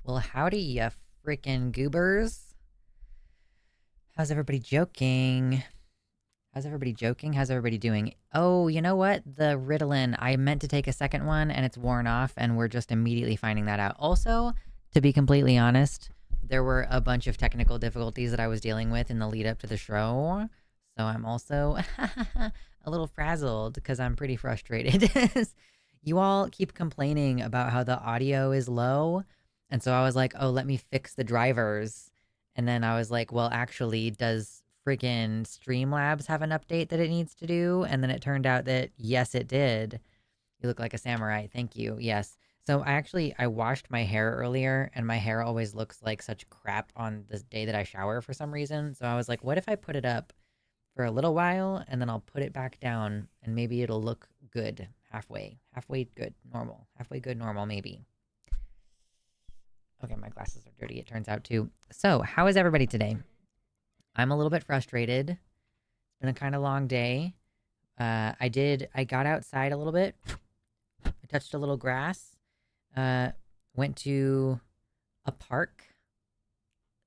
Well, howdy, ya freaking goobers. How's everybody joking? How's everybody joking? How's everybody doing? Oh, you know what? The Ritalin. I meant to take a second one and it's worn off, and we're just immediately finding that out. Also, to be completely honest, there were a bunch of technical difficulties that I was dealing with in the lead up to the show. So I'm also a little frazzled because I'm pretty frustrated. You all keep complaining about how the audio is low. And so I was like, oh, let me fix the drivers. And then I was like, well, actually, does friggin' Streamlabs have an update that it needs to do? And then it turned out that yes, it did. You look like a samurai. Thank you. Yes. So I washed my hair earlier, and my hair always looks like such crap on the day that I shower for some reason. So I was like, what if I put it up for a little while and then I'll put it back down and maybe it'll look good halfway. Halfway good, normal. Halfway good, normal, maybe. Okay, my glasses are dirty, it turns out too. So, how is everybody today? I'm a little bit frustrated. It's been a kind of long day. I got outside a little bit. I touched a little grass. Uh, went to a park.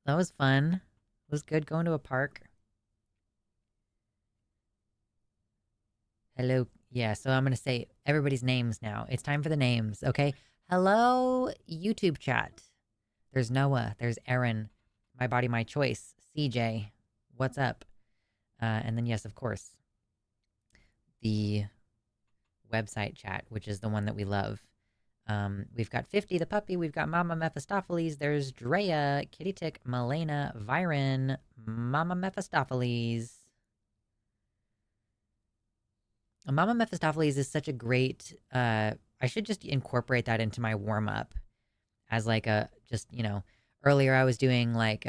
That was fun. It was good going to a park. Hello. Yeah, so I'm going to say everybody's names now. It's time for the names, okay? Hello, YouTube chat. There's Noah. There's Aaron. My Body, My Choice. CJ. What's up? And then, yes, of course, the website chat, which is the one that we love. We've got 50, the puppy. We've got Mama Mephistopheles. There's Drea, Kitty Tick, Malena, Viren, Mama Mephistopheles. Mama Mephistopheles is such a great. I should just incorporate that into my warm up as like a just earlier I was doing like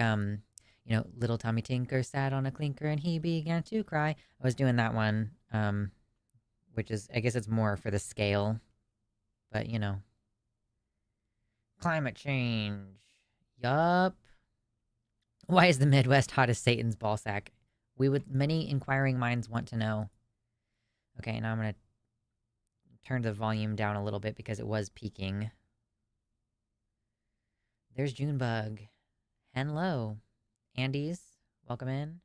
little Tommy Tinker sat on a clinker and he began to cry. I was doing that one, which is I guess it's more for the scale, but climate change. Yup. Why is the Midwest hot as Satan's ballsack? Many inquiring minds want to know. Okay, now I'm gonna turn the volume down a little bit because it was peaking. There's Junebug. Hello. Andes, welcome in.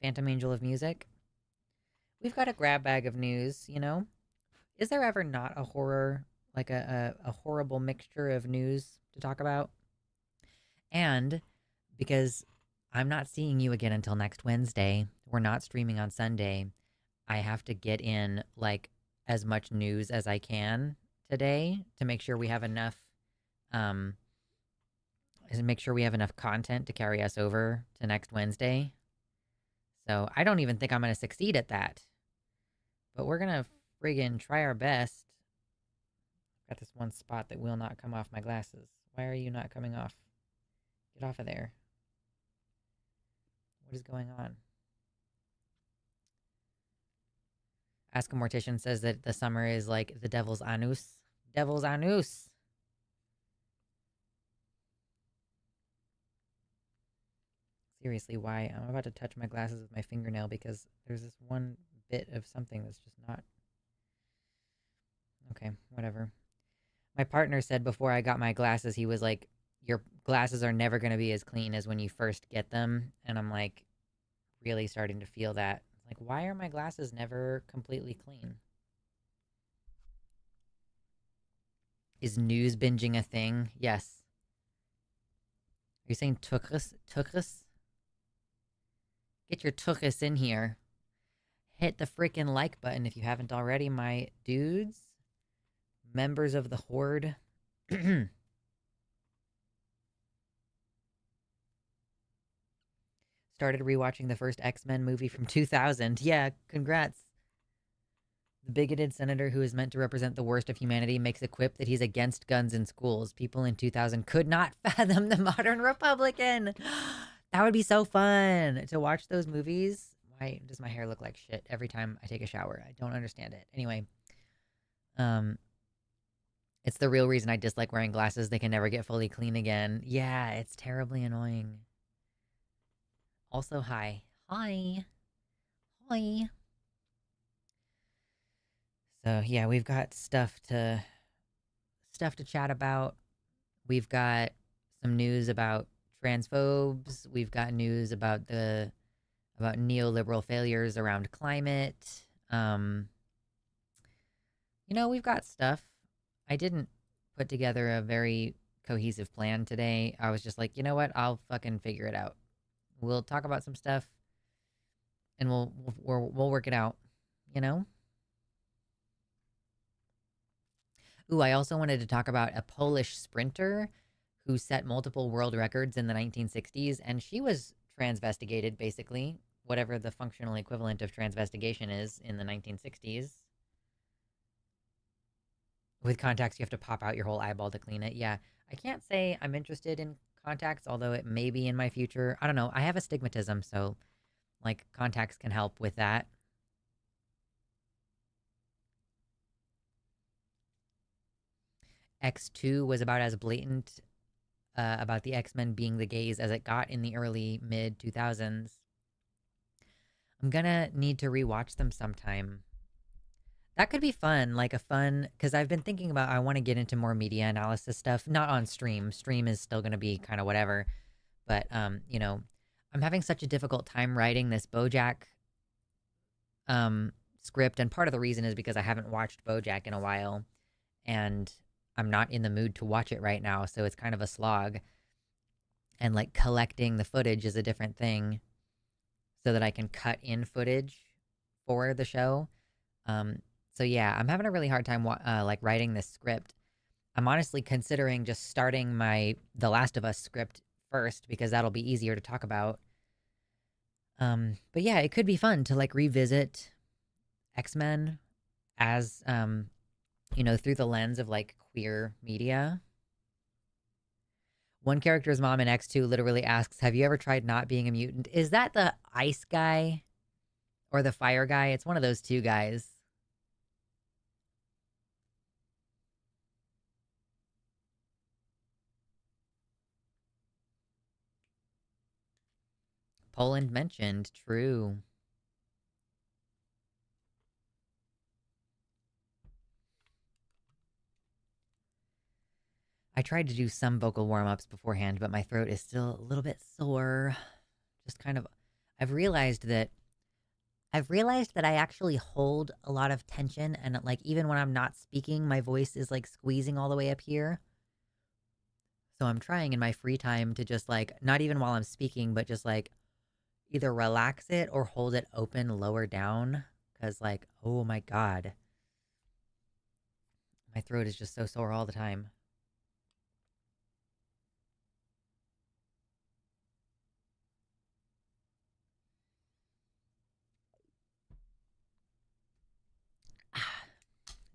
Phantom Angel of Music. We've got a grab bag of news, Is there ever not a horror, like a horrible mixture of news to talk about? And because I'm not seeing you again until next Wednesday, we're not streaming on Sunday, I have to get in like as much news as I can today to make sure we have enough content to carry us over to next Wednesday. So I don't even think I'm going to succeed at that. But we're going to friggin' try our best. Got this one spot that will not come off my glasses. Why are you not coming off? Get off of there. What is going on? Ask a Mortician says that the summer is like the devil's anus. Devil's anus. Seriously, why? I'm about to touch my glasses with my fingernail because there's this one bit of something that's just not... Okay, whatever. My partner said before I got my glasses, he was like, your glasses are never going to be as clean as when you first get them. And I'm like, really starting to feel that. Like, why are my glasses never completely clean? Is news binging a thing? Yes. Are you saying tuchus? Tuchus? Get your tuchus in here. Hit the freaking like button if you haven't already, my dudes. Members of the Horde. Started rewatching the first X-Men movie from 2000. Yeah, congrats. The bigoted senator who is meant to represent the worst of humanity makes a quip that he's against guns in schools. People in 2000 could not fathom the modern Republican. That would be so fun to watch those movies. Why does my hair look like shit every time I take a shower? I don't understand it. Anyway, it's the real reason I dislike wearing glasses. They can never get fully clean again. Yeah, it's terribly annoying. Also, hi. Hi. Hi. So, yeah, we've got stuff to chat about. We've got some news about transphobes. We've got news about neoliberal failures around climate. Um, we've got stuff. I didn't put together a very cohesive plan today. I was just like, you know what? I'll fucking figure it out. We'll talk about some stuff, and we'll work it out. You know. Ooh, I also wanted to talk about a Polish sprinter who set multiple world records in the 1960s, and she was transvestigated, basically, whatever the functional equivalent of transvestigation is in the 1960s. With contacts, you have to pop out your whole eyeball to clean it. Yeah, I can't say I'm interested in contacts, although it may be in my future. I don't know. I have astigmatism, so like contacts can help with that. X2 was about as blatant about the X-Men being the gays as it got in the early mid 2000s. I'm gonna need to rewatch them sometime. That could be fun, like a fun, because I've been thinking about, I want to get into more media analysis stuff, not on stream. Stream is still going to be kind of whatever. But, I'm having such a difficult time writing this BoJack script. And part of the reason is because I haven't watched BoJack in a while. And I'm not in the mood to watch it right now. So it's kind of a slog. And like collecting the footage is a different thing so that I can cut in footage for the show. So yeah, I'm having a really hard time like writing this script. I'm honestly considering just starting my The Last of Us script first because that'll be easier to talk about. But yeah, it could be fun to like revisit X-Men as through the lens of like queer media. One character's mom in X2 literally asks, "Have you ever tried not being a mutant?" Is that the ice guy or the fire guy? It's one of those two guys. Poland mentioned, true. I tried to do some vocal warm-ups beforehand, but my throat is still a little bit sore. Just kind of I've realized that I actually hold a lot of tension, and like even when I'm not speaking, my voice is like squeezing all the way up here. So I'm trying in my free time to just like not even while I'm speaking, but just like either relax it or hold it open lower down cuz like oh my god, my throat is just so sore all the time. Ah,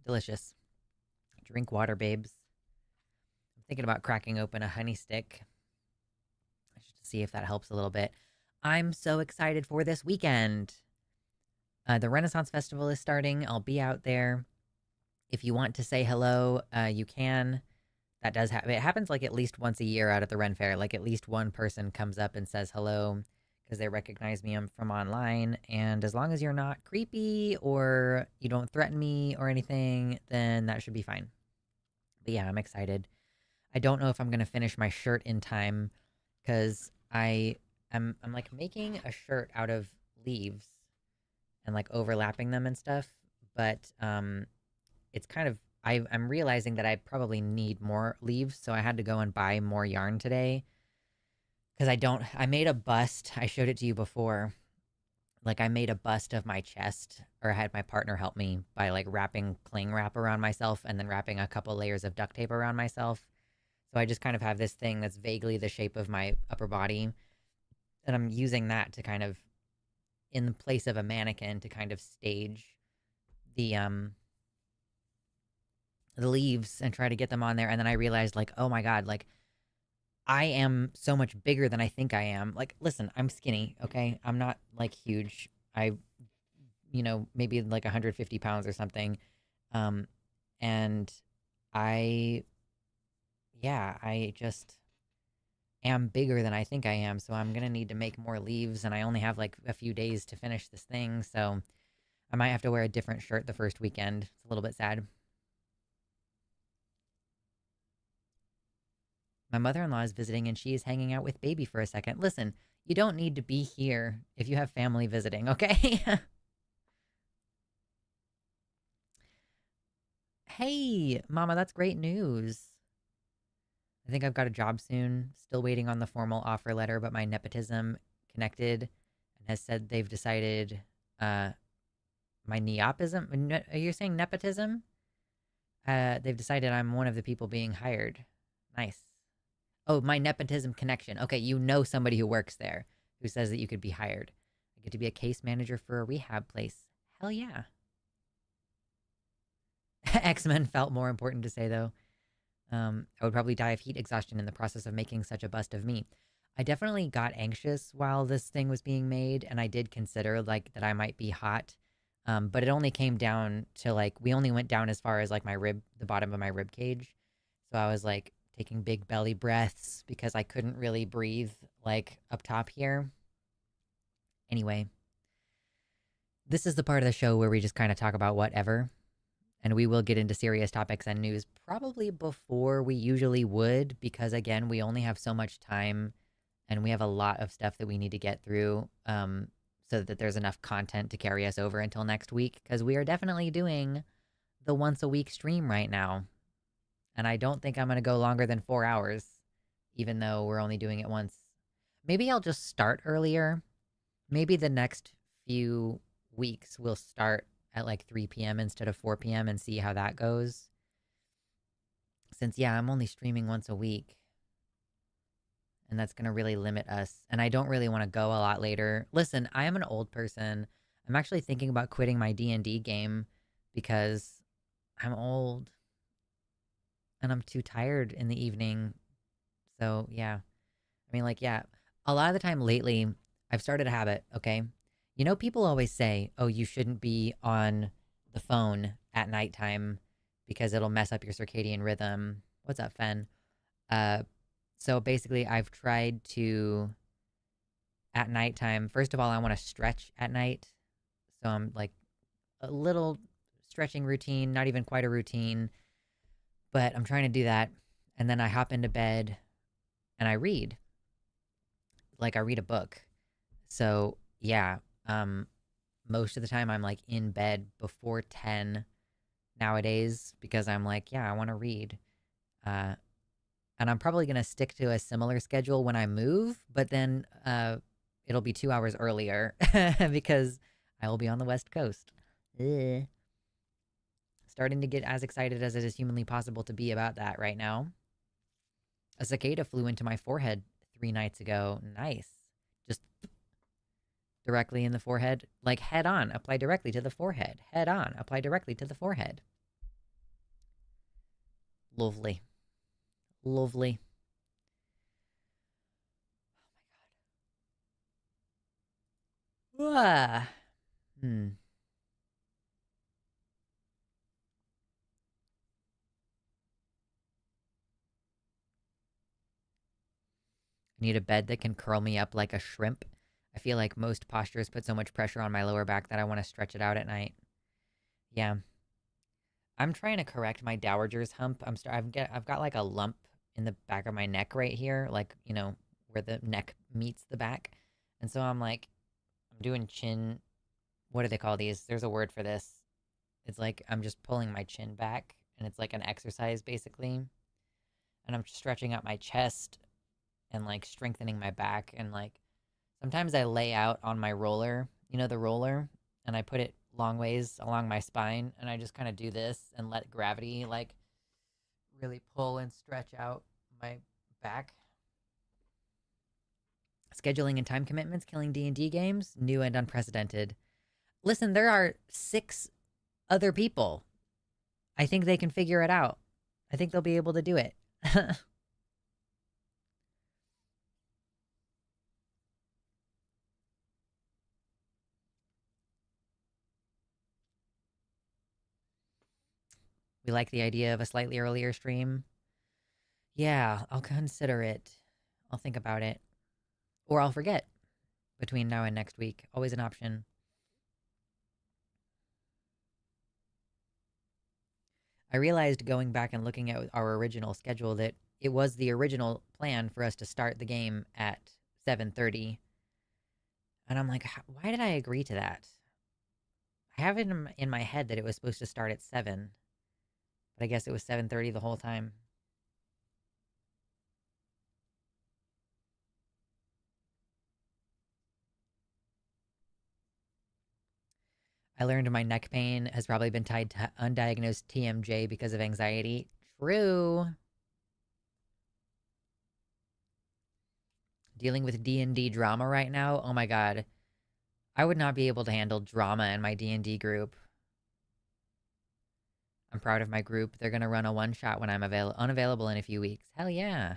delicious. Drink water, babes. I'm thinking about cracking open a honey stick. I should see if that helps a little bit. I'm so excited for this weekend. The Renaissance Festival is starting. I'll be out there. If you want to say hello, you can. That does happen. It happens like at least once a year out at the Ren Fair. Like at least one person comes up and says hello because they recognize me from online. And as long as you're not creepy or you don't threaten me or anything, then that should be fine. But yeah, I'm excited. I don't know if I'm gonna finish my shirt in time because I'm like making a shirt out of leaves and like overlapping them and stuff. But it's kind of I'm realizing that I probably need more leaves, so I had to go and buy more yarn today. Because I made a bust. I showed it to you before. Like I made a bust of my chest, or I had my partner help me by like wrapping cling wrap around myself and then wrapping a couple layers of duct tape around myself. So I just kind of have this thing that's vaguely the shape of my upper body. And I'm using that to kind of, in the place of a mannequin, to kind of stage the the leaves and try to get them on there. And then I realized, like, oh my god, like I am so much bigger than I think I am. Like, listen, I'm skinny, okay? I'm not like huge. Maybe like 150 pounds or something. Um, and I, yeah, I just am bigger than I think I am. So I'm gonna need to make more leaves, and I only have like a few days to finish this thing. So I might have to wear a different shirt the first weekend. It's a little bit sad. My mother-in-law is visiting and she is hanging out with baby for a second. Listen, you don't need to be here if you have family visiting, okay? Hey, Mama, that's great news. I think I've got a job soon. Still waiting on the formal offer letter, but my nepotism connected and has said they've decided uh my neopism. Are you saying nepotism? They've decided I'm one of the people being hired. Nice. Oh, my nepotism connection. Okay, you know somebody who works there who says that you could be hired. I get to be a case manager for a rehab place. Hell yeah. X-Men felt more important to say though. I would probably die of heat exhaustion in the process of making such a bust of me. I definitely got anxious while this thing was being made, and I did consider like that I might be hot. But it only came down to like we only went down as far as like my rib, the bottom of my rib cage. So I was like taking big belly breaths because I couldn't really breathe like up top here. Anyway, this is the part of the show where we just kind of talk about whatever. And we will get into serious topics and news probably before we usually would, because again, we only have so much time and we have a lot of stuff that we need to get through so that there's enough content to carry us over until next week, because we are definitely doing the once a week stream right now. And I don't think I'm going to go longer than 4 hours, even though we're only doing it once. Maybe I'll just start earlier. Maybe the next few weeks we'll start at like 3 p.m. instead of 4 p.m. and see how that goes. Since, yeah, I'm only streaming once a week. And that's going to really limit us. And I don't really want to go a lot later. Listen, I am an old person. I'm actually thinking about quitting my D&D game because I'm old. And I'm too tired in the evening. So, yeah. I mean, like, yeah. A lot of the time lately, I've started a habit, okay? You know, people always say, oh, you shouldn't be on the phone at nighttime because it'll mess up your circadian rhythm. What's up, Fen? So basically, I've tried to, at nighttime, first of all, I want to stretch at night. So I'm like a little stretching routine, not even quite a routine, but I'm trying to do that. And then I hop into bed and I read. Like I read a book. So yeah, most of the time I'm like in bed before 10 nowadays because I'm like, yeah, I want to read. And I'm probably going to stick to a similar schedule when I move, but then it'll be 2 hours earlier because I will be on the West Coast. Ugh. Starting to get as excited as it is humanly possible to be about that right now. A cicada flew into my forehead 3 nights ago. Nice. Just directly in the forehead. Like head on, apply directly to the forehead. Head on, apply directly to the forehead. Lovely. Lovely. Oh my god. I need a bed that can curl me up like a shrimp. I feel like most postures put so much pressure on my lower back that I want to stretch it out at night. Yeah. I'm trying to correct my dowager's hump. I've got like a lump in the back of my neck right here, like, you know, where the neck meets the back. And so I'm like, I'm doing chin. What do they call these? There's a word for this. It's like I'm just pulling my chin back, and it's like an exercise basically. And I'm stretching out my chest and like strengthening my back. And like sometimes I lay out on my roller, you know, the roller, and I put it long ways along my spine, and I just kind of do this and let gravity like really pull and stretch out my back. Scheduling and time commitments killing D&D games, new and unprecedented. Listen, there are 6 other people. I think they can figure it out. I think they'll be able to do it. We like the idea of a slightly earlier stream. Yeah, I'll consider it. I'll think about it. Or I'll forget between now and next week. Always an option. I realized going back and looking at our original schedule that it was the original plan for us to start the game at 7:30. And I'm like, why did I agree to that? I have it in my head that it was supposed to start at 7, but I guess it was 7:30 the whole time. I learned my neck pain has probably been tied to undiagnosed TMJ because of anxiety. True. Dealing with D&D drama right now. Oh my god. I would not be able to handle drama in my D&D group. I'm proud of my group. They're going to run a one-shot when I'm unavailable in a few weeks. Hell yeah.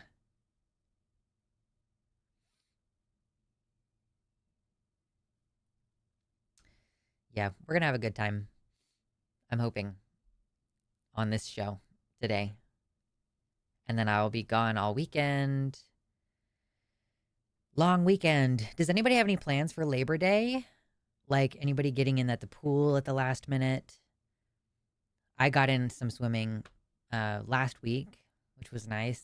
Yeah, we're going to have a good time. I'm hoping. On this show today. And then I'll be gone all weekend. Long weekend. Does anybody have any plans for Labor Day? Like anybody getting in at the pool at the last minute? I got in some swimming last week, which was nice.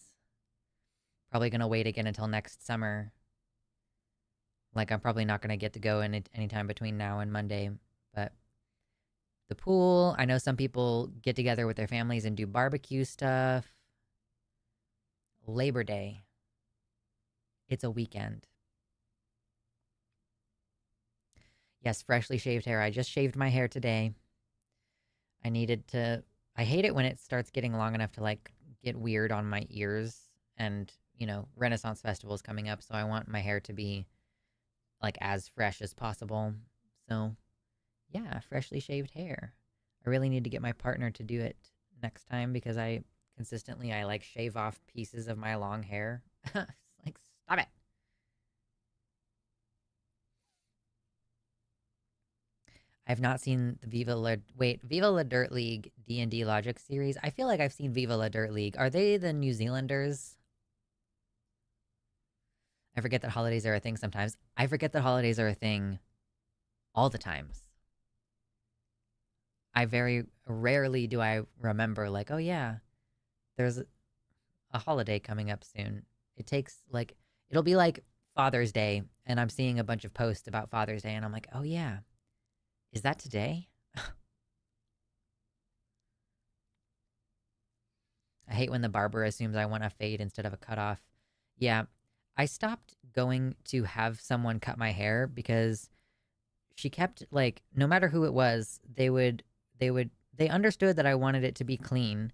Probably going to wait again until next summer. Like, I'm probably not going to get to go in anytime between now and Monday. But the pool, I know some people get together with their families and do barbecue stuff. Labor Day. It's a weekend. Yes, freshly shaved hair. I just shaved my hair today. I needed to... I hate it when it starts getting long enough to, like, get weird on my ears. And, you know, Renaissance Festival is coming up, so I want my hair to be, like, as fresh as possible. So, yeah, freshly shaved hair. I really need to get my partner to do it next time because I like, shave off pieces of my long hair. Like, stop it. I've not seen the Viva La Dirt League D&D Logic series. I feel like I've seen Viva La Dirt League. Are they the New Zealanders? I forget that holidays are a thing sometimes. I forget that holidays are a thing all the times. I very rarely do I remember, like, oh yeah, there's a holiday coming up soon. It takes, like, it'll be like Father's Day, and I'm seeing a bunch of posts about Father's Day, and I'm like, oh yeah, is that today? I hate when the barber assumes I want a fade instead of a cutoff. Yeah, I stopped going to have someone cut my hair because she kept, like, no matter who it was, they understood that I wanted it to be clean,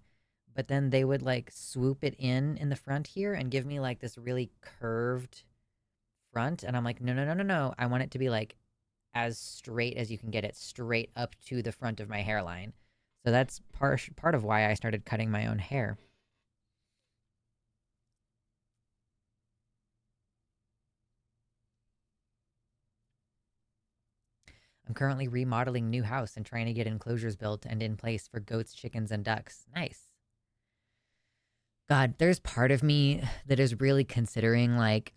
but then they would, like, swoop it in the front here and give me, like, this really curved front, and I'm like, no, no, no, no, no. I want it to be, like, as straight as you can get it, straight up to the front of my hairline. So that's part of why I started cutting my own hair. I'm currently remodeling new house and trying to get enclosures built and in place for goats, chickens, and ducks. Nice. God, there's part of me that is really considering, like,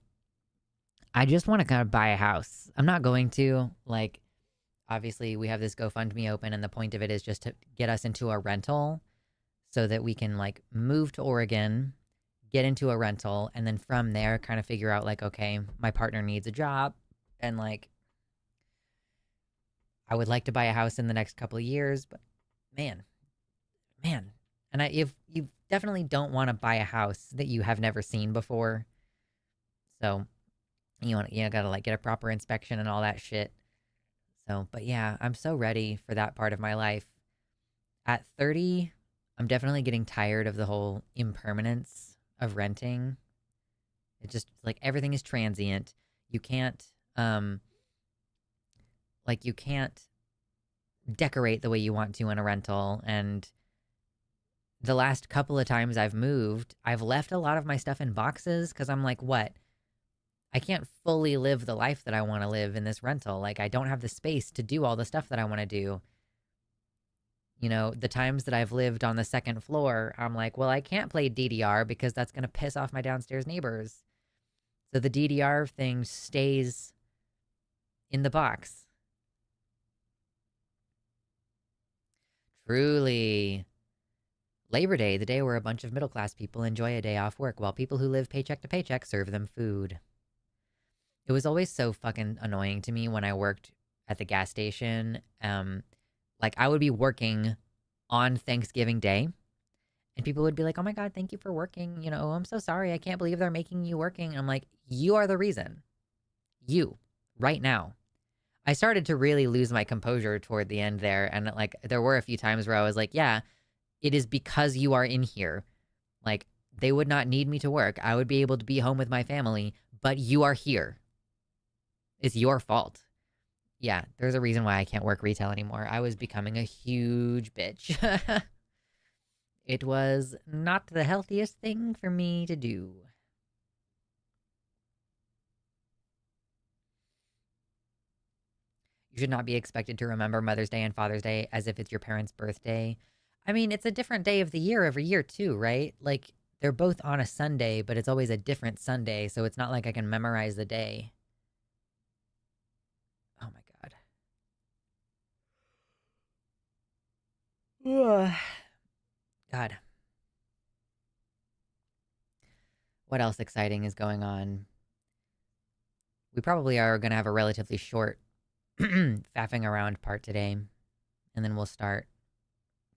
I just want to kind of buy a house. I'm not going to. Like, obviously, we have this GoFundMe open, and the point of it is just to get us into a rental so that we can, like, move to Oregon, get into a rental, and then from there kind of figure out, like, okay, my partner needs a job, and, like, I would like to buy a house in the next couple of years, but man. And if you definitely don't want to buy a house that you have never seen before. So you gotta, like, get a proper inspection and all that shit. So, but yeah, I'm so ready for that part of my life. At 30, I'm definitely getting tired of the whole impermanence of renting. It just, like, everything is transient. You can't, you can't decorate the way you want to in a rental. And the last couple of times I've moved, I've left a lot of my stuff in boxes because I'm like, what? I can't fully live the life that I want to live in this rental. Like, I don't have the space to do all the stuff that I want to do. You know, the times that I've lived on the second floor, I'm like, well, I can't play DDR because that's going to piss off my downstairs neighbors. So the DDR thing stays in the box. Truly. Labor Day, the day where a bunch of middle-class people enjoy a day off work while people who live paycheck to paycheck serve them food. It was always so fucking annoying to me when I worked at the gas station. Like, I would be working on Thanksgiving Day, and people would be like, "Oh my God, thank you for working. You know, I'm so sorry. I can't believe they're making you working." And I'm like, you are the reason. You, right now. I started to really lose my composure toward the end there. And like, there were a few times where I was like, yeah, it is because you are in here. Like, they would not need me to work. I would be able to be home with my family, but you are here. It's your fault. Yeah, there's a reason why I can't work retail anymore. I was becoming a huge bitch. It was not the healthiest thing for me to do. You should not be expected to remember Mother's Day and Father's Day as if it's your parents' birthday. I mean, it's a different day of the year every year, too, right? Like, they're both on a Sunday, but it's always a different Sunday, so it's not like I can memorize the day. Oh my God. Ugh. God. What else exciting is going on? We probably are going to have a relatively short faffing around part today, and then we'll start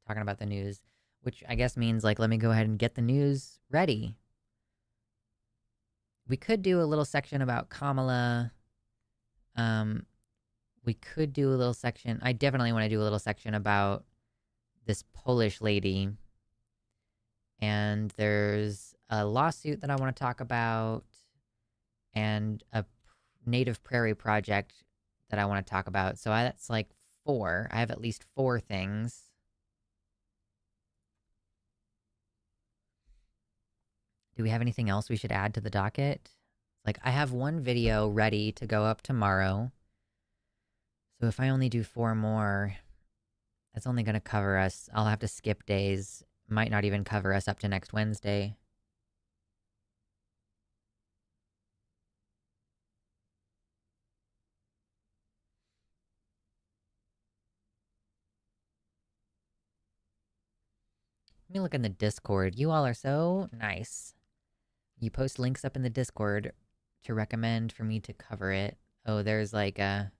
talking about the news, which I guess means, like, let me go ahead and get the news ready. We could do a little section about Kamala. We could do a little section. I definitely want to do a little section about this Polish lady. And there's a lawsuit that I want to talk about, and a native prairie project that I want to talk about. So that's like 4. I have at least 4 things. Do we have anything else we should add to the docket? Like, I have 1 video ready to go up tomorrow. So if I only do 4 more, that's only going to cover us. I'll have to skip days. Might not even cover us up to next Wednesday. Let me look in the Discord. You all are so nice. You post links up in the Discord to recommend for me to cover it. Oh, there's like a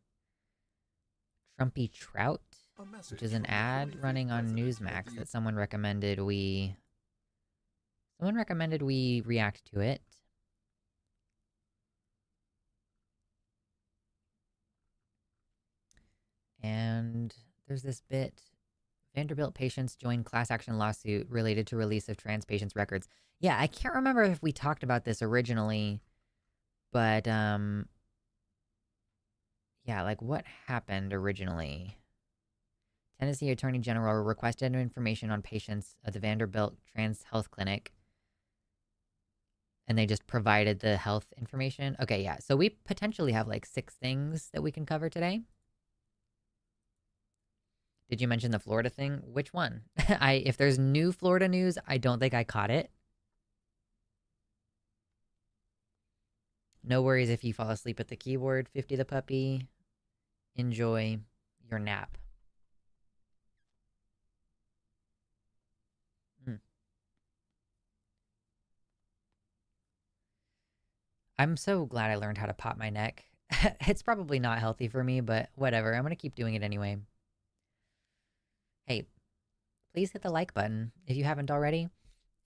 Trumpy Trout, which is an ad running on Newsmax that someone recommended we react to it. And there's this bit. Vanderbilt patients join class action lawsuit related to release of trans patients' records. Yeah, I can't remember if we talked about this originally, but yeah, like what happened originally? Tennessee Attorney General requested information on patients at the Vanderbilt Trans Health Clinic, and they just provided the health information. Okay, yeah, so we potentially have like 6 things that we can cover today. Did you mention the Florida thing? Which one? If there's new Florida news, I don't think I caught it. No worries if you fall asleep at the keyboard, 50 the puppy. Enjoy your nap. I'm so glad I learned how to pop my neck. It's probably not healthy for me, but whatever. I'm going to keep doing it anyway. Hey, please hit the like button if you haven't already.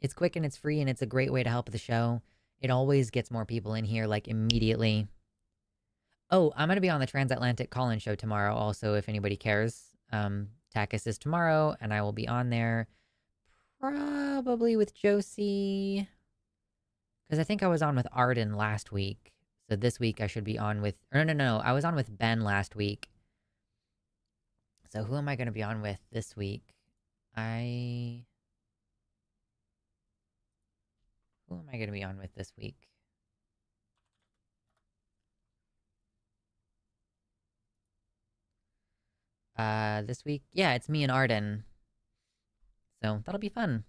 It's quick and it's free, and it's a great way to help the show. It always gets more people in here, like, immediately. Oh, I'm going to be on the Transatlantic Call-In Show tomorrow also, if anybody cares. Takis is tomorrow, and I will be on there probably with Josie. Because I think I was on with Arden last week. So this week I should be on with... No. I was on with Ben last week. So who am I going to be on with this week? Who am I going to be on with this week? This week? Yeah, it's me and Arden. So that'll be fun.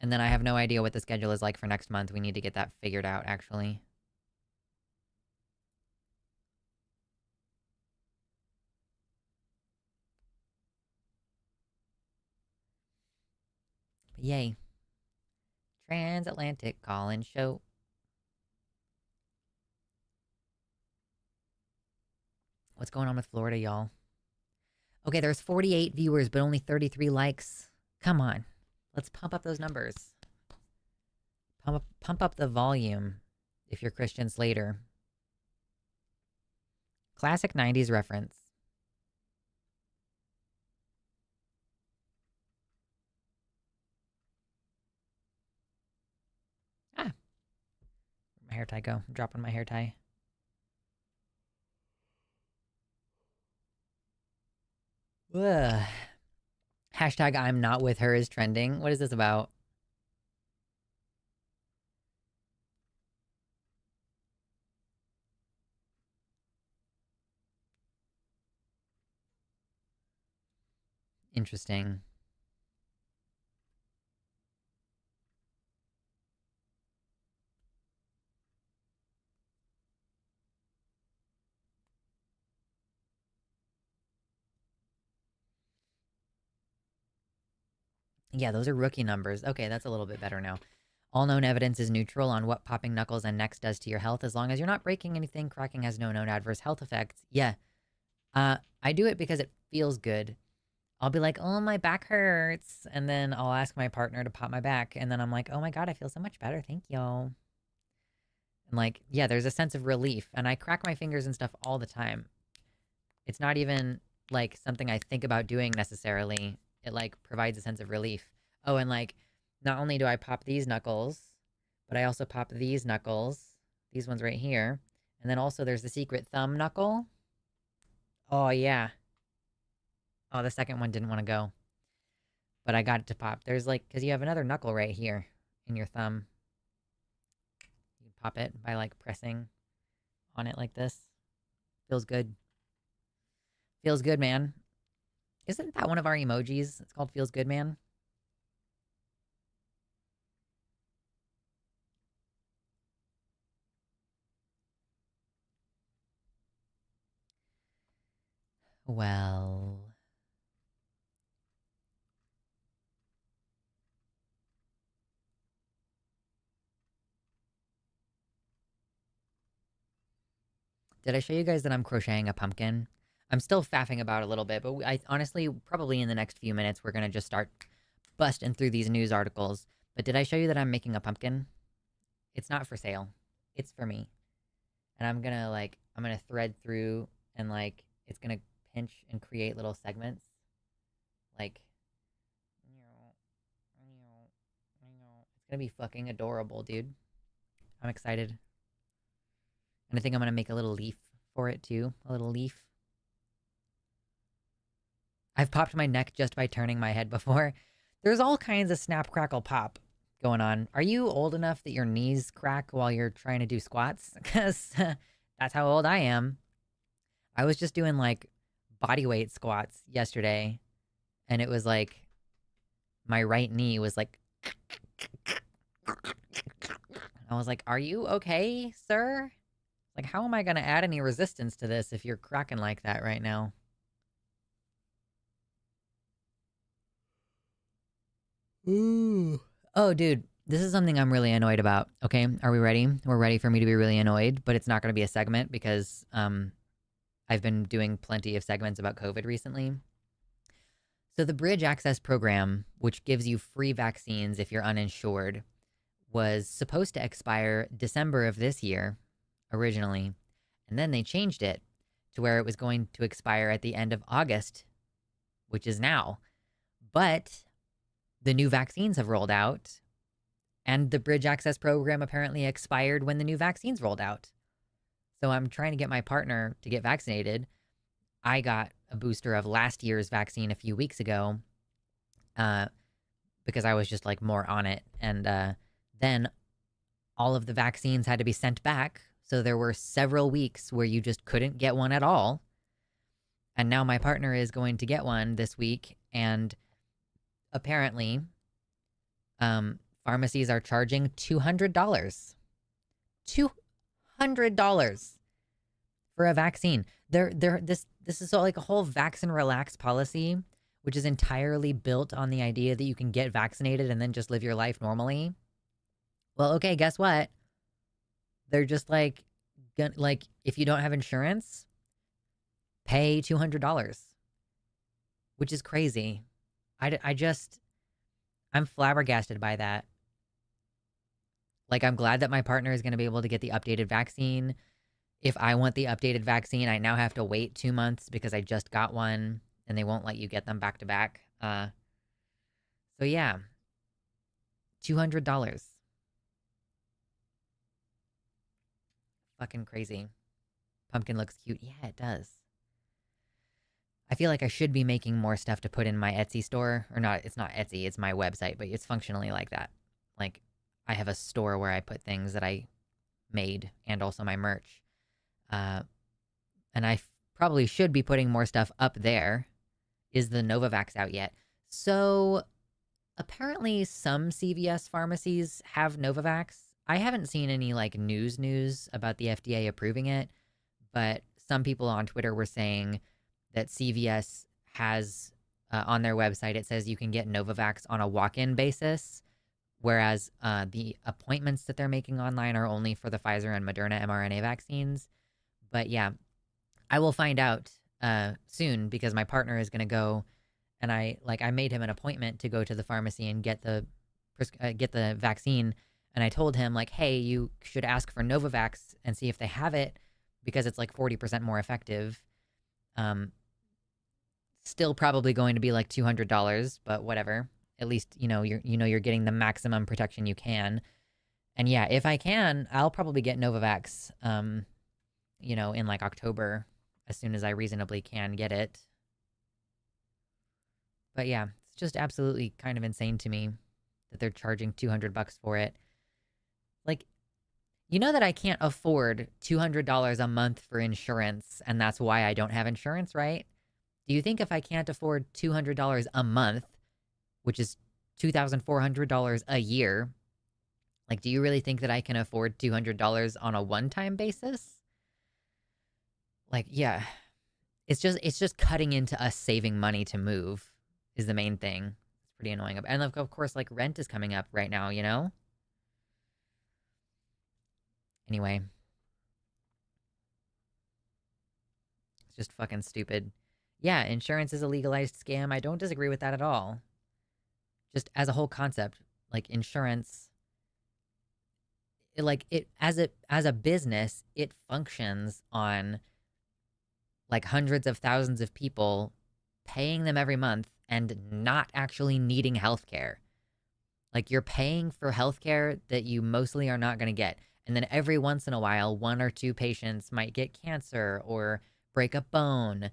And then I have no idea what the schedule is like for next month. We need to get that figured out, actually. Yay. Transatlantic call-in show. What's going on with Florida, y'all? Okay, there's 48 viewers, but only 33 likes. Come on. Let's pump up those numbers. Pump up the volume if you're Christian Slater. Classic 90s reference. Ah. Where'd my hair tie go? I'm dropping my hair tie. Ugh. Hashtag I'm not with her is trending. What is this about? Interesting. Yeah, those are rookie numbers. Okay, that's a little bit better now. All known evidence is neutral on what popping knuckles and necks does to your health. As long as you're not breaking anything, cracking has no known adverse health effects. Yeah. I do it because it feels good. I'll be like, oh, my back hurts. And then I'll ask my partner to pop my back. And then I'm like, oh my God, I feel so much better. Thank you. And like, yeah, there's a sense of relief. And I crack my fingers and stuff all the time. It's not even like something I think about doing necessarily. It like provides a sense of relief. Oh, and like, not only do I pop these knuckles, but I also pop these knuckles. These ones right here. And then also there's the secret thumb knuckle. Oh, yeah. Oh, the second one didn't want to go. But I got it to pop. There's like, because you have another knuckle right here in your thumb. You can pop it by like pressing on it like this. Feels good. Feels good, man. Isn't that one of our emojis? It's called Feels Good, Man. Well. Did I show you guys that I'm crocheting a pumpkin? I'm still faffing about a little bit, but I honestly, probably in the next few minutes, we're going to just start busting through these news articles. But did I show you that I'm making a pumpkin? It's not for sale. It's for me. And I'm going to thread through and like, it's going to pinch and create little segments. Like, it's going to be fucking adorable, dude. I'm excited. And I think I'm going to make a little leaf for it too. A little leaf. I've popped my neck just by turning my head before. There's all kinds of snap, crackle, pop going on. Are you old enough that your knees crack while you're trying to do squats? Because that's how old I am. I was just doing like body weight squats yesterday. And it was like, my right knee was like, I was like, are you okay, sir? Like, how am I going to add any resistance to this if you're cracking like that right now? Ooh. Oh, dude, this is something I'm really annoyed about. Okay, are we ready? We're ready for me to be really annoyed, but it's not going to be a segment because I've been doing plenty of segments about COVID recently. So the Bridge Access Program, which gives you free vaccines if you're uninsured, was supposed to expire December of this year originally, and then they changed it to where it was going to expire at the end of August, which is now. But the new vaccines have rolled out, and the Bridge Access Program apparently expired when the new vaccines rolled out. So I'm trying to get my partner to get vaccinated. I got a booster of last year's vaccine a few weeks ago because I was just like more on it. And then all of the vaccines had to be sent back. So there were several weeks where you just couldn't get one at all. And now my partner is going to get one this week. And apparently, pharmacies are charging $200. $200 for a vaccine. This is like a whole vaccine relax policy, which is entirely built on the idea that you can get vaccinated and then just live your life normally. Well, okay, guess what? They're just like, if you don't have insurance, pay $200, which is crazy. I'm flabbergasted by that. Like, I'm glad that my partner is going to be able to get the updated vaccine. If I want the updated vaccine, I now have to wait 2 months because I just got one and they won't let you get them back to back. So yeah, $200. Fucking crazy. Pumpkin looks cute. Yeah, it does. I feel like I should be making more stuff to put in my Etsy store. Or not, it's not Etsy, it's my website, but it's functionally like that. Like, I have a store where I put things that I made and also my merch. And I probably should be putting more stuff up there. Is the Novavax out yet? So, apparently some CVS pharmacies have Novavax. I haven't seen any, like, news about the FDA approving it, but some people on Twitter were saying that CVS has, on their website, it says you can get Novavax on a walk-in basis, whereas the appointments that they're making online are only for the Pfizer and Moderna mRNA vaccines. But yeah, I will find out soon because my partner is going to go, and I made him an appointment to go to the pharmacy and get the vaccine, and I told him, like, hey, you should ask for Novavax and see if they have it because it's like 40% more effective. Still probably going to be like $200, but whatever. At least you're getting the maximum protection you can. And yeah, if I can, I'll probably get Novavax in like October, as soon as I reasonably can get it. But yeah, it's just absolutely kind of insane to me that they're charging $200 for it. Like, you know that I can't afford $200 a month for insurance, and that's why I don't have insurance, right? Do you think if I can't afford $200 a month, which is $2,400 a year, like, do you really think that I can afford $200 on a one-time basis? Like, yeah, it's just cutting into us saving money to move is the main thing. It's pretty annoying. And of course, like, rent is coming up right now, you know? Anyway. It's just fucking stupid. Yeah, insurance is a legalized scam. I don't disagree with that at all. Just as a whole concept, like, insurance, as a business, it functions on like hundreds of thousands of people, paying them every month and not actually needing healthcare. Like, you're paying for healthcare that you mostly are not going to get. And then every once in a while, 1 or 2 patients might get cancer or break a bone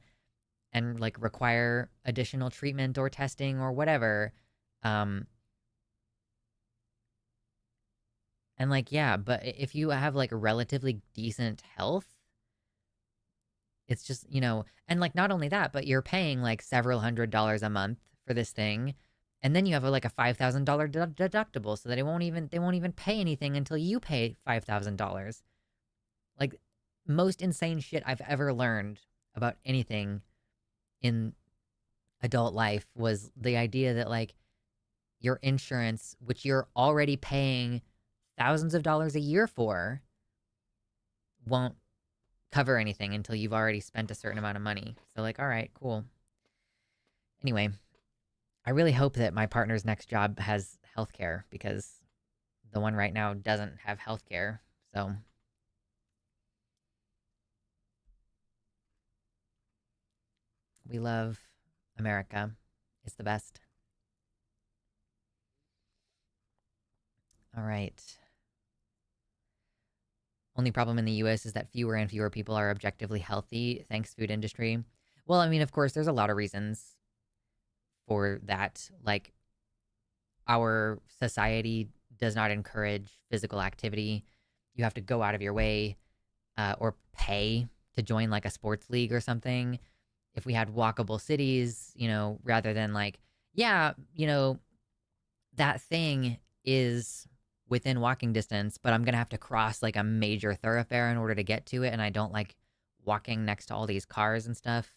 and like require additional treatment or testing or whatever. And like, yeah, but if you have like relatively decent health, it's just, and like, not only that, but you're paying like several $100s a month for this thing. And then you have like a $5,000 deductible so that they won't even pay anything until you pay $5,000. Like, most insane shit I've ever learned about anything in adult life was the idea that like your insurance, which you're already paying thousands of dollars a year for, won't cover anything until you've already spent a certain amount of money. So like, all right, cool. Anyway, I really hope that my partner's next job has healthcare because the one right now doesn't have healthcare. So we love America. It's the best. All right. Only problem in the US is that fewer and fewer people are objectively healthy, thanks food industry. Well, I mean, of course, there's a lot of reasons for that. Like, our society does not encourage physical activity. You have to go out of your way or pay to join like a sports league or something. If we had walkable cities, rather than like, yeah, that thing is within walking distance, but I'm going to have to cross like a major thoroughfare in order to get to it. And I don't like walking next to all these cars and stuff.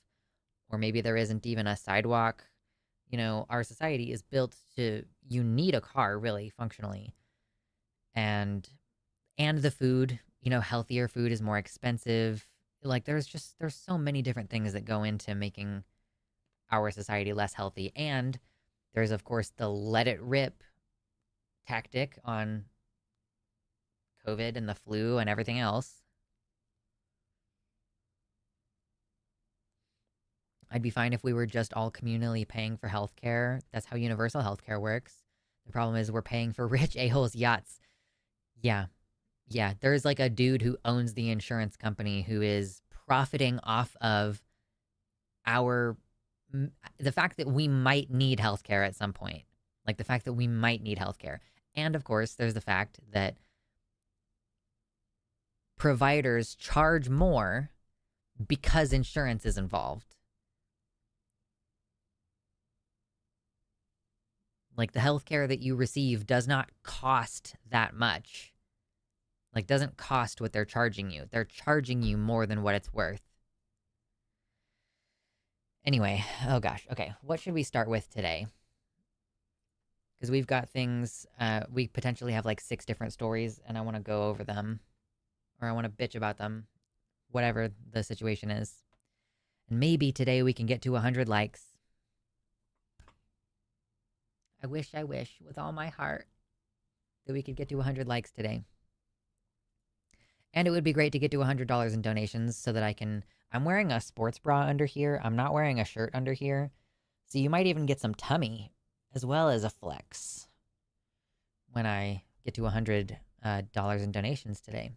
Or maybe there isn't even a sidewalk. our society is built to, you need a car really functionally. And the food, healthier food is more expensive. Like there's so many different things that go into making our society less healthy. And there's of course the let it rip tactic on COVID and the flu and everything else. I'd be fine if we were just all communally paying for healthcare. That's how universal healthcare works. The problem is we're paying for rich a-holes yachts. Yeah. Yeah, there's like a dude who owns the insurance company who is profiting off of our the fact that we might need healthcare at some point. Like the fact that we might need healthcare. And of course, there's the fact that providers charge more because insurance is involved. Like the healthcare that you receive does not cost that much. Like doesn't cost what they're charging you. They're charging you more than what it's worth. Anyway, oh gosh. Okay, what should we start with today? Because we've got things, we potentially have like 6 different stories, and I want to go over them, or I want to bitch about them, whatever the situation is. And maybe today we can get to 100 likes. I wish with all my heart that we could get to 100 likes today. And it would be great to get to $100 in donations so that I'm wearing a sports bra under here. I'm not wearing a shirt under here. So you might even get some tummy as well as a flex when I get to $100 in donations today.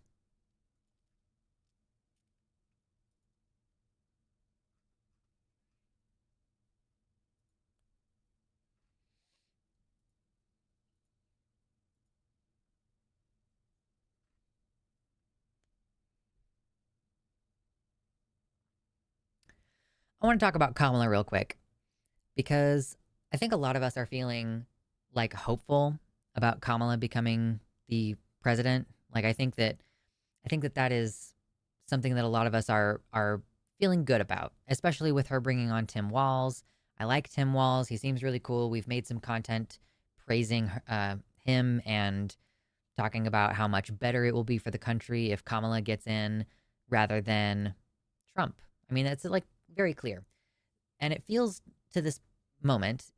I want to talk about Kamala real quick because I think a lot of us are feeling like hopeful about Kamala becoming the president. Like I think that that is something that a lot of us are feeling good about, especially with her bringing on Tim Walz. I like Tim Walz. He seems really cool. We've made some content praising him and talking about how much better it will be for the country if Kamala gets in rather than Trump. I mean, that's like very clear. And it feels at this moment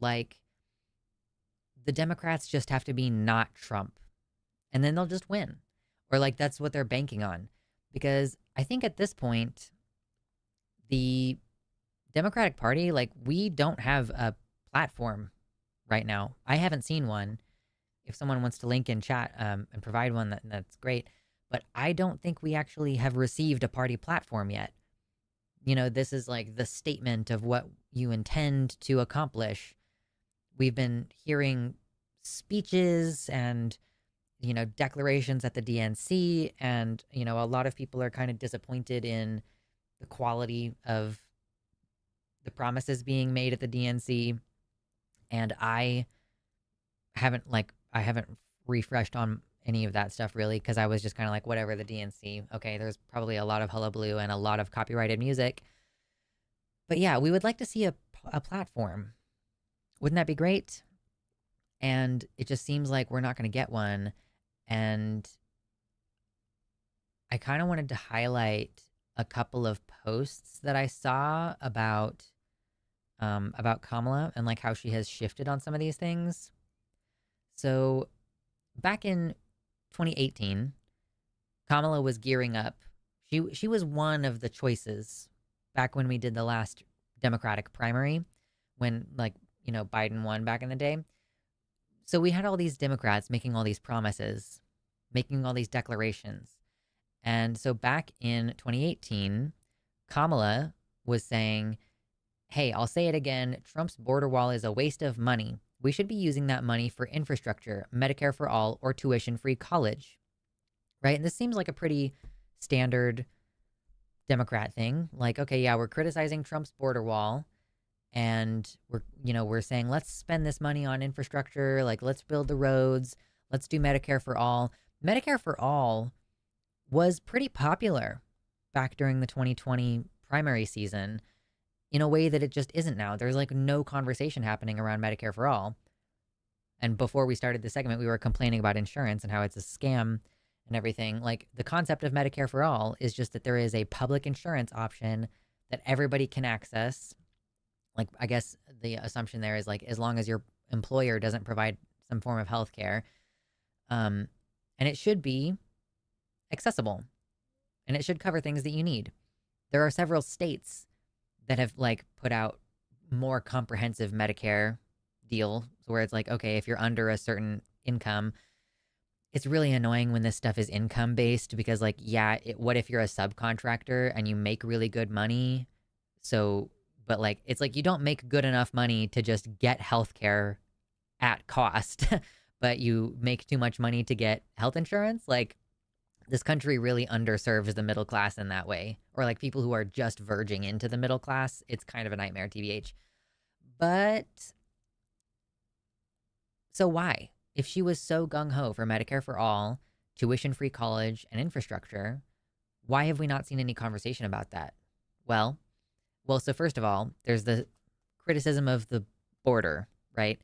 like the Democrats just have to be not Trump and then they'll just win. Or like that's what they're banking on. Because I think at this point, the Democratic Party, like we don't have a platform right now. I haven't seen one. If someone wants to link in chat and provide one, that's great. But I don't think we actually have received a party platform yet. This is like the statement of what you intend to accomplish. We've been hearing speeches and, declarations at the DNC. And, a lot of people are kind of disappointed in the quality of the promises being made at the DNC. And I haven't refreshed on any of that stuff really, because I was just kind of like, whatever, the DNC. Okay, there's probably a lot of hullabaloo and a lot of copyrighted music. But yeah, we would like to see a platform. Wouldn't that be great? And it just seems like we're not going to get one. And I kind of wanted to highlight a couple of posts that I saw about Kamala and like how she has shifted on some of these things. So back in 2018, Kamala was gearing up. She was one of the choices back when we did the last Democratic primary, when Biden won back in the day. So we had all these Democrats making all these promises, making all these declarations. And so back in 2018, Kamala was saying, hey, I'll say it again, Trump's border wall is a waste of money. We should be using that money for infrastructure, Medicare for all, or tuition-free college, right? And this seems like a pretty standard Democrat thing. Like, okay, yeah, we're criticizing Trump's border wall, and we're saying, let's spend this money on infrastructure, like let's build the roads, let's do Medicare for all. Medicare for all was pretty popular back during the 2020 primary season in a way that it just isn't now. There's like no conversation happening around Medicare for all. And before we started the segment, we were complaining about insurance and how it's a scam and everything. Like the concept of Medicare for all is just that there is a public insurance option that everybody can access. Like, I guess the assumption there is like, as long as your employer doesn't provide some form of health care, and it should be accessible and it should cover things that you need. There are several states that have like put out more comprehensive Medicare deal where it's like, okay, if you're under a certain income, it's really annoying when this stuff is income based because like, yeah, what if you're a subcontractor and you make really good money? So, but like, it's like you don't make good enough money to just get healthcare at cost, but you make too much money to get health insurance. Like, this country really underserves the middle class in that way, or like people who are just verging into the middle class. It's kind of a nightmare, TBH. But so why? If she was so gung ho for Medicare for all, tuition free college, and infrastructure, why have we not seen any conversation about that? Well, so first of all, there's the criticism of the border, right?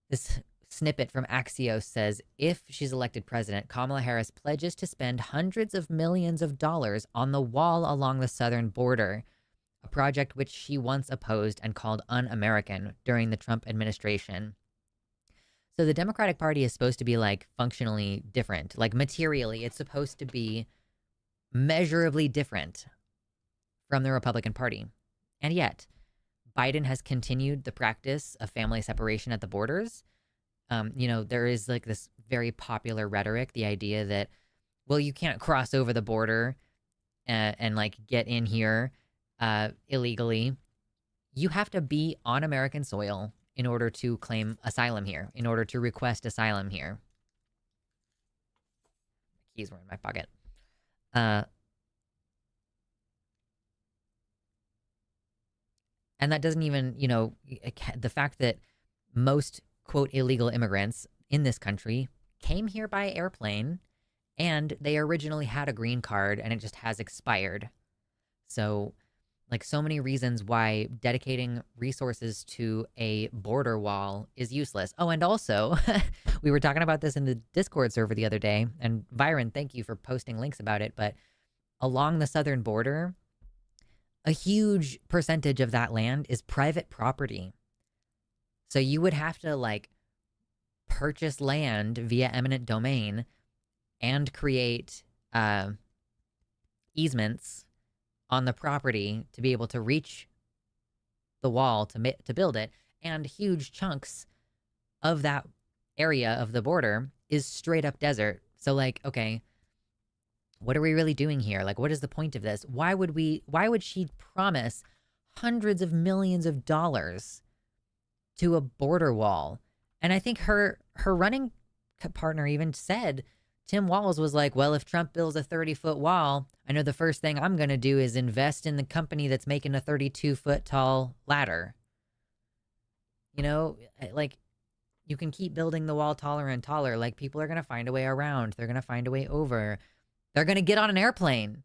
This snippet from Axios says if she's elected president, Kamala Harris pledges to spend hundreds of millions of dollars on the wall along the southern border, a project which she once opposed and called un-American during the Trump administration. So the Democratic Party is supposed to be like functionally different, like materially, it's supposed to be measurably different from the Republican Party. And yet, Biden has continued the practice of family separation at the borders. There is like this very popular rhetoric, the idea that, well, you can't cross over the border and like get in here illegally. You have to be on American soil in order to claim asylum here, in order to request asylum here. My keys were in my pocket. And that doesn't even, the fact that most, quote, illegal immigrants in this country came here by airplane and they originally had a green card and it just has expired. So, like, so many reasons why dedicating resources to a border wall is useless. Oh, and also, we were talking about this in the Discord server the other day, and Byron, thank you for posting links about it, but along the southern border, a huge percentage of that land is private property. So you would have to like purchase land via eminent domain and create easements on the property to be able to reach the wall to build it. And huge chunks of that area of the border is straight up desert. So like, okay, what are we really doing here? Like, what is the point of this? Why would she promise hundreds of millions of dollars to a border wall? And I think her running partner even said, Tim Walz was like, well, if Trump builds a 30-foot wall, I know the first thing I'm going to do is invest in the company that's making a 32-foot tall ladder. Like, you can keep building the wall taller and taller. Like, people are going to find a way around. They're going to find a way over. They're going to get on an airplane.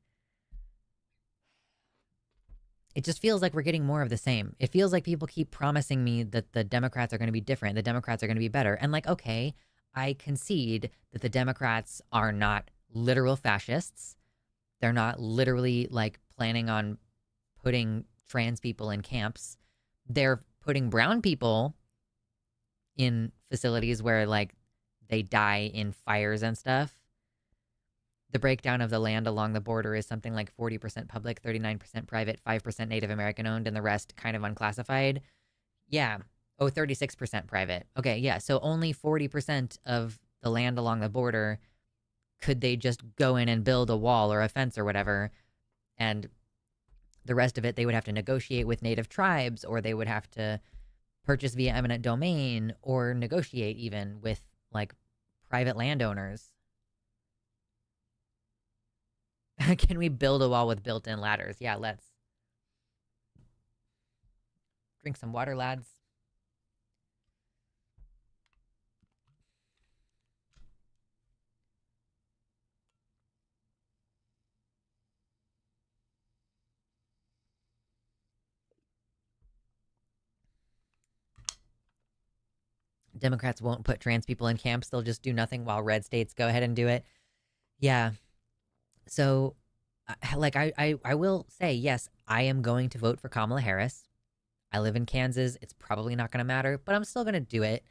It just feels like we're getting more of the same. It feels like people keep promising me that the Democrats are going to be different. The Democrats are going to be better. And like, okay, I concede that the Democrats are not literal fascists. They're not literally like planning on putting trans people in camps. They're putting brown people in facilities where like they die in fires and stuff. The breakdown of the land along the border is something like 40% public, 39% private, 5% Native American owned, and the rest kind of unclassified. Yeah. Oh, 36% private. Okay, yeah. So only 40% of the land along the border could they just go in and build a wall or a fence or whatever. And the rest of it, they would have to negotiate with native tribes, or they would have to purchase via eminent domain, or negotiate even with like private landowners. Can we build a wall with built-in ladders? Yeah, let's. Drink some water, lads. Democrats won't put trans people in camps. They'll just do nothing while red states go ahead and do it. Yeah. So, I will say, yes, I am going to vote for Kamala Harris. I live in Kansas. It's probably not going to matter, but I'm still going to do it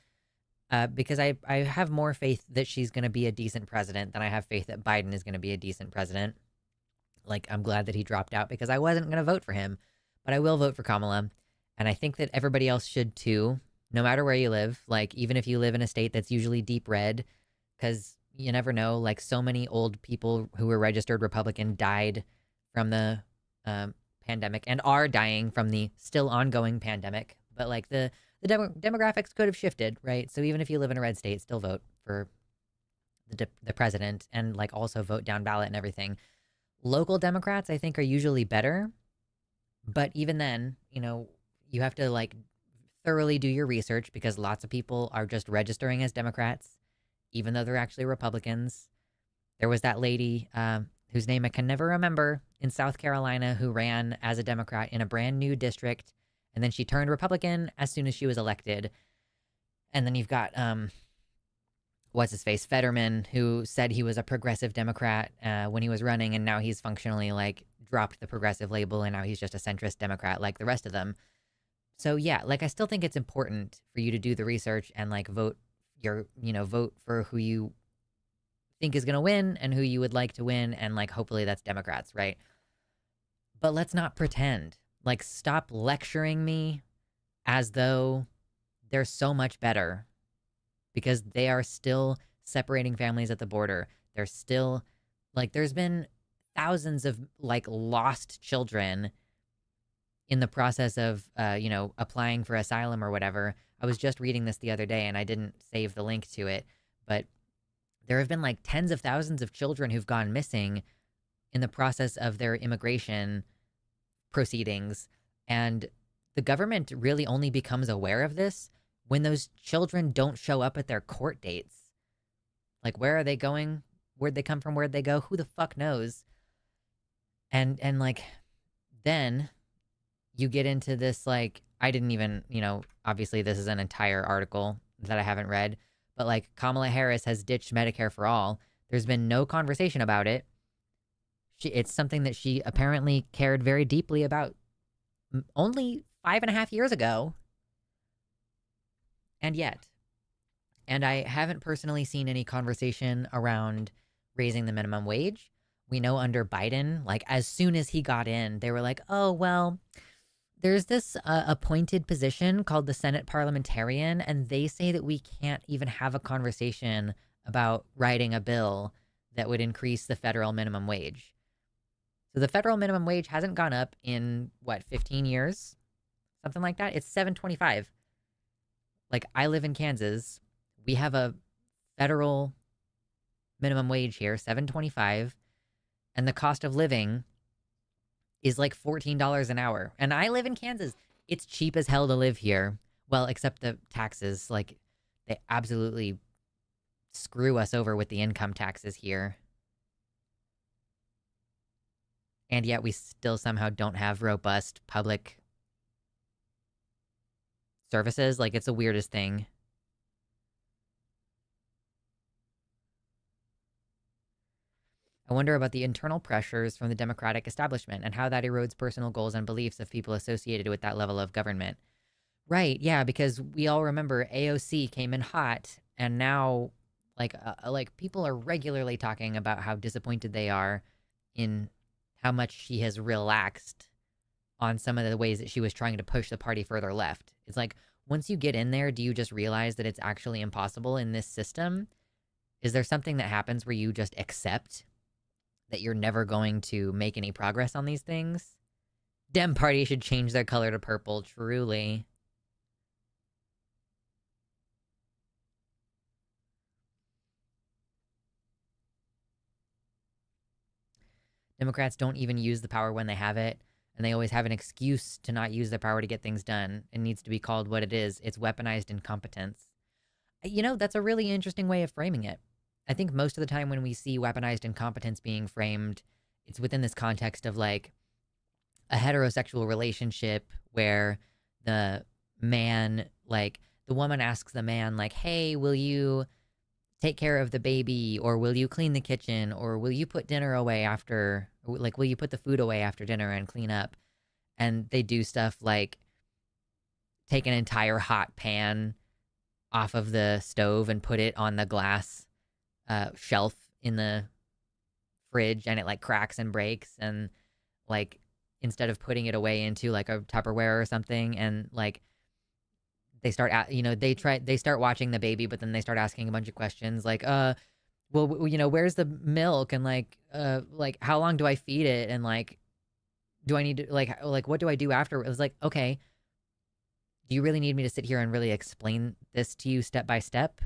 because I have more faith that she's going to be a decent president than I have faith that Biden is going to be a decent president. Like, I'm glad that he dropped out because I wasn't going to vote for him, but I will vote for Kamala. And I think that everybody else should too, no matter where you live. Like, even if you live in a state that's usually deep red, because you never know. Like, so many old people who were registered Republican died from the pandemic and are dying from the still ongoing pandemic. But like the demographics could have shifted, right? So even if you live in a red state, still vote for the president and like also vote down ballot and everything. Local Democrats, I think, are usually better. But even then, you have to like thoroughly do your research because lots of people are just registering as Democrats, even though they're actually Republicans. There was that lady whose name I can never remember in South Carolina who ran as a Democrat in a brand new district. And then she turned Republican as soon as she was elected. And then you've got what's his face, Fetterman, who said he was a progressive Democrat when he was running, and now he's functionally like dropped the progressive label, and now he's just a centrist Democrat like the rest of them. So yeah, like I still think it's important for you to do the research and like vote vote for who you think is going to win and who you would like to win, and like hopefully that's Democrats, right? But let's not pretend. Like, stop lecturing me as though they're so much better, because they are still separating families at the border. They're still, like, there's been thousands of, like, lost children in the process of, applying for asylum or whatever. I was just reading this the other day, and I didn't save the link to it, but there have been, like, tens of thousands of children who've gone missing in the process of their immigration proceedings. And the government really only becomes aware of this when those children don't show up at their court dates. Like, where are they going? Where'd they come from? Where'd they go? Who the fuck knows? And like, then you get into this, like, I didn't even, obviously this is an entire article that I haven't read, but like Kamala Harris has ditched Medicare for all. There's been no conversation about it. It's something that she apparently cared very deeply about only 5.5 years ago. And I haven't personally seen any conversation around raising the minimum wage. We know under Biden, like as soon as he got in, they were like, oh, well, there's this appointed position called the Senate parliamentarian, and they say that we can't even have a conversation about writing a bill that would increase the federal minimum wage. So the federal minimum wage hasn't gone up in, 15 years? Something like that? It's $7.25. Like, I live in Kansas. We have a federal minimum wage here, $7.25. And the cost of living is like $14 an hour. And I live in Kansas. It's cheap as hell to live here. Well, except the taxes. Like, they absolutely screw us over with the income taxes here. And yet we still somehow don't have robust public services. Like, it's the weirdest thing. I wonder about the internal pressures from the Democratic establishment and how that erodes personal goals and beliefs of people associated with that level of government. Right, yeah, because we all remember AOC came in hot, and now, like people are regularly talking about how disappointed they are in how much she has relaxed on some of the ways that she was trying to push the party further left. It's like, once you get in there, do you just realize that it's actually impossible in this system? Is there something that happens where you just accept that you're never going to make any progress on these things? Dem party should change their color to purple, truly. Democrats don't even use the power when they have it, and they always have an excuse to not use their power to get things done. It needs to be called what it is. It's weaponized incompetence. That's a really interesting way of framing it. I think most of the time when we see weaponized incompetence being framed, it's within this context of like a heterosexual relationship where the man, like the woman asks the man, like, hey, will you take care of the baby, or will you clean the kitchen, or will you put dinner away after, like, will you put the food away after dinner and clean up? And they do stuff like take an entire hot pan off of the stove and put it on the glass shelf in the fridge, and it like cracks and breaks, and like instead of putting it away into like a Tupperware or something, and like they start at, they start watching the baby, but then they start asking a bunch of questions like well, where's the milk, and like how long do I feed it, and like do I need to like what do I do after? It was like, okay, do you really need me to sit here and really explain this to you step by step?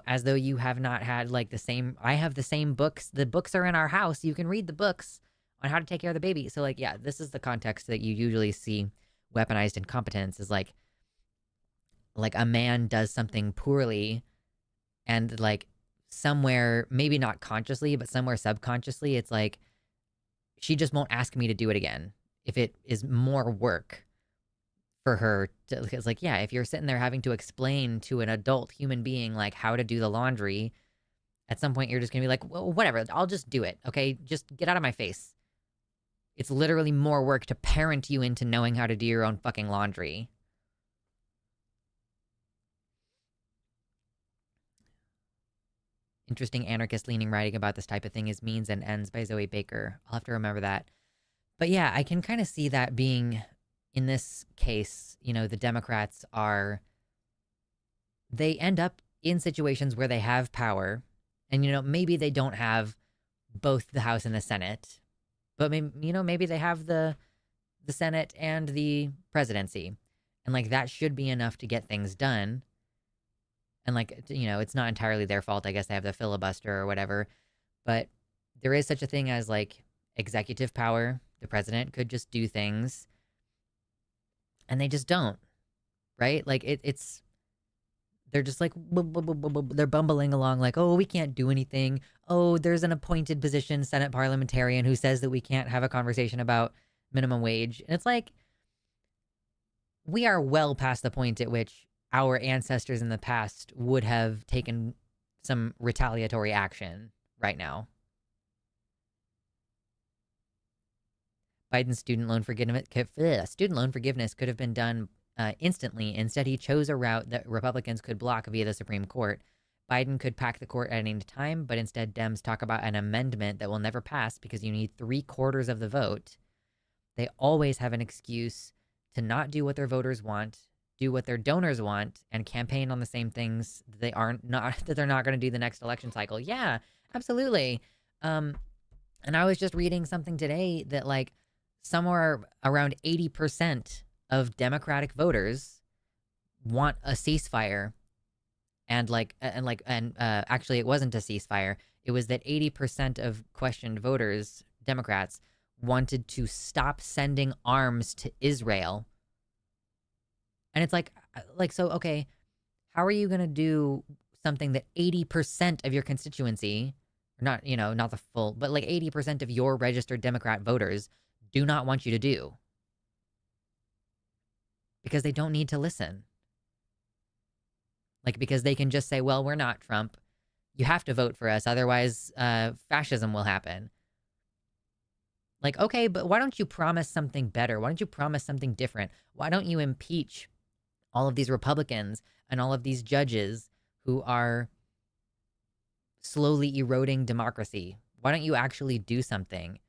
As though you have not had like I have the same books. The books are in our house. You can read the books on how to take care of the baby. So like, yeah, this is the context that you usually see weaponized incompetence, is like a man does something poorly, and like somewhere, maybe not consciously, but somewhere subconsciously, it's like, she just won't ask me to do it again if it is more work for her to, because like, yeah, if you're sitting there having to explain to an adult human being like how to do the laundry, at some point you're just gonna be like, well, whatever, I'll just do it. Okay, just get out of my face. It's literally more work to parent you into knowing how to do your own fucking laundry. Interesting anarchist leaning writing about this type of thing is Means and Ends by Zoe Baker. I'll have to remember that. But yeah, I can kind of see that being, in this case, the Democrats they end up in situations where they have power, and, maybe they don't have both the House and the Senate, but maybe they have the Senate and the presidency. And like, that should be enough to get things done. And like, it's not entirely their fault. I guess they have the filibuster or whatever, but there is such a thing as like executive power. The president could just do things, and they just don't, right? Like they're just like, they're bumbling along like, oh, we can't do anything. Oh, there's an appointed position Senate parliamentarian who says that we can't have a conversation about minimum wage. And it's like, we are well past the point at which our ancestors in the past would have taken some retaliatory action right now. Biden's student loan forgiveness could have been done instantly. Instead, he chose a route that Republicans could block via the Supreme Court. Biden could pack the court at any time, but instead Dems talk about an amendment that will never pass because you need 3/4 of the vote. They always have an excuse to not do what their voters want, do what their donors want, and campaign on the same things that they're not going to do the next election cycle. Yeah, absolutely. And I was just reading something today that like somewhere around 80% of Democratic voters want a ceasefire, and actually it wasn't a ceasefire. It was that 80% of questioned voters, Democrats, wanted to stop sending arms to Israel. And it's like, so, okay, how are you going to do something that 80% of your constituency, not the full, but like 80% of your registered Democrat voters do not want you to do? Because they don't need to listen. Like, because they can just say, well, we're not Trump. You have to vote for us. Otherwise, fascism will happen. Like, okay, but why don't you promise something better? Why don't you promise something different? Why don't you impeach all of these Republicans and all of these judges who are slowly eroding democracy? Why don't you actually do something?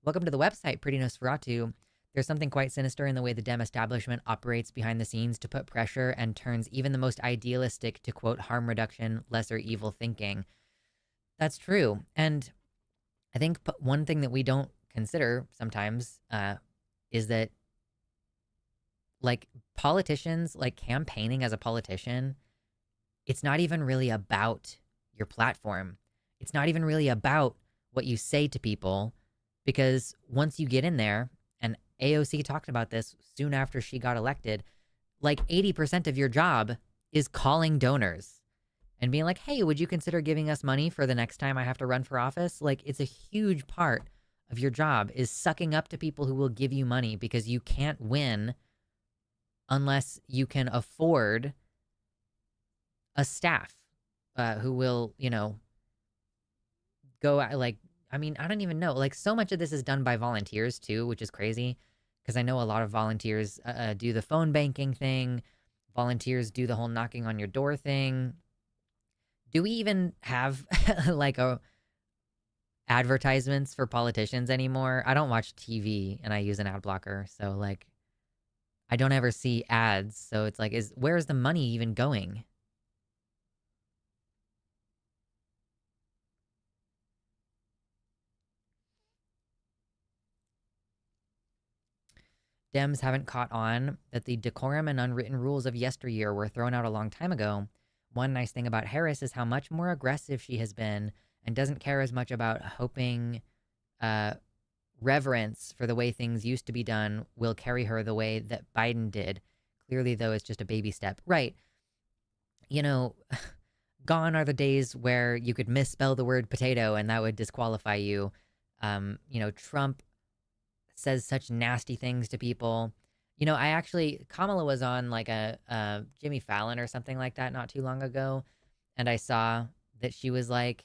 Welcome to the website, Pretty Nosferatu. There's something quite sinister in the way the Dem establishment operates behind the scenes to put pressure and turns even the most idealistic to, quote, harm reduction, lesser evil thinking. That's true. And I think one thing that we don't consider sometimes is that, like, politicians, like campaigning as a politician, it's not even really about your platform. It's not even really about what you say to people, because once you get in there, and AOC talked about this soon after she got elected, like 80% of your job is calling donors and being like, hey, would you consider giving us money for the next time I have to run for office? Like, it's a huge part of your job is sucking up to people who will give you money because you can't win unless you can afford a staff who will, go like, I mean, I don't even know. Like, so much of this is done by volunteers too, which is crazy because I know a lot of volunteers do the phone banking thing. Volunteers do the whole knocking on your door thing. Do we even have like a advertisements for politicians anymore? I don't watch TV and I use an ad blocker, so like I don't ever see ads. So it's like, where's the money even going? Dems haven't caught on that the decorum and unwritten rules of yesteryear were thrown out a long time ago. One nice thing about Harris is how much more aggressive she has been and doesn't care as much about hoping uh, reverence for the way things used to be done will carry her the way that Biden did. Clearly, though, it's just a baby step. Right. You know, gone are the days where you could misspell the word potato and that would disqualify you. Trump says such nasty things to people. Kamala was on like a Jimmy Fallon or something like that not too long ago, and I saw that she was like,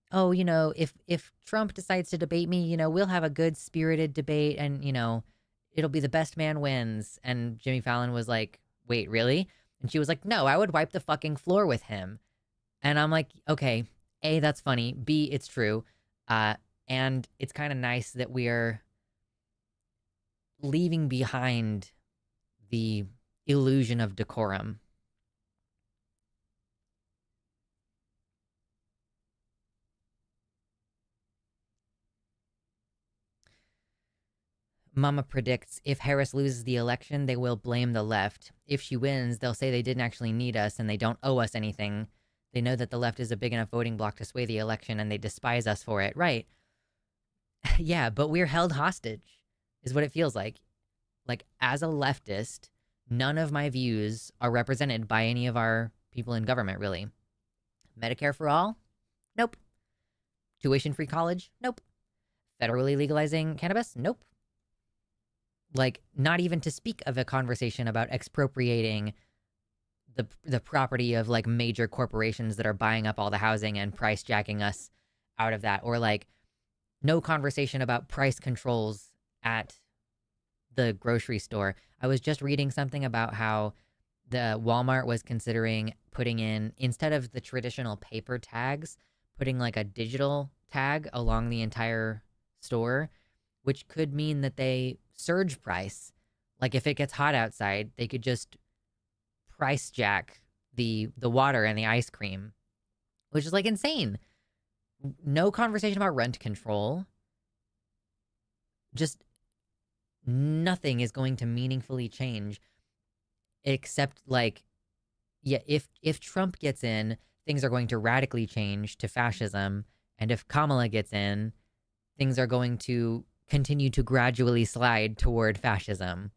"Oh, if Trump decides to debate me, we'll have a good spirited debate, and it'll be the best man wins." And Jimmy Fallon was like, "Wait, really?" And she was like, "No, I would wipe the fucking floor with him." And I'm like, okay, A, that's funny. B, it's true. And it's kind of nice that we're leaving behind the illusion of decorum. Mama predicts if Harris loses the election, they will blame the left. If she wins, they'll say they didn't actually need us and they don't owe us anything. They know that the left is a big enough voting bloc to sway the election and they despise us for it. Right. Yeah, but we're held hostage, is what it feels like. Like, as a leftist, none of my views are represented by any of our people in government, really. Medicare for all? Nope. Tuition free college? Nope. Federally legalizing cannabis? Nope. Like, not even to speak of a conversation about expropriating the property of like major corporations that are buying up all the housing and price jacking us out of that, or like no conversation about price controls at the grocery store. I was just reading something about how the Walmart was considering putting in, instead of the traditional paper tags, putting like a digital tag along the entire store, which could mean that they surge price. Like if it gets hot outside, they could just price jack the water and the ice cream, which is like insane. No conversation about rent control. Just nothing is going to meaningfully change except like, yeah, if Trump gets in, things are going to radically change to fascism, and if Kamala gets in, things are going to continue to gradually slide toward fascism.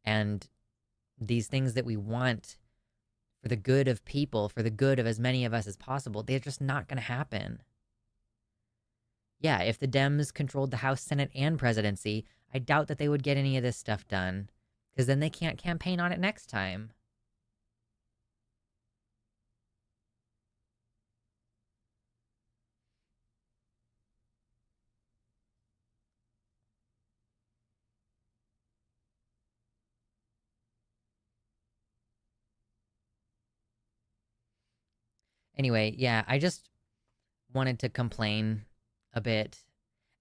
And these things that we want for the good of people, for the good of as many of us as possible, they're just not going to happen. Yeah, if the Dems controlled the House, Senate, and presidency, I doubt that they would get any of this stuff done, because then they can't campaign on it next time. Anyway, yeah, I just wanted to complain a bit.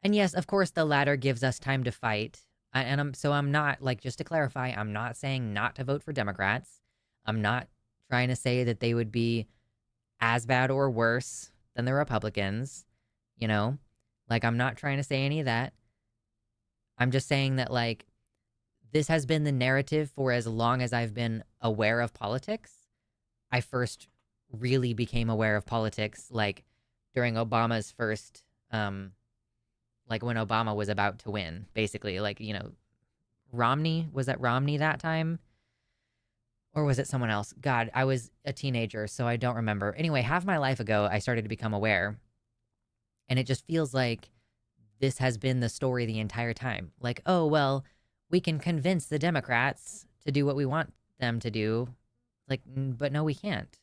And yes, of course, the latter gives us time to fight. And I'm not, like, just to clarify, I'm not saying not to vote for Democrats. I'm not trying to say that they would be as bad or worse than the Republicans, you know? Like, I'm not trying to say any of that. I'm just saying that, like, this has been the narrative for as long as I've been aware of politics. I first really became aware of politics, like, during Obama's first, like, when Obama was about to win, basically. Like, Romney, was that Romney that time? Or was it someone else? God, I was a teenager, so I don't remember. Anyway, half my life ago, I started to become aware. And it just feels like this has been the story the entire time. Like, oh, well, we can convince the Democrats to do what we want them to do. Like, but no, we can't.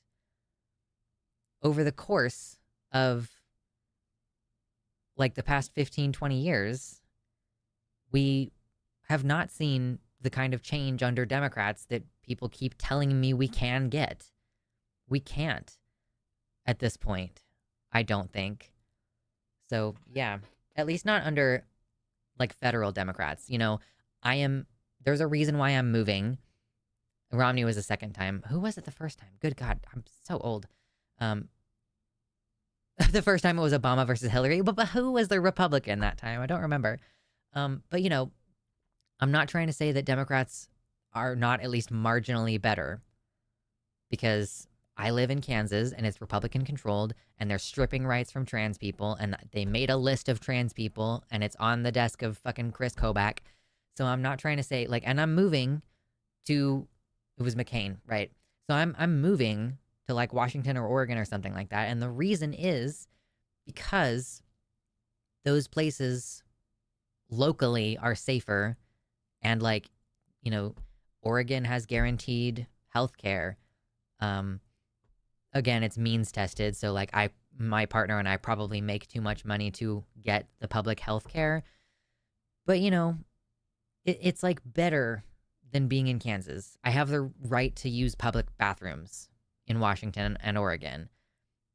Over the course of like the past 15, 20 years, we have not seen the kind of change under Democrats that people keep telling me we can get. We can't at this point, I don't think. So, yeah, at least not under like federal Democrats. You know, there's a reason why I'm moving. Romney was the second time. Who was it the first time? Good God, I'm so old. Um, the first time it was Obama versus Hillary, but who was the Republican that time? I don't remember. But you know, I'm not trying to say that Democrats are not at least marginally better, because I live in Kansas and it's Republican controlled and they're stripping rights from trans people, and they made a list of trans people and it's on the desk of fucking Chris Kobach. So I'm not trying to say like, and I'm moving to, it was McCain, right? So I'm moving to like Washington or Oregon or something like that. And the reason is because those places locally are safer, and like, you know, Oregon has guaranteed health care. Again, it's means tested, so like my partner and I probably make too much money to get the public health care. But you know, it's like better than being in Kansas. I have the right to use public bathrooms in Washington and Oregon.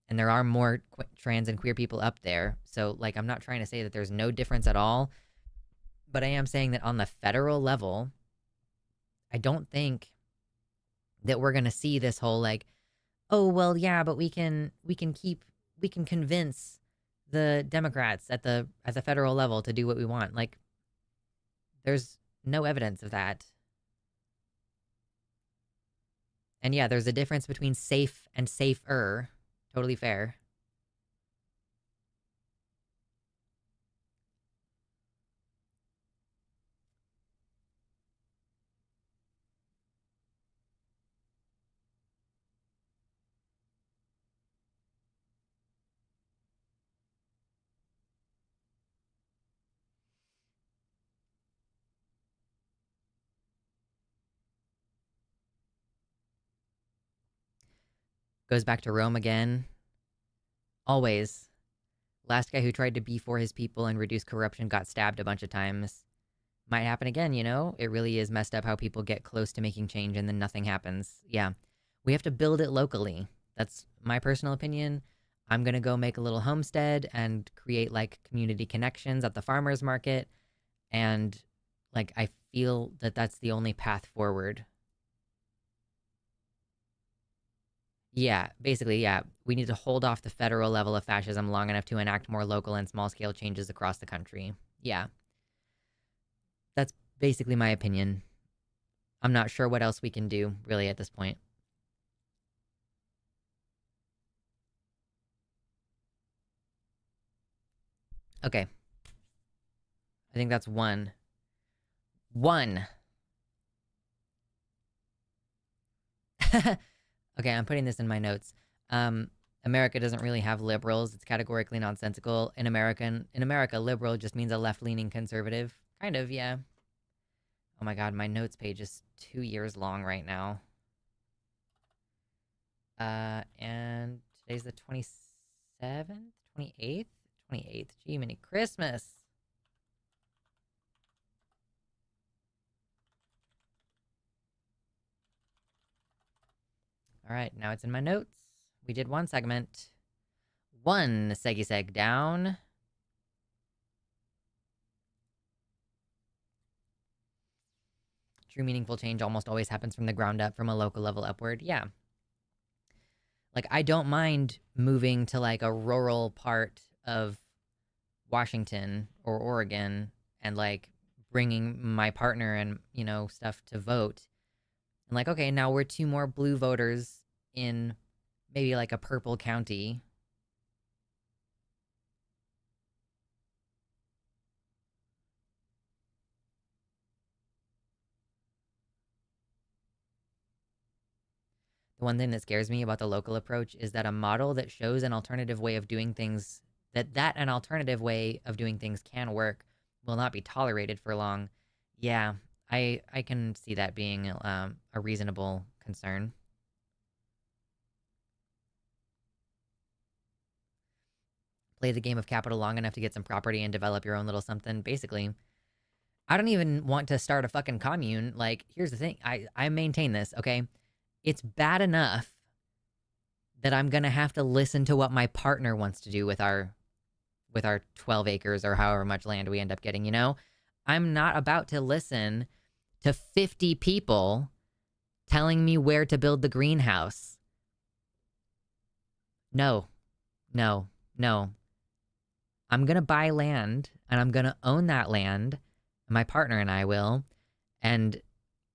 And there are more trans and queer people up there. So like, I'm not trying to say that there's no difference at all, but I am saying that on the federal level, I don't think that we're going to see this whole like, oh, well, yeah, but we can convince the Democrats at the federal level to do what we want. Like, there's no evidence of that. And yeah, there's a difference between safe and safer. Totally fair. Goes back to Rome again. Always. Last guy who tried to be for his people and reduce corruption got stabbed a bunch of times. Might happen again, you know? It really is messed up how people get close to making change and then nothing happens. Yeah. We have to build it locally. That's my personal opinion. I'm going to go make a little homestead and create like community connections at the farmer's market. And like, I feel that that's the only path forward. Yeah, basically, yeah. We need to hold off the federal level of fascism long enough to enact more local and small scale changes across the country. Yeah, that's basically my opinion. I'm not sure what else we can do, really, at this point. Okay, I think that's one. One. Okay, I'm putting this in my notes. America doesn't really have liberals. It's categorically nonsensical. In America, liberal just means a left-leaning conservative. Kind of, yeah. Oh my god, my notes page is 2 years long right now. And today's the 27th, 28th, 28th. Gee, mini Christmas. All right, now it's in my notes. We did one segment. One seggy seg down. True meaningful change almost always happens from the ground up, from a local level upward. Yeah. Like, I don't mind moving to like a rural part of Washington or Oregon and like bringing my partner and, you know, stuff to vote. And like, okay, now we're two more blue voters in maybe like a purple county. The one thing that scares me about the local approach is that a model that shows an alternative way of doing things that an alternative way of doing things can work will not be tolerated for long. Yeah, I can see that being a reasonable concern. Play the game of capital long enough to get some property and develop your own little something. Basically, I don't even want to start a fucking commune. Like, here's the thing. I maintain this, okay? It's bad enough that I'm gonna have to listen to what my partner wants to do with our 12 acres or however much land we end up getting, you know? I'm not about to listen to 50 people telling me where to build the greenhouse. No. No. No. I'm going to buy land and I'm going to own that land. My partner and I will. And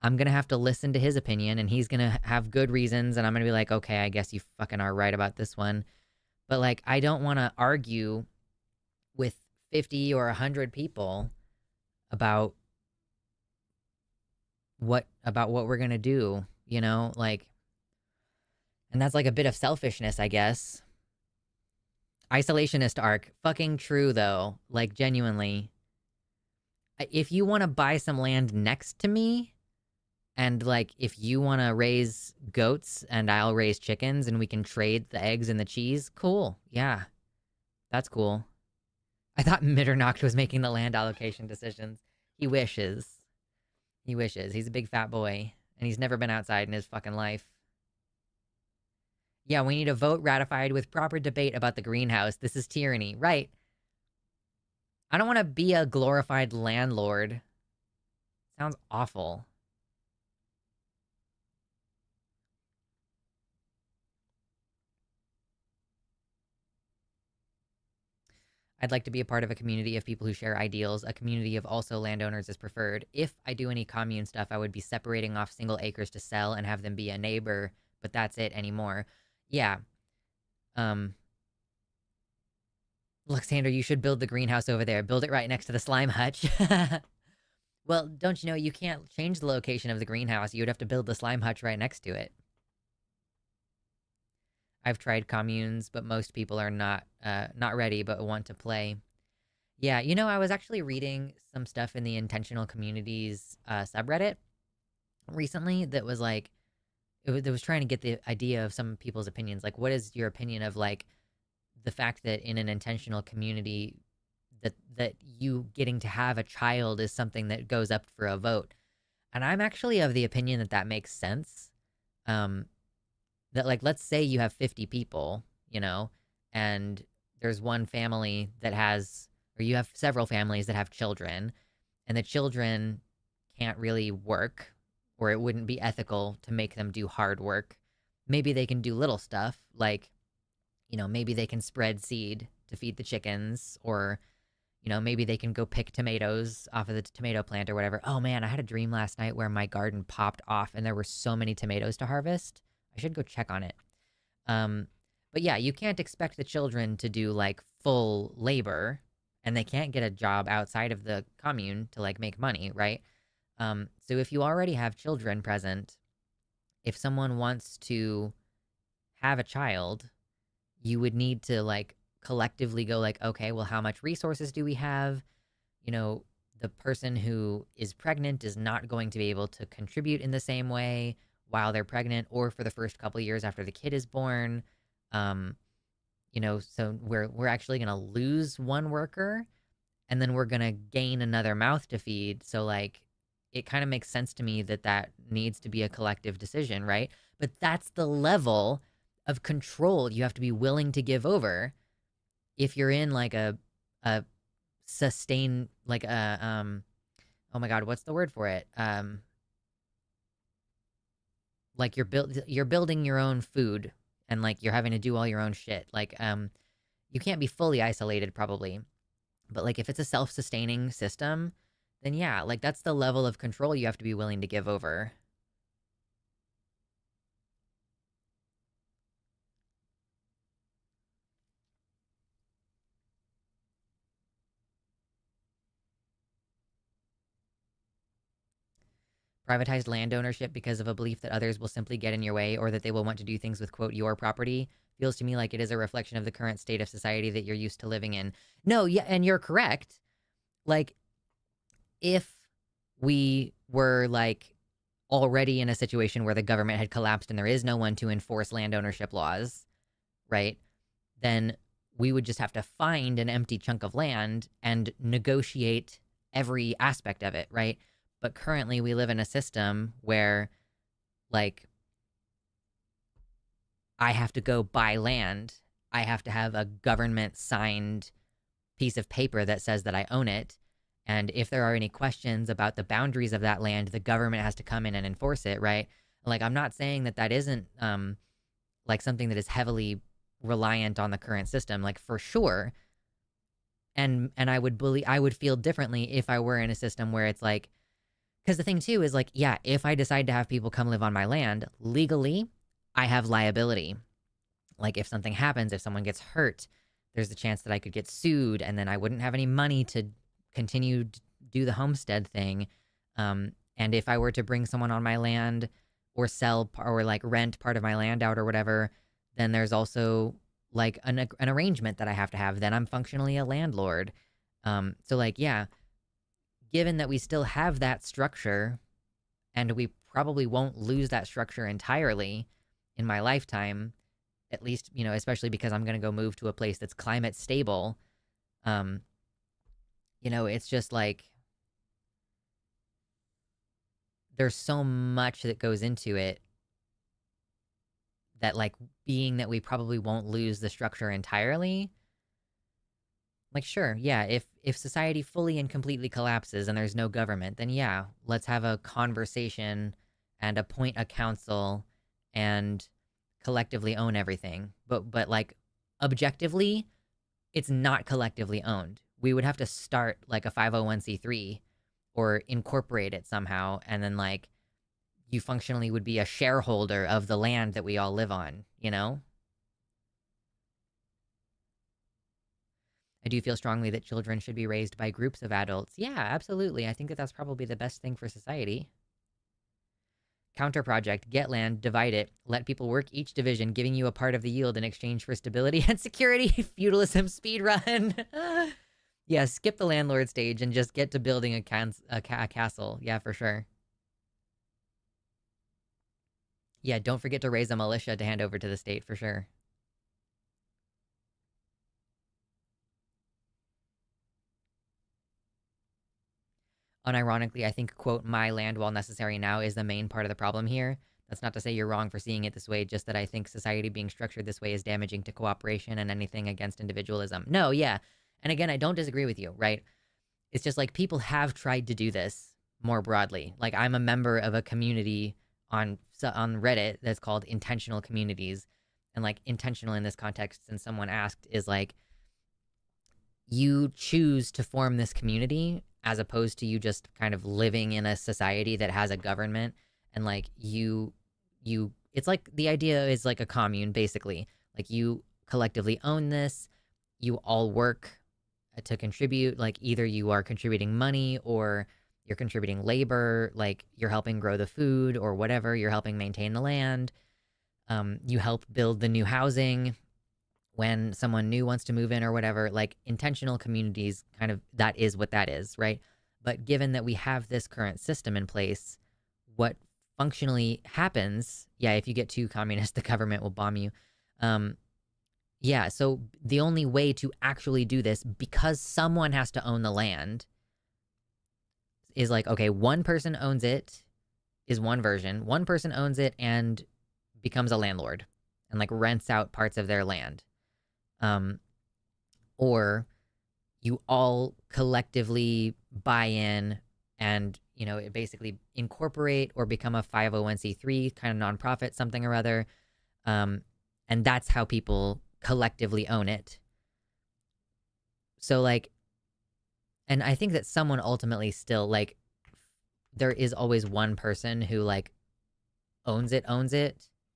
I'm going to have to listen to his opinion and he's going to have good reasons. And I'm going to be like, okay, I guess you fucking are right about this one. But like, I don't want to argue with 50 or 100 people about what we're going to do, you know? Like, and that's like a bit of selfishness, I guess. Isolationist arc. Fucking true, though. Like, genuinely. If you want to buy some land next to me, and, like, if you want to raise goats and I'll raise chickens and we can trade the eggs and the cheese, cool. Yeah. That's cool. I thought Mitternacht was making the land allocation decisions. He wishes. He wishes. He's a big fat boy, and he's never been outside in his fucking life. Yeah, we need a vote ratified with proper debate about the greenhouse. This is tyranny. Right. I don't want to be a glorified landlord. Sounds awful. I'd like to be a part of a community of people who share ideals. A community of also landowners is preferred. If I do any commune stuff, I would be separating off single acres to sell and have them be a neighbor, but that's it anymore. Yeah. Luxander, you should build the greenhouse over there. Build it right next to the slime hutch. Well, don't you know you can't change the location of the greenhouse? You'd have to build the slime hutch right next to it. I've tried communes, but most people are not ready but want to play. Yeah, you know, I was actually reading some stuff in the intentional communities subreddit recently that was like that was trying to get the idea of some people's opinions. Like, what is your opinion of like the fact that in an intentional community that you getting to have a child is something that goes up for a vote? And I'm actually of the opinion that that makes sense. That like, let's say you have 50 people, you know, and there's one family that has, or you have several families that have children, and the children can't really work, or it wouldn't be ethical to make them do hard work. Maybe they can do little stuff, like, you know, maybe they can spread seed to feed the chickens, or, you know, maybe they can go pick tomatoes off of the tomato plant or whatever. Oh man, I had a dream last night where my garden popped off and there were so many tomatoes to harvest. I should go check on it. But yeah, you can't expect the children to do like full labor, and they can't get a job outside of the commune to like make money, right? So if you already have children present, if someone wants to have a child, you would need to like collectively go like, okay, well, how much resources do we have? You know, the person who is pregnant is not going to be able to contribute in the same way while they're pregnant or for the first couple of years after the kid is born. You know, so we're actually going to lose one worker and then we're going to gain another mouth to feed. So like it kind of makes sense to me that that needs to be a collective decision, right? But that's the level of control you have to be willing to give over if you're in like a sustain like a oh my god, what's the word for it? Like you're building your own food and like you're having to do all your own shit. Like you can't be fully isolated probably. But like if it's a self-sustaining system, then yeah, like that's the level of control you have to be willing to give over. Privatized land ownership because of a belief that others will simply get in your way or that they will want to do things with, quote, your property. feels to me like it is a reflection of the current state of society that you're used to living in. No, yeah, and you're correct. Like, if we were like already in a situation where the government had collapsed and there is no one to enforce land ownership laws, right? Then we would just have to find an empty chunk of land and negotiate every aspect of it, right? But currently we live in a system where, like, I have to go buy land. I have to have a government signed piece of paper that says that I own it. And if there are any questions about the boundaries of that land, the government has to come in and enforce it, right? Like, I'm not saying that that isn't like something that is heavily reliant on the current system, like for sure. And I would feel differently if I were in a system where it's like, because the thing too is like, yeah, if I decide to have people come live on my land legally, I have liability. Like, if something happens, if someone gets hurt, there's a chance that I could get sued, and then I wouldn't have any money to continue to do the homestead thing. And if I were to bring someone on my land or sell or like rent part of my land out or whatever, then there's also like an arrangement that I have to have. Then I'm functionally a landlord. So like, yeah, given that we still have that structure and we probably won't lose that structure entirely in my lifetime, at least, you know, especially because I'm going to go move to a place that's climate stable. You know, it's just like there's so much that goes into it that, like, being that we probably won't lose the structure entirely. Like, sure, yeah, if society fully and completely collapses and there's no government, then yeah, let's have a conversation and appoint a council and collectively own everything. But like, objectively, it's not collectively owned. We would have to start like a 501c3 or incorporate it somehow, and then like you functionally would be a shareholder of the land that we all live on, you know? I do feel strongly that children should be raised by groups of adults. Yeah, absolutely. I think that that's probably the best thing for society. Counter project, get land, divide it, let people work each division, giving you a part of the yield in exchange for stability and security. Feudalism speedrun. Yeah, skip the landlord stage and just get to building a castle. Yeah, for sure. Yeah, don't forget to raise a militia to hand over to the state, for sure. Unironically, I think, quote, my land, while necessary now, is the main part of the problem here. That's not to say you're wrong for seeing it this way, just that I think society being structured this way is damaging to cooperation and anything against individualism. No, yeah. And again, I don't disagree with you, right? It's just like people have tried to do this more broadly. Like, I'm a member of a community on Reddit that's called Intentional Communities. And like, intentional in this context, since someone asked, is like, you choose to form this community as opposed to you just kind of living in a society that has a government. And like, it's like, the idea is like a commune, basically. Like, you collectively own this, you all work to contribute. Like, either you are contributing money or you're contributing labor, like you're helping grow the food or whatever, you're helping maintain the land. You help build the new housing when someone new wants to move in or whatever. Like, intentional communities, kind of, that is what that is, right? But given that we have this current system in place, what functionally happens, yeah, if you get too communist, the government will bomb you. Yeah, so the only way to actually do this, because someone has to own the land, is like, okay, one person owns it, is one version. One person owns it and becomes a landlord and like rents out parts of their land. Or you all collectively buy in and, you know, basically incorporate or become a 501c3 kind of nonprofit, something or other. And that's how people collectively own it. So like, and I think that someone ultimately still, like, there is always one person who like owns it,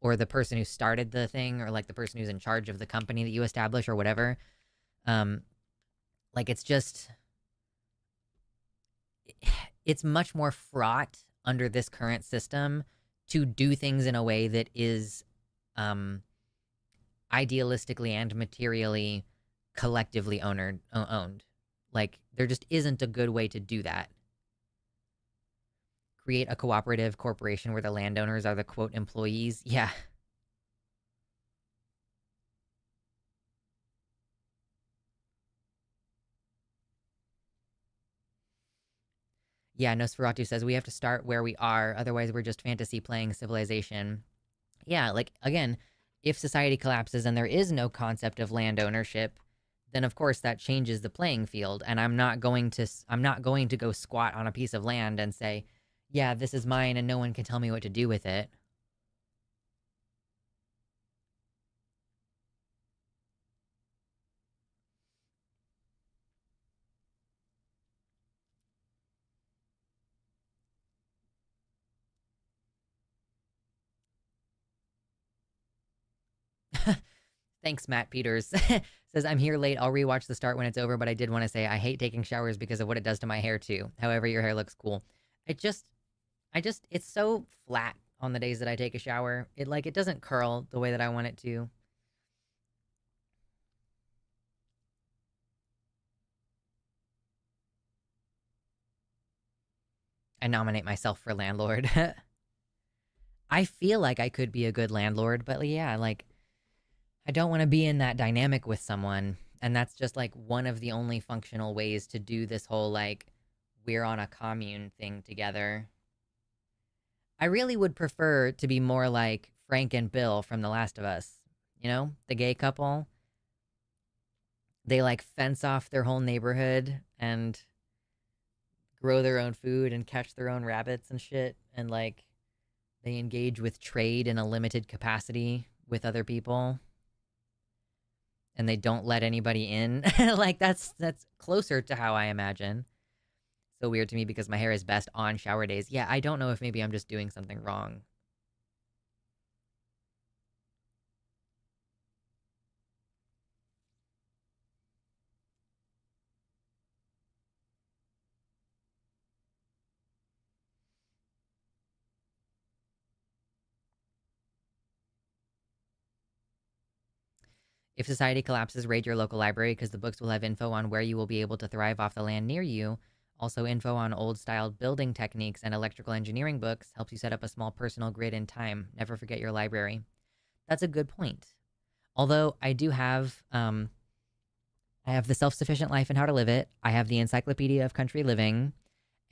or the person who started the thing, or like the person who's in charge of the company that you establish or whatever. Like, it's just, it's much more fraught under this current system to do things in a way that is idealistically and materially collectively owned. Like, there just isn't a good way to do that. Create a cooperative corporation where the landowners are the quote employees. Yeah. Yeah, Nosferatu says we have to start where we are, otherwise we're just fantasy playing civilization. Yeah, like again, if society collapses and there is no concept of land ownership, then of course that changes the playing field, and I'm not going to go squat on a piece of land and say, "Yeah, this is mine and no one can tell me what to do with it." Thanks, Matt Peters. Says, I'm here late. I'll rewatch the start when it's over, but I did want to say I hate taking showers because of what it does to my hair, too. However, your hair looks cool. It just, it's so flat on the days that I take a shower. It doesn't curl the way that I want it to. I nominate myself for landlord. I feel like I could be a good landlord, but yeah, like, I don't want to be in that dynamic with someone. And that's just like one of the only functional ways to do this whole like we're on a commune thing together. I really would prefer to be more like Frank and Bill from The Last of Us. You know, the gay couple. They like fence off their whole neighborhood and grow their own food and catch their own rabbits and shit. And like they engage with trade in a limited capacity with other people. And they don't let anybody in. Like that's closer to how I imagine. So weird to me because my hair is best on shower days. Yeah, I don't know if maybe I'm just doing something wrong. If society collapses, raid your local library because the books will have info on where you will be able to thrive off the land near you. Also, info on old style building techniques and electrical engineering books helps you set up a small personal grid in time. Never forget your library. That's a good point. Although I have the Self-Sufficient Life and How to Live It. I have the Encyclopedia of Country Living,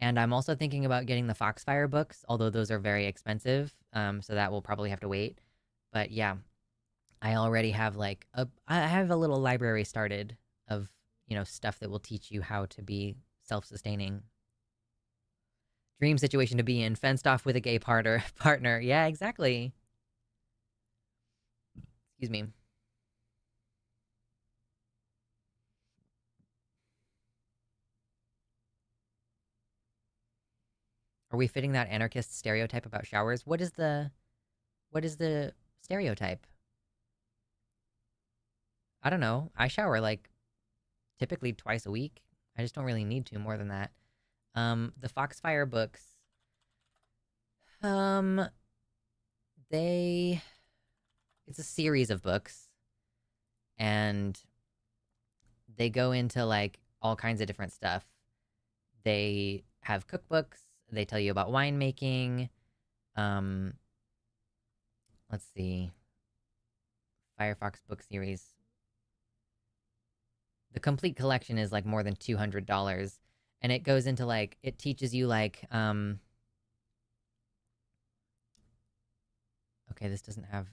and I'm also thinking about getting the Foxfire books, although those are very expensive. So that will probably have to wait. But yeah, I already have I have a little library started of, stuff that will teach you how to be self-sustaining. Dream situation to be in, fenced off with a gay partner. Yeah, exactly. Excuse me. Are we fitting that anarchist stereotype about showers? What is the stereotype? I don't know. I shower like typically twice a week. I just don't really need to more than that. The Foxfire books. Um, they it's a series of books, and they go into like all kinds of different stuff. They have cookbooks. They tell you about winemaking. Um, let's see. Firefox book series. The complete collection is like more than $200, and it goes into like it teaches you like okay, this doesn't have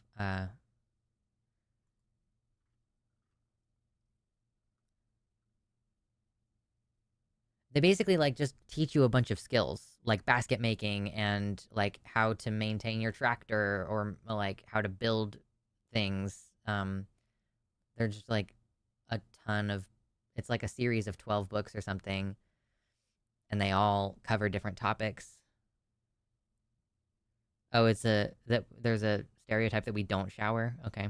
they basically like just teach you a bunch of skills like basket making and like how to maintain your tractor or like how to build things. They're just like a ton of it's like a series of 12 books or something, and they all cover different topics. Oh, it's a that there's a stereotype that we don't shower. Okay.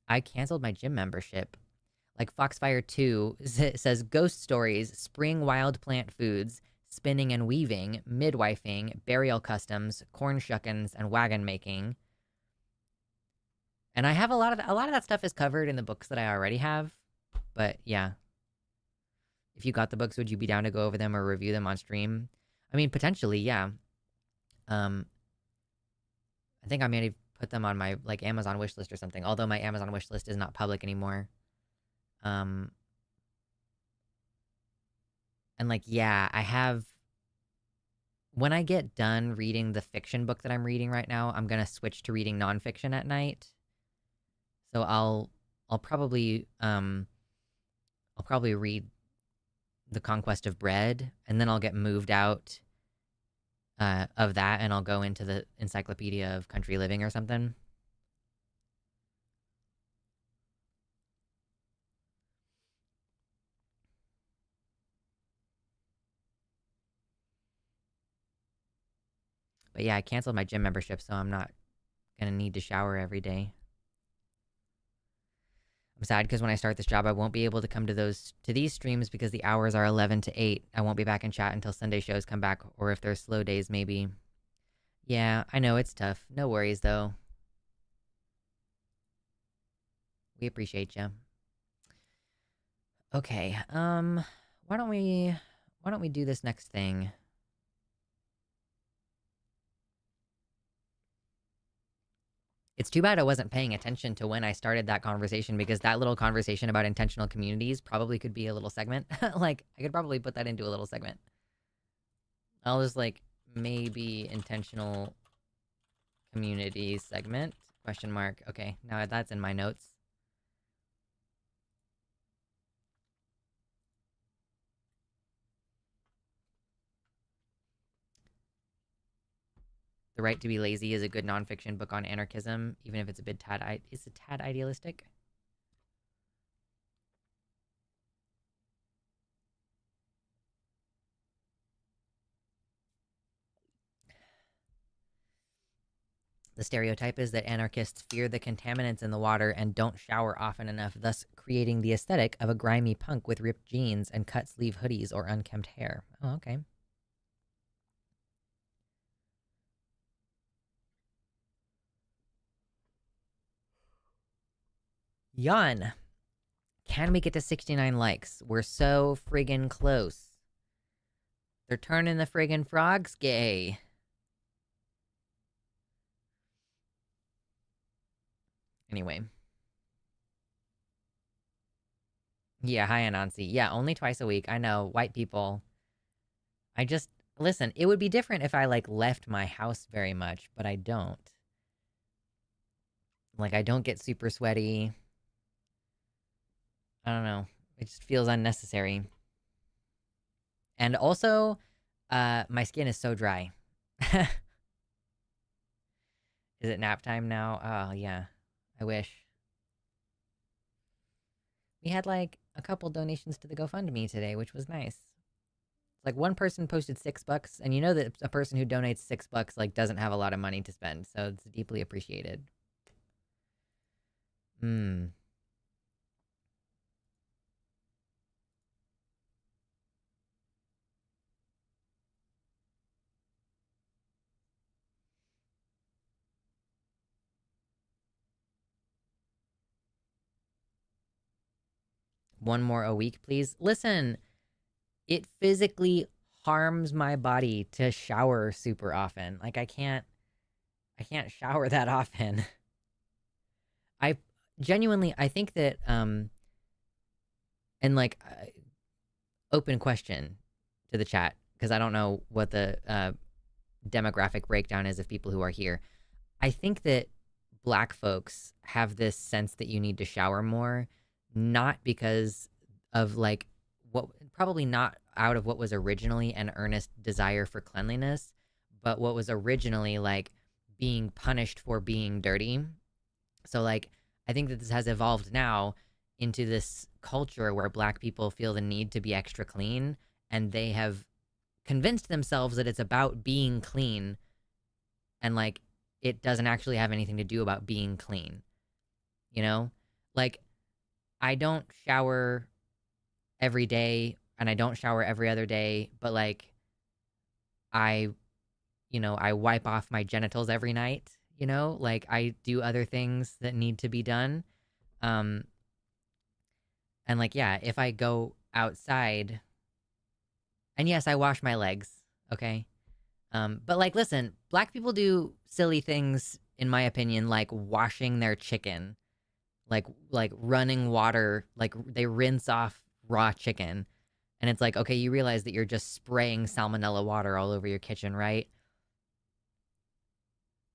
I canceled my gym membership. Like Foxfire 2 says ghost stories, spring wild plant foods, spinning and weaving, midwifing, burial customs, corn shuckins, and wagon making. And I have a lot of that stuff is covered in the books that I already have. But yeah, if you got the books, would you be down to go over them or review them on stream? I mean, potentially, yeah. I think I may have put them on my like Amazon wish list or something. Although my Amazon wish list is not public anymore. And like, yeah, I have. When I get done reading the fiction book that I'm reading right now, I'm gonna switch to reading nonfiction at night. So I'll probably read The Conquest of Bread, and then I'll get moved out of that, and I'll go into the Encyclopedia of Country Living or something. But yeah, I canceled my gym membership, so I'm not gonna need to shower every day. I'm sad because when I start this job, I won't be able to come to these streams because the hours are 11 to 8. I won't be back in chat until Sunday shows come back, or if there's slow days, maybe. Yeah, I know, it's tough. No worries, though. We appreciate you. Okay, why don't we do this next thing? It's too bad I wasn't paying attention to when I started that conversation, because that little conversation about intentional communities probably could be a little segment. Like, I could probably put that into a little segment. I'll just, like, maybe intentional communities segment, question mark. Okay, now that's in my notes. The Right to Be Lazy is a good nonfiction book on anarchism, even if it's a tad idealistic. The stereotype is that anarchists fear the contaminants in the water and don't shower often enough, thus creating the aesthetic of a grimy punk with ripped jeans and cut sleeve hoodies or unkempt hair. Oh, okay. Yawn. Can we get to 69 likes? We're so friggin' close. They're turning the friggin' frogs gay. Anyway. Yeah, hi, Anansi. Yeah, only twice a week. I know, white people. I just, listen, it would be different if I, like, left my house very much, but I don't. Like, I don't get super sweaty. I don't know. It just feels unnecessary. And also, my skin is so dry. Is it nap time now? Oh, yeah. I wish. We had, like, a couple donations to the GoFundMe today, which was nice. Like, one person posted $6, and you know that a person who donates $6, like, doesn't have a lot of money to spend, so it's deeply appreciated. One more a week, please. Listen, it physically harms my body to shower super often. Like, I can't shower that often. I genuinely, I think that, and like, open question to the chat, because I don't know what the demographic breakdown is of people who are here. I think that Black folks have this sense that you need to shower more, not because of, like, what, probably not out of what was originally an earnest desire for cleanliness, but what was originally, like, being punished for being dirty. So, like, I think that this has evolved now into this culture where Black people feel the need to be extra clean, and they have convinced themselves that it's about being clean, and, like, it doesn't actually have anything to do about being clean. You know? Like, I don't shower every day, and I don't shower every other day, but, like, I wipe off my genitals every night, you know? Like, I do other things that need to be done. Um, and like, yeah, if I go outside, and yes, I wash my legs, okay? But like, listen, black people do silly things, in my opinion, like washing their chicken, like running water, like they rinse off raw chicken, and it's like, okay, you realize that you're just spraying salmonella water all over your kitchen, right?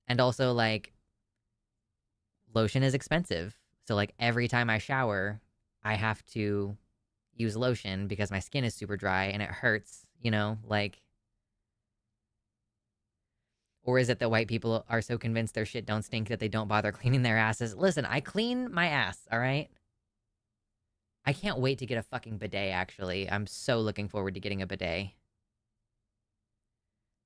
And also, like, lotion is expensive, so like every time I shower, I have to use lotion because my skin is super dry and it hurts, you know, like. Or is it that white people are so convinced their shit don't stink that they don't bother cleaning their asses? Listen, I clean my ass, all right? I can't wait to get a fucking bidet, actually. I'm so looking forward to getting a bidet.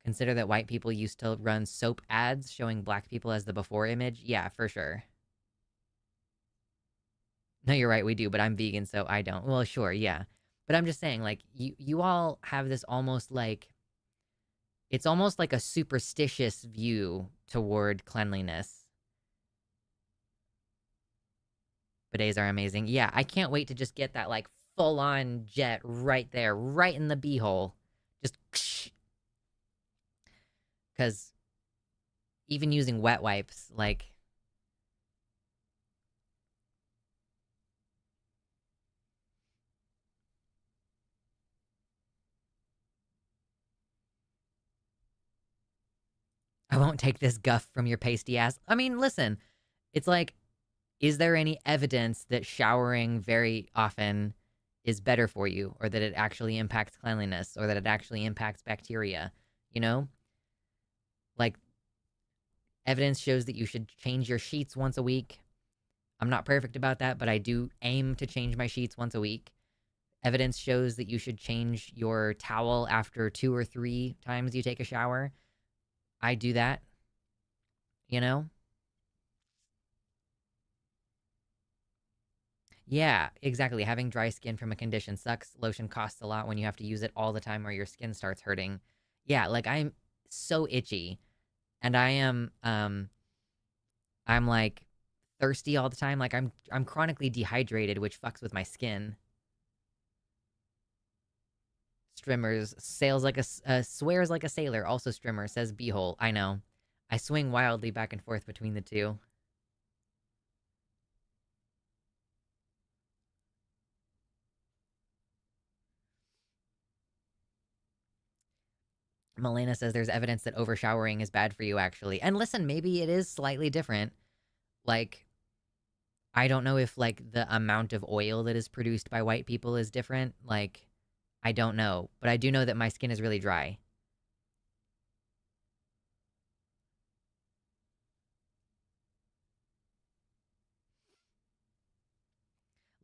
Consider that white people used to run soap ads showing black people as the before image. Yeah, for sure. No, you're right, we do, but I'm vegan, so I don't. Well, sure, yeah. But I'm just saying, like, you all have this almost like... It's almost like a superstitious view toward cleanliness. Bidets are amazing. Yeah, I can't wait to just get that, like, full-on jet right there, right in the beehole. Just... Because even using wet wipes, like... I won't take this guff from your pasty ass. I mean, listen, it's like, is there any evidence that showering very often is better for you, or that it actually impacts cleanliness, or that it actually impacts bacteria? You know? Like, evidence shows that you should change your sheets once a week. I'm not perfect about that, but I do aim to change my sheets once a week. Evidence shows that you should change your towel after 2 or 3 times you take a shower. I do that, you know? Yeah, exactly. Having dry skin from a condition sucks. Lotion costs a lot when you have to use it all the time or your skin starts hurting. Yeah, like I'm so itchy and I'm like thirsty all the time. Like I'm chronically dehydrated, which fucks with my skin. Strimmers sails like swears like a sailor. Also strimmer says beehole. I know. I swing wildly back and forth between the two. Melena says there's evidence that overshowering is bad for you, actually. And listen, maybe it is slightly different. Like, I don't know if, like, the amount of oil that is produced by white people is different. Like, I don't know. But I do know that my skin is really dry.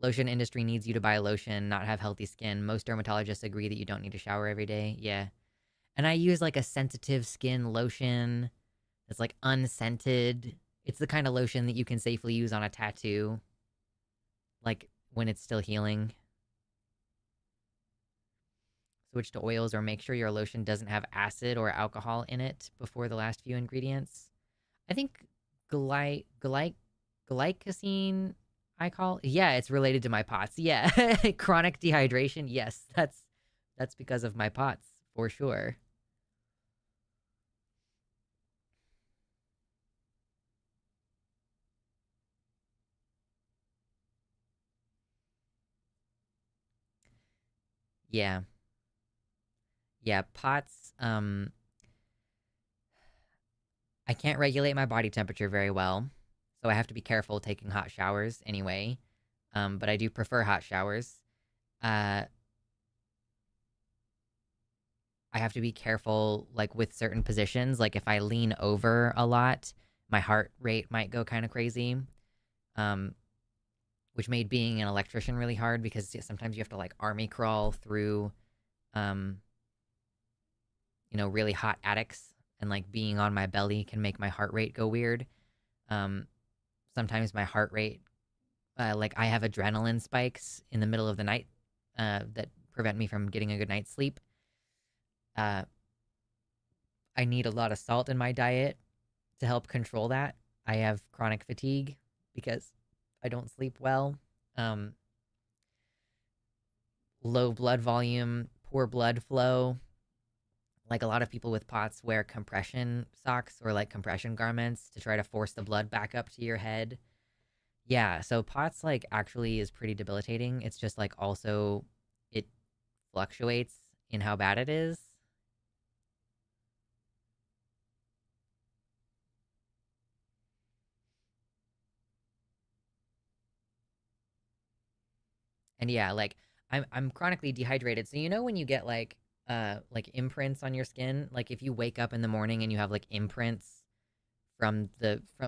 Lotion industry needs you to buy lotion, not have healthy skin. Most dermatologists agree that you don't need to shower every day. Yeah. And I use, like, a sensitive skin lotion that's, like, unscented. It's the kind of lotion that you can safely use on a tattoo. Like, when it's still healing. Switch to oils or make sure your lotion doesn't have acid or alcohol in it before the last few ingredients. I think glycosine I call. Yeah, it's related to my POTS. Yeah. Chronic dehydration. Yes, that's because of my POTS for sure. Yeah. Yeah, POTS I can't regulate my body temperature very well, so I have to be careful taking hot showers anyway. But I do prefer hot showers. Uh, I have to be careful, like, with certain positions. Like, if I lean over a lot, my heart rate might go kind of crazy. Um, which made being an electrician really hard because sometimes you have to, like, army crawl through, um, really hot attics, and, like, being on my belly can make my heart rate go weird. Um, sometimes my heart rate, like, I have adrenaline spikes in the middle of the night, that prevent me from getting a good night's sleep. Uh, I need a lot of salt in my diet to help control that, I have chronic fatigue because I don't sleep well. Um, Low blood volume, poor blood flow. Like a lot of people with POTS wear compression socks or like compression garments to try to force the blood back up to your head. Yeah, so POTS like actually is pretty debilitating. It's just like also it fluctuates in how bad it is. And yeah, like I'm chronically dehydrated. So you know when you get like imprints on your skin, like if you wake up in the morning and you have like imprints from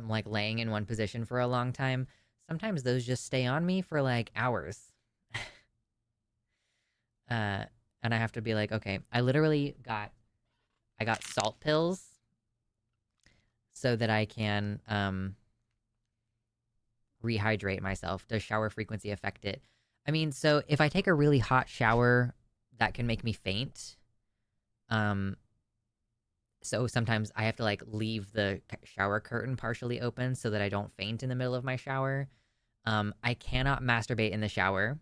like laying in one position for a long time, sometimes those just stay on me for like hours. uh and I have to be like, okay, I got salt pills so that I can rehydrate myself. Does shower frequency affect it? I mean, so if I take a really hot shower, that can make me faint. Um, so sometimes I have to like leave the shower curtain partially open so that I don't faint in the middle of my shower. I cannot masturbate in the shower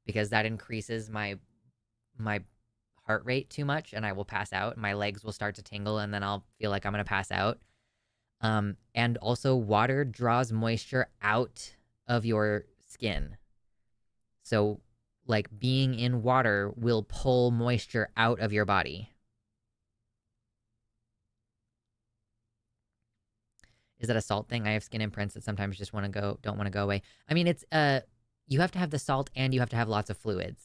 because that increases my heart rate too much and I will pass out. My legs will start to tingle and then I'll feel like I'm gonna pass out. And also water draws moisture out of your skin. So like being in water will pull moisture out of your body. Is that a salt thing? I have skin imprints that sometimes just don't want to go away. I mean, it's you have to have the salt and you have to have lots of fluids.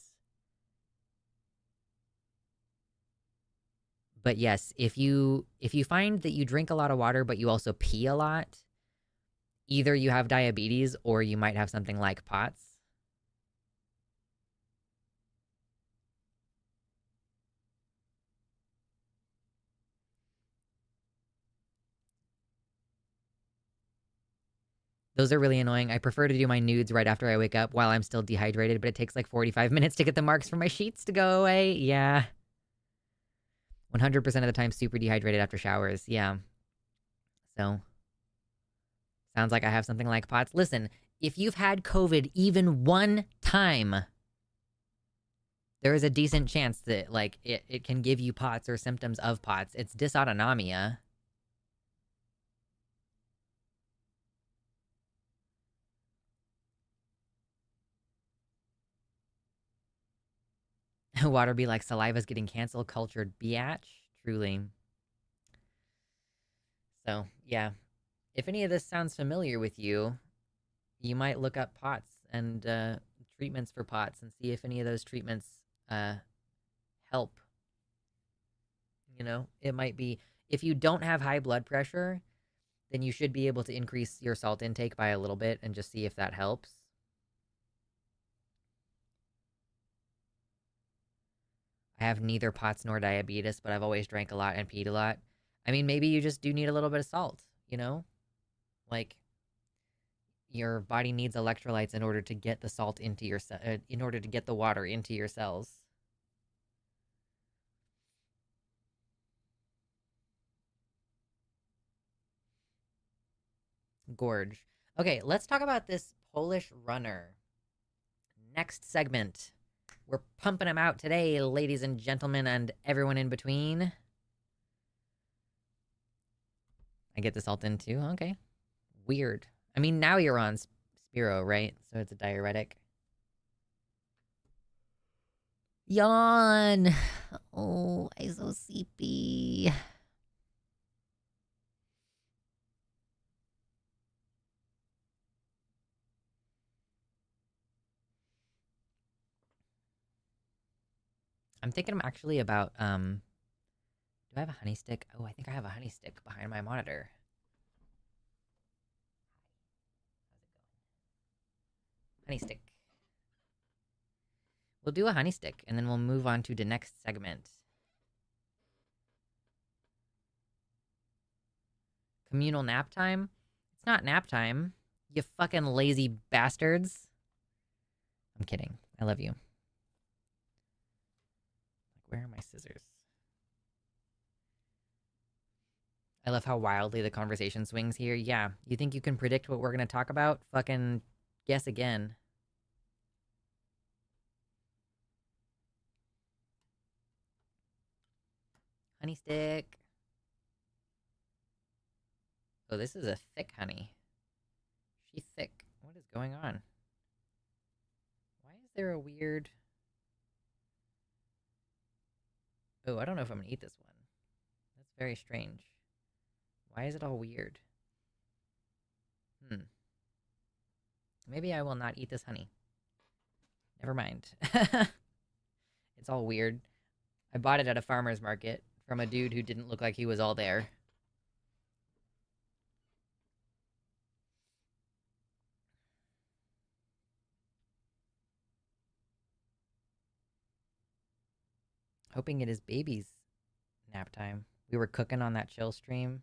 But yes, if you find that you drink a lot of water but you also pee a lot, either you have diabetes or you might have something like POTS. Those are really annoying. I prefer to do my nudes right after I wake up while I'm still dehydrated, but it takes like 45 minutes to get the marks from my sheets to go away. Yeah. 100% of the time super dehydrated after showers. Yeah. So, sounds like I have something like POTS. Listen, if you've had COVID even one time, there is a decent chance that like it can give you POTS or symptoms of POTS. It's dysautonomia. Water be like saliva's getting cancel cultured biatch. Truly. So, yeah. If any of this sounds familiar with you, you might look up POTS and treatments for POTS and see if any of those treatments help. You know, it might be if you don't have high blood pressure, then you should be able to increase your salt intake by a little bit and just see if that helps. I have neither POTS nor diabetes, but I've always drank a lot and peed a lot. I mean, maybe you just do need a little bit of salt, you know? Like your body needs electrolytes in order to get the salt into your in order to get the water into your cells. Gorge. Okay, let's talk about this Polish runner. Next segment. We're pumping them out today, ladies and gentlemen, and everyone in between. I get the salt in too. Okay. Weird. I mean, now you're on Spiro, right? So it's a diuretic. Yawn. Oh, I'm so sleepy. I'm thinking I'm actually about do I have a honey stick? Oh, I think I have a honey stick behind my monitor. Honey stick. We'll do a honey stick and then we'll move on to the next segment. Communal nap time? It's not nap time. You fucking lazy bastards. I'm kidding. I love you. Where are my scissors? I love how wildly the conversation swings here. Yeah, you think you can predict what we're going to talk about? Fucking guess again. Honey stick. Oh, this is a thick honey. She's thick. What is going on? Why is there a weird... Oh, I don't know if I'm going to eat this one. That's very strange. Why is it all weird? Maybe I will not eat this honey. Never mind. It's all weird. I bought it at a farmer's market from a dude who didn't look like he was all there. Hoping it is baby's nap time. We were cooking on that chill stream.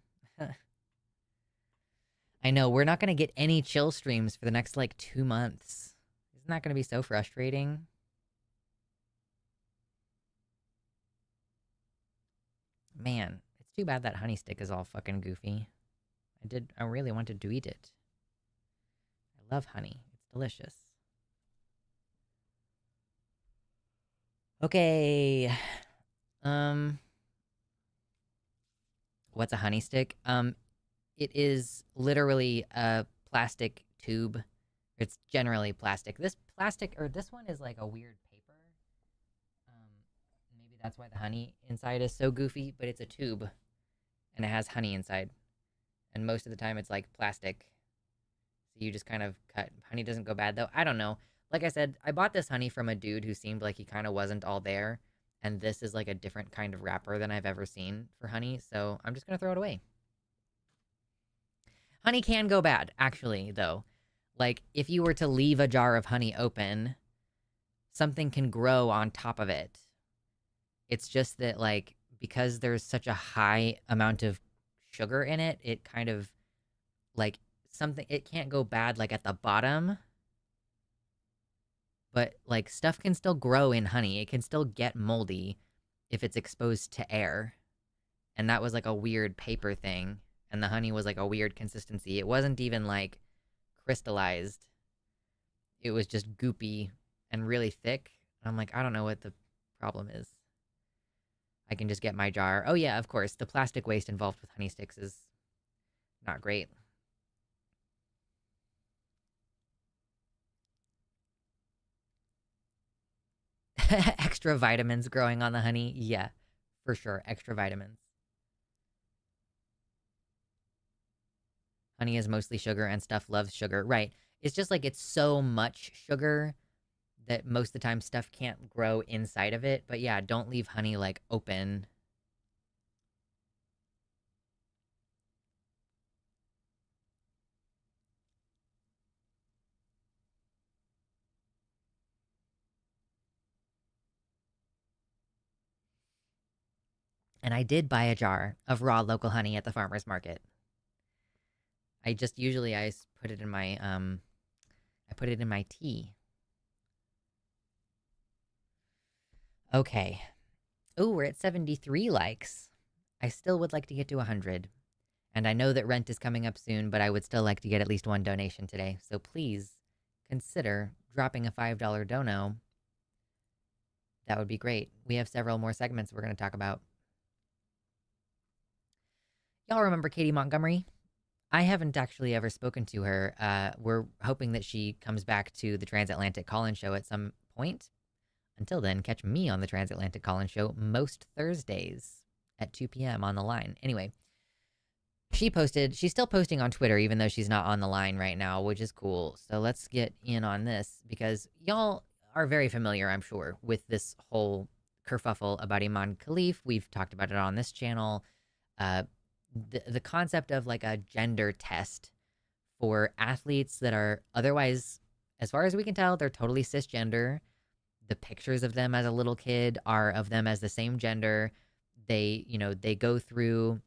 I know, we're not going to get any chill streams for the next, like, 2 months. Isn't that going to be so frustrating? Man, it's too bad that honey stick is all fucking goofy. I really wanted to eat it. I love honey. It's delicious. Okay. What's a honey stick? It is literally a plastic tube. It's generally plastic. This one is like a weird paper. Maybe that's why the honey inside is so goofy, but it's a tube and it has honey inside. And most of the time it's like plastic. So you just kind of cut. Honey doesn't go bad though. I don't know. Like I said, I bought this honey from a dude who seemed like he kind of wasn't all there. And this is like a different kind of wrapper than I've ever seen for honey. So I'm just going to throw it away. Honey can go bad, actually, though. Like, if you were to leave a jar of honey open, something can grow on top of it. It's just that, like, because there's such a high amount of sugar in it, it kind of, like, it can't go bad, like, at the bottom. But, like, stuff can still grow in honey. It can still get moldy if it's exposed to air. And that was, like, a weird paper thing. And the honey was, like, a weird consistency. It wasn't even, like, crystallized. It was just goopy and really thick. And I'm like, I don't know what the problem is. I can just get my jar. Oh, yeah, of course. The plastic waste involved with honey sticks is not great. Extra vitamins growing on the honey. Yeah, for sure. Extra vitamins. Honey is mostly sugar and stuff loves sugar. Right. It's just like it's so much sugar that most of the time stuff can't grow inside of it. But yeah, don't leave honey like open. And I did buy a jar of raw local honey at the farmer's market. I put it in my tea. Okay. Oh, we're at 73 likes. I still would like to get to 100. And I know that rent is coming up soon, but I would still like to get at least one donation today. So please consider dropping a $5 dono. That would be great. We have several more segments we're going to talk about. Y'all remember Katie Montgomery? I haven't actually ever spoken to her. We're hoping that she comes back to the Transatlantic Call-In Show at some point. Until then, catch me on the Transatlantic Call-In Show most Thursdays at 2 p.m. on the line. Anyway, she's still posting on Twitter, even though she's not on the line right now, which is cool. So let's get in on this, because y'all are very familiar, I'm sure, with this whole kerfuffle about Iman Khalif. We've talked about it on this channel. The concept of like a gender test for athletes that are otherwise, as far as we can tell, they're totally cisgender. The pictures of them as a little kid are of them as the same gender. They go through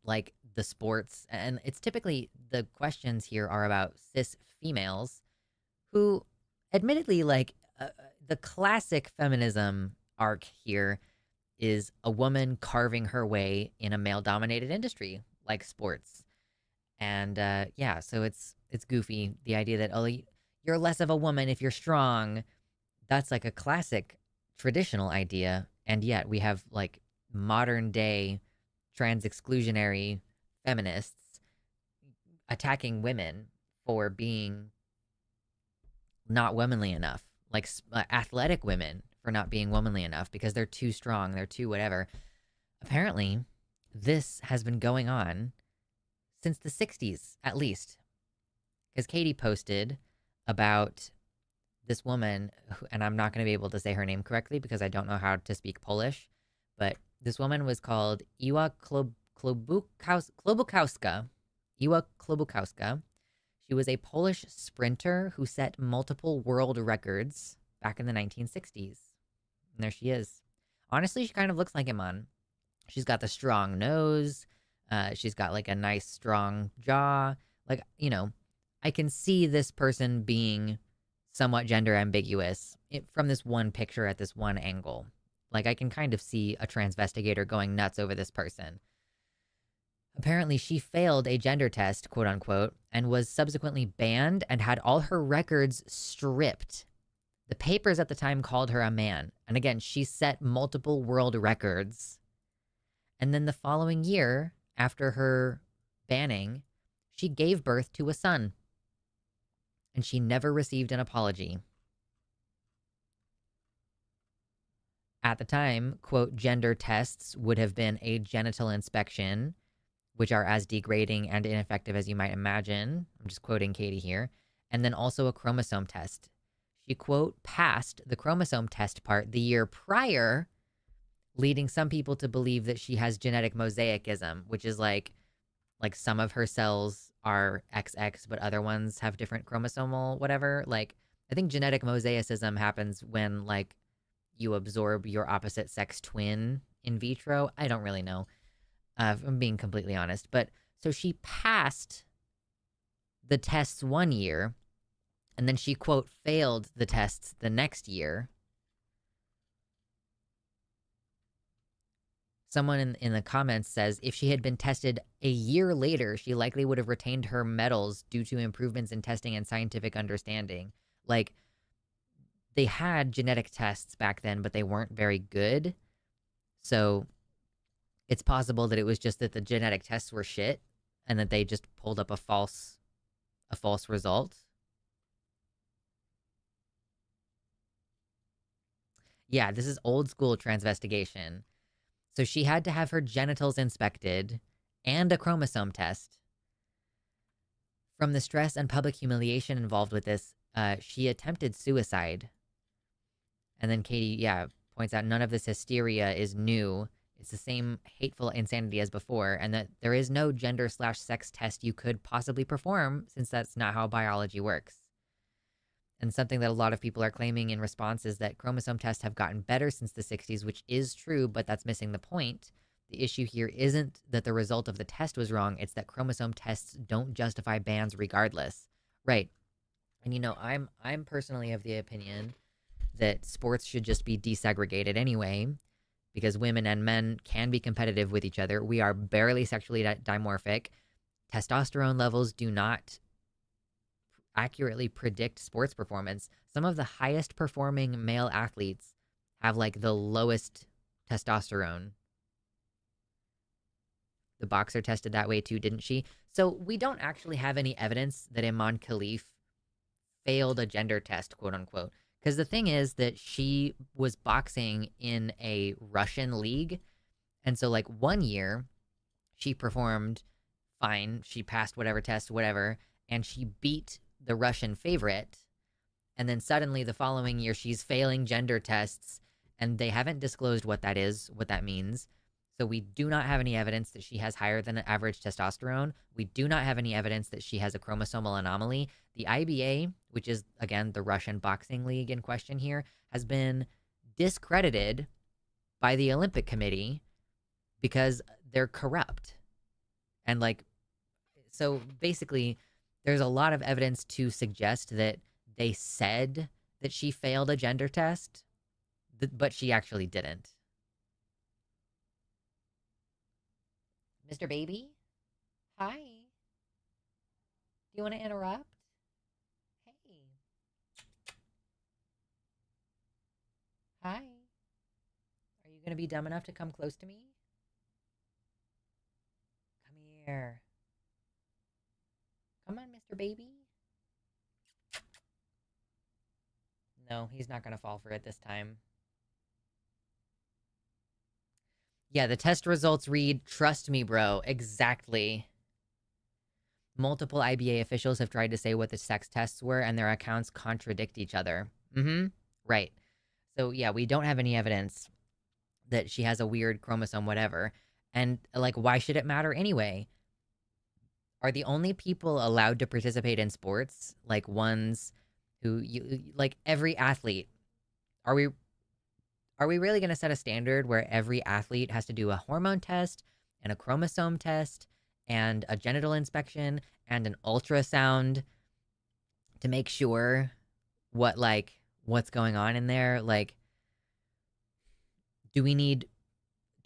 like the sports, and it's typically, the questions here are about cis females who, admittedly, like the classic feminism arc here is a woman carving her way in a male dominated industry like sports. And yeah, so it's goofy, the idea that, oh, you're less of a woman if you're strong. That's like a classic traditional idea, and yet we have like modern day trans exclusionary feminists attacking women for being not womanly enough, like athletic women for not being womanly enough because they're too strong, they're too whatever. Apparently, this has been going on since the 60s, at least. Because Katie posted about this woman, and I'm not going to be able to say her name correctly because I don't know how to speak Polish, but this woman was called Iwa Klobukowska. Iwa Klobukowska. She was a Polish sprinter who set multiple world records back in the 1960s. And there she is. Honestly, she kind of looks like Iman. She's got the strong nose. She's got like a nice strong jaw. Like, I can see this person being somewhat gender ambiguous from this one picture at this one angle. Like, I can kind of see a transvestigator going nuts over this person. Apparently, she failed a gender test, quote unquote, and was subsequently banned and had all her records stripped. The papers at the time called her a man. And again, she set multiple world records. And then the following year, after her banning, she gave birth to a son. And she never received an apology. At the time, quote, gender tests would have been a genital inspection, which are as degrading and ineffective as you might imagine. I'm just quoting Katie here. And then also a chromosome test. She, quote, passed the chromosome test part the year prior, leading some people to believe that she has genetic mosaicism, which is like some of her cells are XX, but other ones have different chromosomal whatever. Like, I think genetic mosaicism happens when, like, you absorb your opposite sex twin in vitro. I don't really know, if I'm being completely honest. But so she passed the tests one year, and then she, quote, failed the tests the next year. Someone in the comments says if she had been tested a year later, she likely would have retained her medals due to improvements in testing and scientific understanding. Like, they had genetic tests back then, but they weren't very good. So it's possible that it was just that the genetic tests were shit and that they just pulled up a false result. Yeah, this is old school transvestigation. So she had to have her genitals inspected and a chromosome test. From the stress and public humiliation involved with this, she attempted suicide. And then Katie, points out none of this hysteria is new. It's the same hateful insanity as before, and that there is no gender/sex test you could possibly perform since that's not how biology works. And something that a lot of people are claiming in response is that chromosome tests have gotten better since the 60s, which is true, but that's missing the point. The issue here isn't that the result of the test was wrong, it's that chromosome tests don't justify bans regardless. Right. And I'm personally of the opinion that sports should just be desegregated anyway, because women and men can be competitive with each other. We are barely sexually dimorphic. Testosterone levels do not accurately predict sports performance. Some of the highest performing male athletes have like the lowest testosterone. The boxer tested that way too, didn't she? So we don't actually have any evidence that Iman Khalif failed a gender test, quote unquote. Because the thing is that she was boxing in a Russian league. And so like one year she performed fine. She passed whatever test, whatever. And she beat the Russian favorite. And then suddenly the following year she's failing gender tests. And they haven't disclosed what that is, what that means. So we do not have any evidence that she has higher than average testosterone. We do not have any evidence that she has a chromosomal anomaly. The IBA, which is, again, the Russian boxing league in question here, has been discredited by the Olympic Committee because they're corrupt. And, so basically, there's a lot of evidence to suggest that they said that she failed a gender test, but she actually didn't. Mr. Baby? Hi. Do you want to interrupt? Hey. Hi. Are you going to be dumb enough to come close to me? Come here. Come on, Mr. Baby. No, he's not going to fall for it this time. Yeah, the test results read, trust me, bro. Exactly. Multiple IBA officials have tried to say what the sex tests were, and their accounts contradict each other. Mm-hmm. Right. So, yeah, we don't have any evidence that she has a weird chromosome, whatever. And, like, why should it matter anyway? Are the only people allowed to participate in sports, like, ones who, like, every athlete, are we really going to set a standard where every athlete has to do a hormone test and a chromosome test and a genital inspection and an ultrasound to make sure what's going on in there? Like, do we need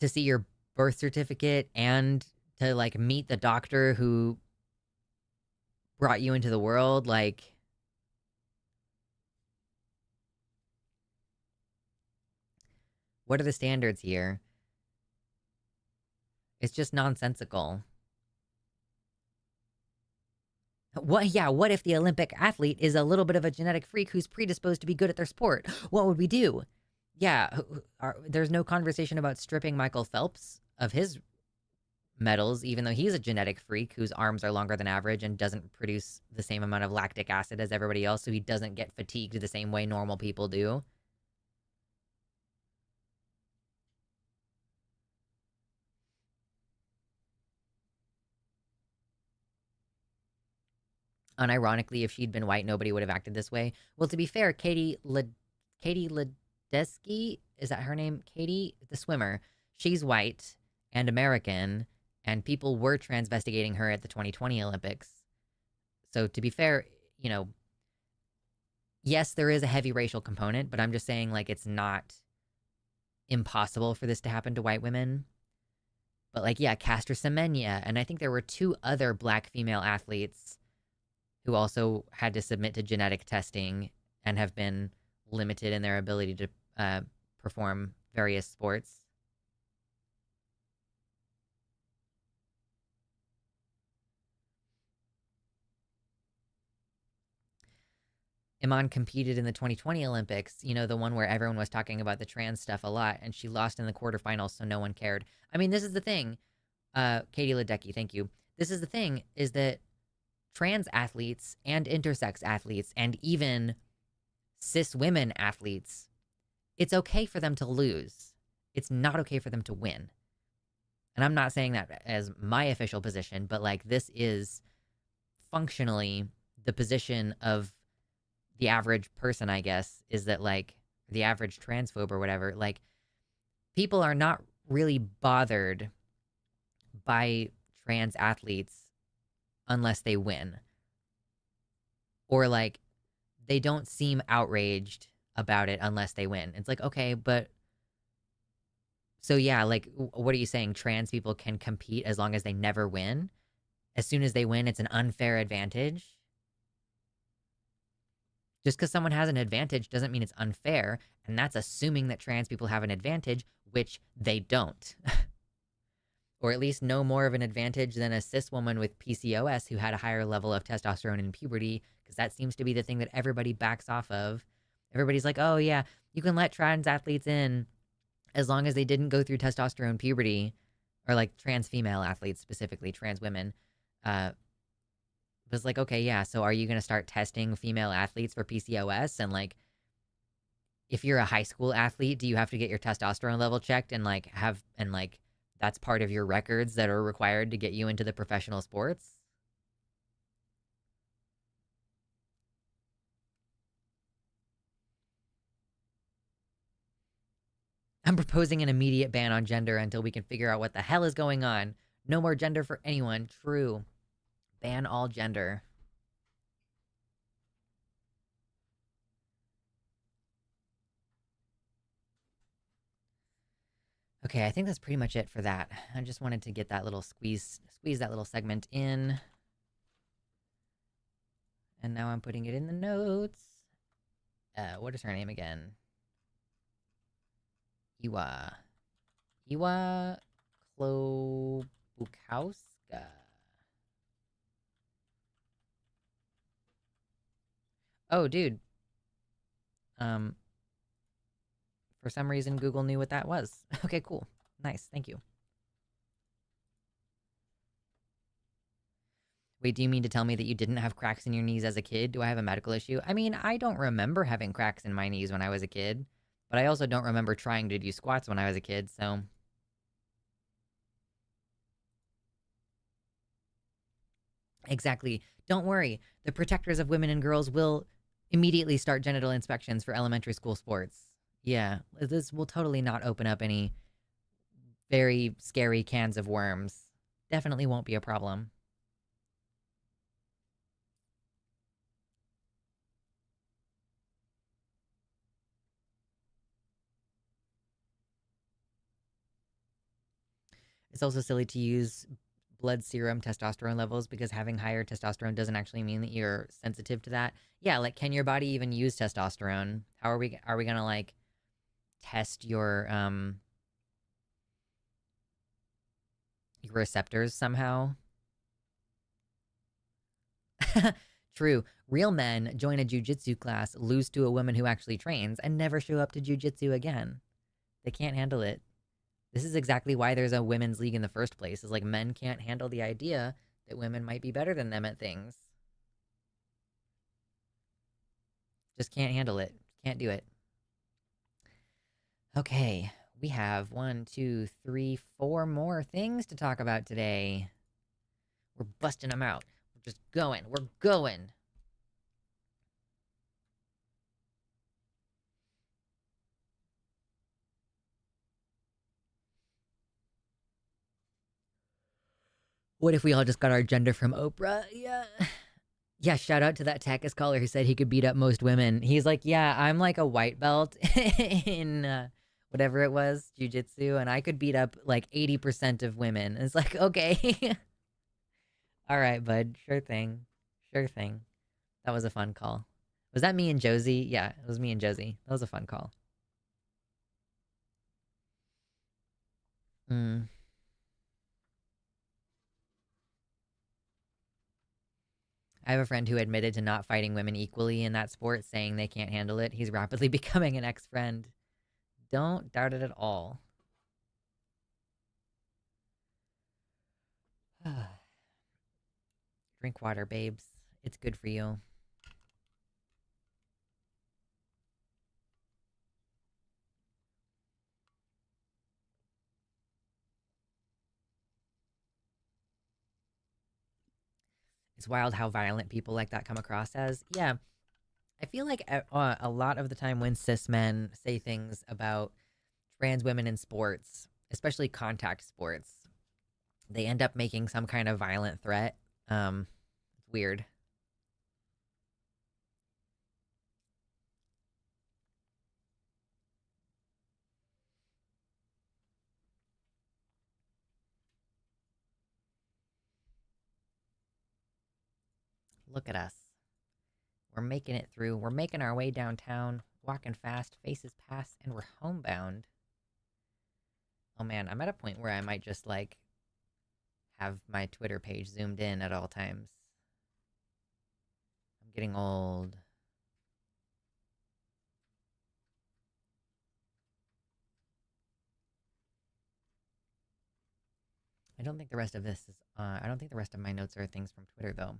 to see your birth certificate and to like meet the doctor who brought you into the world? Like, what are the standards here? It's just nonsensical. What if the Olympic athlete is a little bit of a genetic freak who's predisposed to be good at their sport? What would we do? Yeah, there's no conversation about stripping Michael Phelps of his medals, even though he's a genetic freak whose arms are longer than average and doesn't produce the same amount of lactic acid as everybody else, so he doesn't get fatigued the same way normal people do. Unironically, if she'd been white, nobody would have acted this way. Well, to be fair, Katie Ledecky, is that her name? Katie, the swimmer. She's white and American, and people were transvestigating her at the 2020 Olympics. So to be fair, you know, yes, there is a heavy racial component, but I'm just saying, like, it's not impossible for this to happen to white women. But, like, yeah, Castor Semenya, and I think there were two other black female athletes who also had to submit to genetic testing and have been limited in their ability to perform various sports. Iman competed in the 2020 Olympics, you know, the one where everyone was talking about the trans stuff a lot, and she lost in the quarterfinals, so no one cared. I mean, this is the thing. Katie Ledecky, thank you. This is the thing, is that trans athletes and intersex athletes and even cis women athletes, it's okay for them to lose. It's not okay for them to win. And I'm not saying that as my official position, but like this is functionally the position of the average person, I guess, is that like the average transphobe or whatever, like people are not really bothered by trans athletes unless they win. Or like they don't seem outraged about it unless they win. It's like, okay, but so yeah, like what are you saying? Trans people can compete as long as they never win? As soon as they win, it's an unfair advantage? Just because someone has an advantage doesn't mean it's unfair, and that's assuming that trans people have an advantage, which they don't. Or at least no more of an advantage than a cis woman with PCOS who had a higher level of testosterone in puberty, because that seems to be the thing that everybody backs off of. Everybody's like, oh yeah, you can let trans athletes in as long as they didn't go through testosterone puberty, or like trans female athletes, specifically trans women. It was like, okay, yeah, so are you going to start testing female athletes for PCOS? And like, if you're a high school athlete, do you have to get your testosterone level checked and like that's part of your records that are required to get you into the professional sports? I'm proposing an immediate ban on gender until we can figure out what the hell is going on. No more gender for anyone. True. Ban all gender. Okay, I think that's pretty much it for that. I just wanted to get that little squeeze that little segment in. And now I'm putting it in the notes. What is her name again? Iwa. Iwa Klobukowska. Oh, dude. Um, for some reason, Google knew what that was. Okay, cool. Nice. Thank you. Wait, do you mean to tell me that you didn't have cracks in your knees as a kid? Do I have a medical issue? I mean, I don't remember having cracks in my knees when I was a kid, but I also don't remember trying to do squats when I was a kid, so. Exactly. Don't worry. The protectors of women and girls will immediately start genital inspections for elementary school sports. Yeah, this will totally not open up any very scary cans of worms. Definitely won't be a problem. It's also silly to use blood serum testosterone levels because having higher testosterone doesn't actually mean that you're sensitive to that. Yeah, like can your body even use testosterone? How are we going to like test your receptors somehow? True. Real men join a jujitsu class, lose to a woman who actually trains, and never show up to jujitsu again. They can't handle it. This is exactly why there's a women's league in the first place. Is like men can't handle the idea that women might be better than them at things. Just can't handle it. Can't do it. Okay, we have 4 more things to talk about today. We're busting them out. We're just going. We're going. What if we all just got our gender from Oprah? Yeah. Yeah, shout out to that Takis caller who said he could beat up most women. He's like, yeah, I'm like a white belt in whatever it was, jujitsu, and I could beat up like 80% of women. And it's like, okay. All right, bud. Sure thing. Sure thing. That was a fun call. Was that me and Josie? Yeah, it was me and Josie. That was a fun call. Mm. I have a friend who admitted to not fighting women equally in that sport, saying they can't handle it. He's rapidly becoming an ex friend. Don't doubt it at all. Drink water, babes. It's good for you. It's wild how violent people like that come across as. Yeah, I feel like a lot of the time when cis men say things about trans women in sports, especially contact sports, they end up making some kind of violent threat. It's weird. Look at us. We're making it through. We're making our way downtown, walking fast, faces pass, and we're homebound. Oh man, I'm at a point where I might just like have my Twitter page zoomed in at all times. I'm getting old. I don't think the rest of this is. I don't think the rest of my notes are things from Twitter though.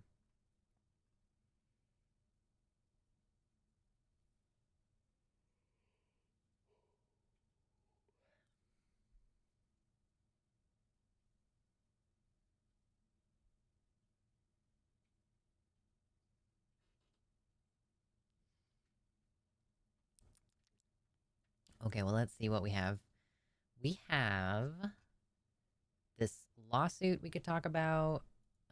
Okay, well let's see what we have. We have this lawsuit we could talk about.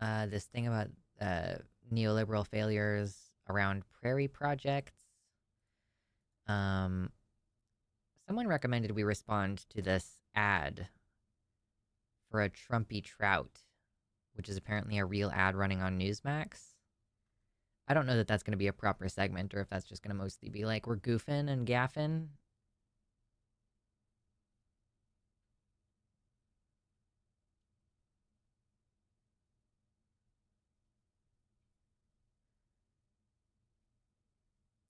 This thing about uh, neoliberal failures around prairie projects. Um, Someone recommended we respond to this ad for a Trumpy Trout, which is apparently a real ad running on Newsmax. I don't know that that's going to be a proper segment, or if that's just going to mostly be like, we're goofing and gaffing.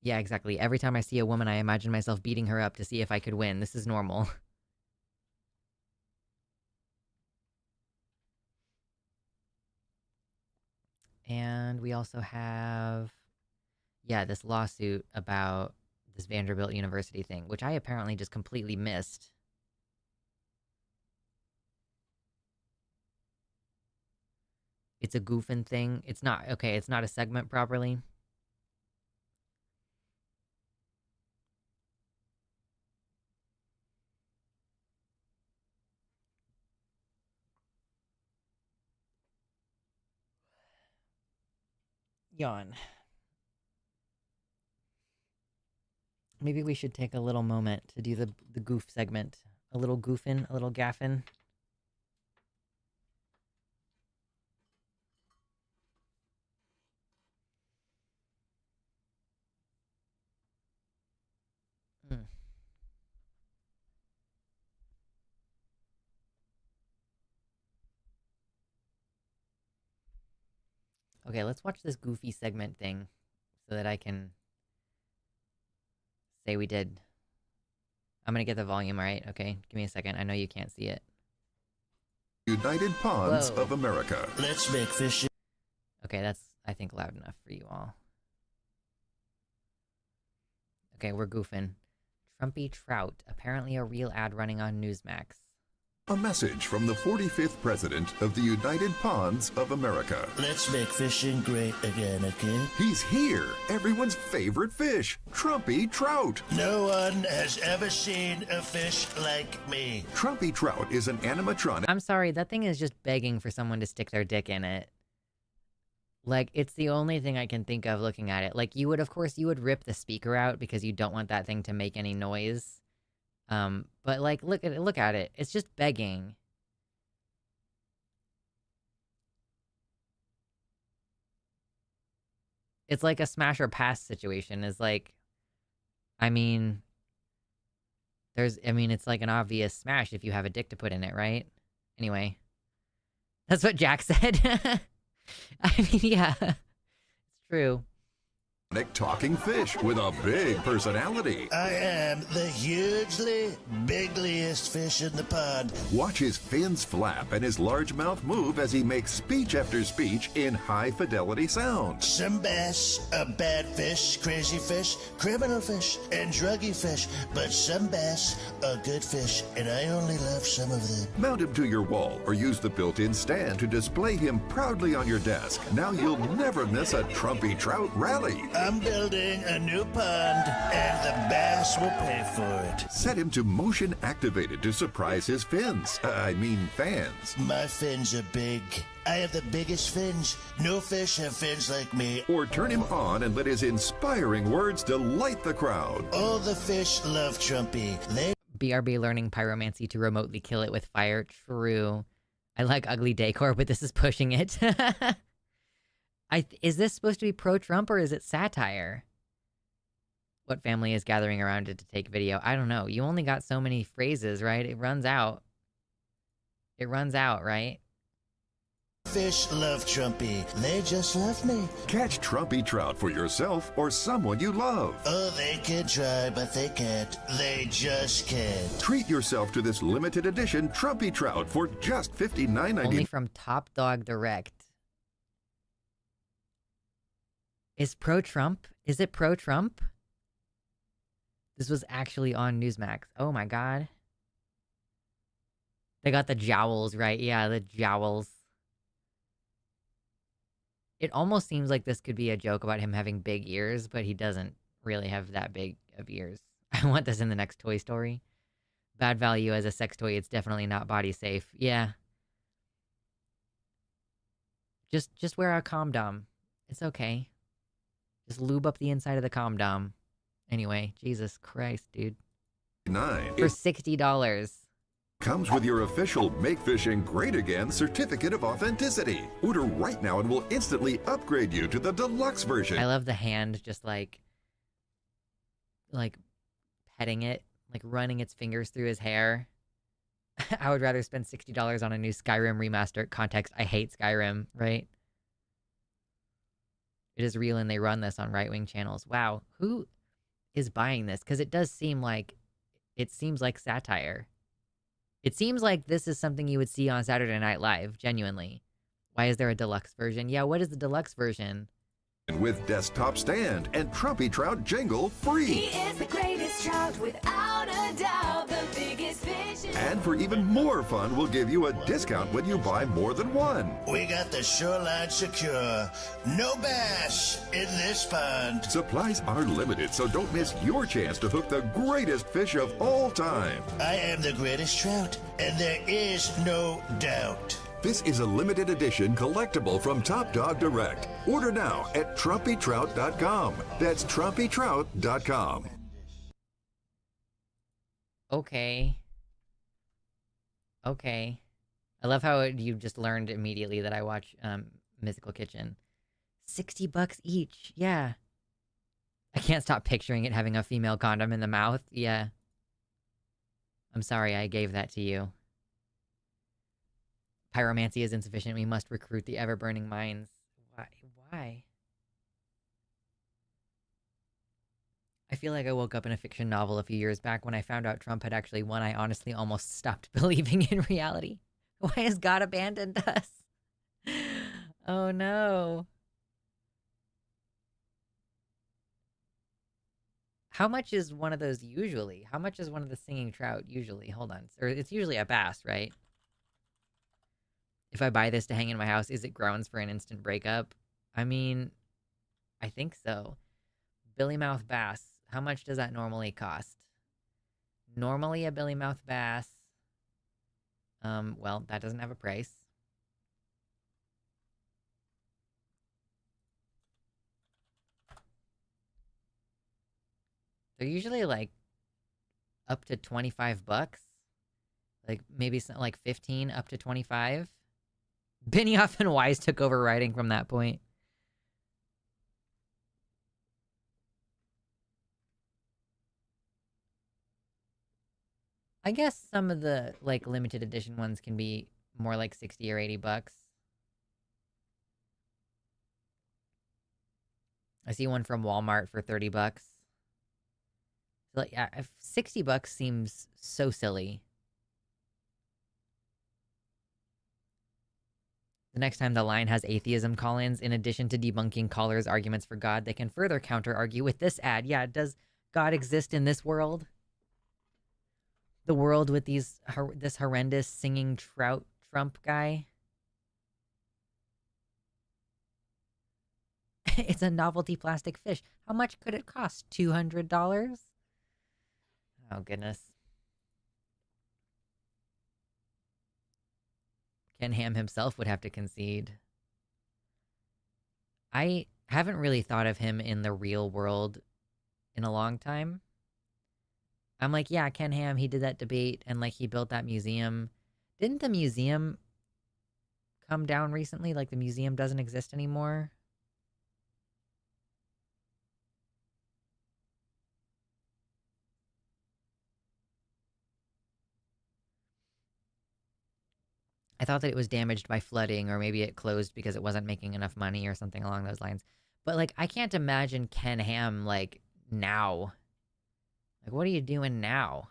Yeah, exactly. Every time I see a woman, I imagine myself beating her up to see if I could win. This is normal. And we also have, yeah, this lawsuit about this Vanderbilt University thing, which I apparently just completely missed. It's a goofing thing. It's not, okay, it's not a segment properly. Yawn. Maybe we should take a little moment to do the goof segment. A little goofing, a little gaffing. Okay, let's watch this goofy segment thing so that I can say we did. I'm gonna get the volume right, okay? Give me a second. I know you can't see it. United Ponds Whoa. of America. Let's make fish. Okay, that's, I think, loud enough for you all. Okay, we're goofing. Trumpy Trout, apparently a real ad running on Newsmax. A message from the 45th President of the United Ponds of America. Let's make fishing great again, okay? He's here, everyone's favorite fish, Trumpy Trout. No one has ever seen a fish like me. Trumpy Trout is an animatronic. I'm sorry, that thing is just begging for someone to stick their dick in it. Like, it's the only thing I can think of looking at it. Like, you would, of course, you would rip the speaker out because you don't want that thing to make any noise. But like, look at it. It's just begging. It's like a smash or pass situation. Is like, I mean, it's like an obvious smash if you have a dick to put in it, right? Anyway, that's what Jack said. I mean, yeah, it's true. Talking fish with a big personality. I am the hugely bigliest fish in the pond. Watch his fins flap and his large mouth move as he makes speech after speech in high-fidelity sounds. Some bass, a bad fish, crazy fish, criminal fish, and druggy fish. But some bass are good fish, and I only love some of them. Mount him to your wall or use the built-in stand to display him proudly on your desk. Now you'll never miss a Trumpy Trout rally. I'm building a new pond, and the bass will pay for it. Set him to motion activated to surprise his fans. My fins are big. I have the biggest fins. No fish have fins like me. Or turn him on and let his inspiring words delight the crowd. All the fish love Trumpy. They BRB learning pyromancy to remotely kill it with fire. True. I like ugly decor, but this is pushing it. Is this supposed to be pro-Trump or is it satire? What family is gathering around it to take video? I don't know. You only got so many phrases, right? It runs out. It runs out, right? fish love Trumpy. They just love me. Catch Trumpy Trout for yourself or someone you love. Oh, they can try, but they can't. They just can't. Treat yourself to this limited edition Trumpy Trout for just $59.99. Only from Top Dog Direct. Is pro-Trump? Is it pro-Trump? This was actually on Newsmax. Oh my god. They got the jowls right. Yeah, the jowls. It almost seems like this could be a joke about him having big ears, but he doesn't really have that big of ears. I want this in the next Toy Story. Bad value as a sex toy. It's definitely not body safe. Yeah. Just wear a condom. It's okay. Just lube up the inside of the condom. Anyway, Jesus Christ, dude. $9. For $60. comes with your official Make Fishing Great Again certificate of authenticity. Order right now and we'll instantly upgrade you to the deluxe version. I love the hand just like petting it, like running its fingers through his hair. I would rather spend $60 on a new Skyrim remaster. Context, I hate Skyrim, right? It is real and they run this on right-wing channels. Wow, who is buying this? Because it seems like satire. It seems like this is something you would see on Saturday Night Live, genuinely. Why is there a deluxe version? Yeah, what is the deluxe version? With desktop stand and Trumpy Trout jingle free. He is the greatest trout, without a doubt, the biggest fish. And for even more fun, we'll give you a discount when you buy more than one. We got the shoreline secure. No bass in this pond. Supplies are limited, so don't miss your chance to hook the greatest fish of all time. I am the greatest trout, and there is no doubt. This is a limited edition collectible from Top Dog Direct. Order now at TrumpyTrout.com. That's TrumpyTrout.com. Okay. I love how you just learned immediately that I watch Mythical Kitchen. $60 each. Yeah. I can't stop picturing it having a female condom in the mouth. Yeah. I'm sorry I gave that to you. Pyromancy is insufficient. We must recruit the ever-burning mines. Why? I feel like I woke up in a fiction novel a few years back when I found out Trump had actually won. I honestly almost stopped believing in reality. Why has God abandoned us? Oh no. How much is one of those usually? How much is one of the singing trout usually? Hold on. Or it's usually a bass, right? If I buy this to hang in my house, is it grounds for an instant breakup? I mean, I think so. Billymouth bass. How much does that normally cost? Normally a billymouth bass. Well, that doesn't have a price. They're usually like up to $25. Like maybe like 15 up to 25. Benioff and Wise took over writing from that point. I guess some of the like limited edition ones can be more like 60 or $80. I see one from Walmart for $30. Like, yeah, $60 seems so silly. The next time the line has atheism call-ins, in addition to debunking callers' arguments for God, they can further counter-argue with this ad. Yeah, does God exist in this world? The world with this horrendous singing trout Trump guy? It's a novelty plastic fish. How much could it cost? $200? Oh, goodness. Ken Ham himself would have to concede. I haven't really thought of him in the real world in a long time. I'm like, yeah, Ken Ham, he did that debate and like he built that museum. Didn't the museum come down recently? Like the museum doesn't exist anymore? I thought that it was damaged by flooding, or maybe it closed because it wasn't making enough money or something along those lines. But, like, I can't imagine Ken Ham, like, now. Like, what are you doing now?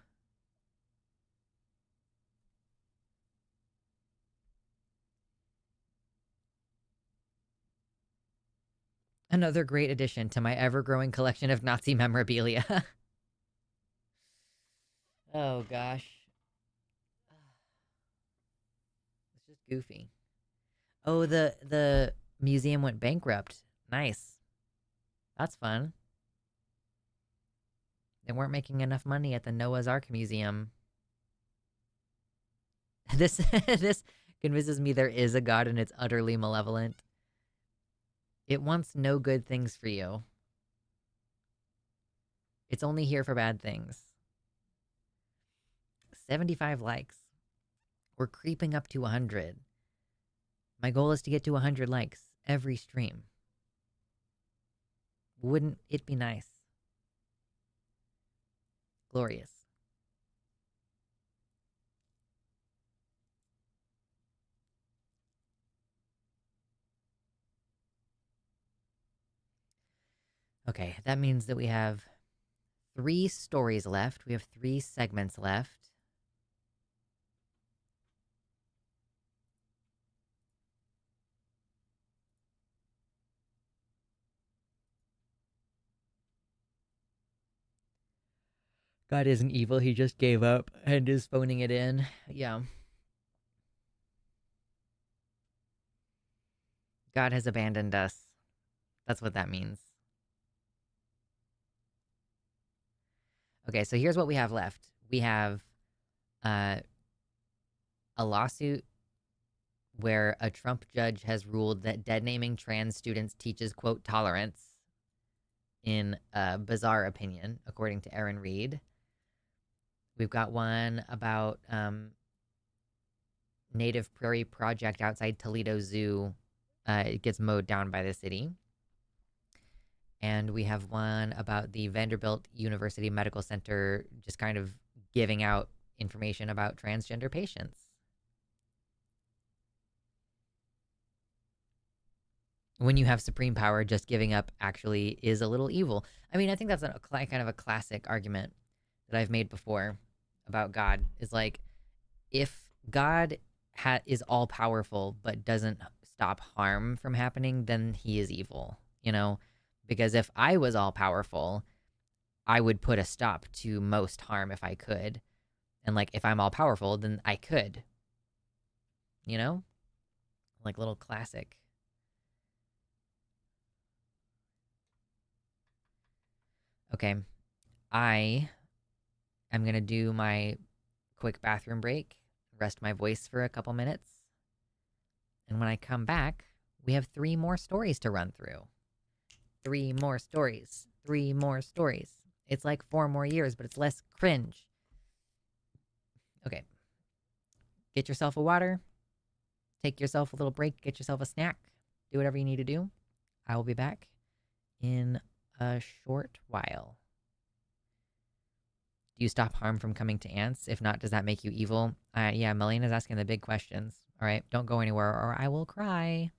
Another great addition to my ever-growing collection of Nazi memorabilia. Oh, gosh. Goofy. Oh, the museum went bankrupt. Nice. That's fun. They weren't making enough money at the Noah's Ark Museum. This convinces me there is a God and it's utterly malevolent. It wants no good things for you. It's only here for bad things. 75 likes. We're creeping up to 100. My goal is to get to 100 likes every stream. Wouldn't it be nice? Glorious. Okay, that means that we have 3 stories left. We have 3 segments left. God isn't evil, he just gave up and is phoning it in. Yeah. God has abandoned us. That's what that means. Okay, so here's what we have left. We have a lawsuit where a Trump judge has ruled that dead naming trans students teaches, quote, tolerance in a bizarre opinion, according to Aaron Reed. We've got one about Native Prairie Project outside Toledo Zoo. It gets mowed down by the city. And we have one about the Vanderbilt University Medical Center just kind of giving out information about transgender patients. When you have supreme power, just giving up actually is a little evil. I mean, I think that's kind of a classic argument that I've made before about God, is like, if God is all powerful but doesn't stop harm from happening, then he is evil, you know? Because if I was all powerful, I would put a stop to most harm if I could. And like, if I'm all powerful, then I could, you know? Like, little classic. Okay, I am gonna do my quick bathroom break, rest my voice for a couple minutes. And when I come back, we have 3 more stories to run through. 3 more stories. 3 more stories. It's like 4 more years, but it's less cringe. Okay. Get yourself a water. Take yourself a little break. Get yourself a snack. Do whatever you need to do. I will be back in a short while. Do you stop harm from coming to ants? If not, does that make you evil? Yeah, Melina's asking the big questions. All right, don't go anywhere or I will cry.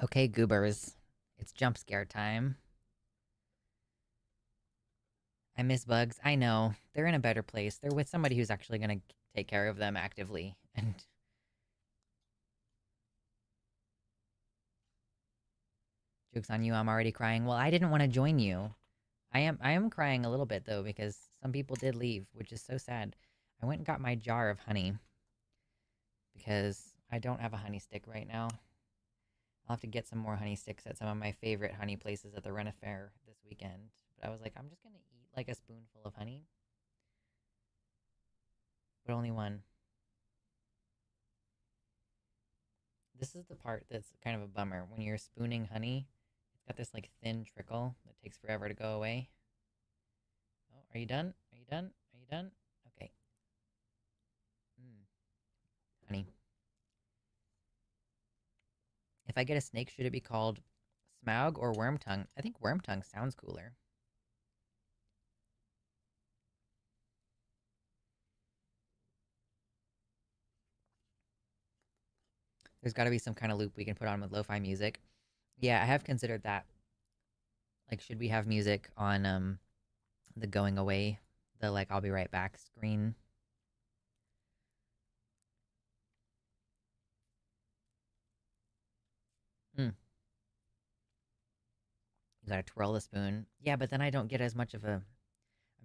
Okay, goobers. It's jump scare time. I miss bugs. I know. They're in a better place. They're with somebody who's actually going to take care of them actively. And joke's on you, I'm already crying. Well, I didn't want to join you. I am crying a little bit though because some people did leave, which is so sad. I went and got my jar of honey because I don't have a honey stick right now. I'll have to get some more honey sticks at some of my favorite honey places at the Rent a Fair this weekend. But I was like, I'm just gonna eat like a spoonful of honey, but only one. This is the part that's kind of a bummer. When you're spooning honey, it's got this like thin trickle that takes forever to go away. Oh, are you done? Are you done? Are you done? Okay. Honey. If I get a snake, should it be called Smaug or Wormtongue? I think Wormtongue sounds cooler. There's got to be some kind of loop we can put on with lo-fi music. Yeah, I have considered that. Like, should we have music on the going away, the like I'll be right back screen? Hmm. You gotta twirl the spoon. Yeah, but then I don't get as much of a.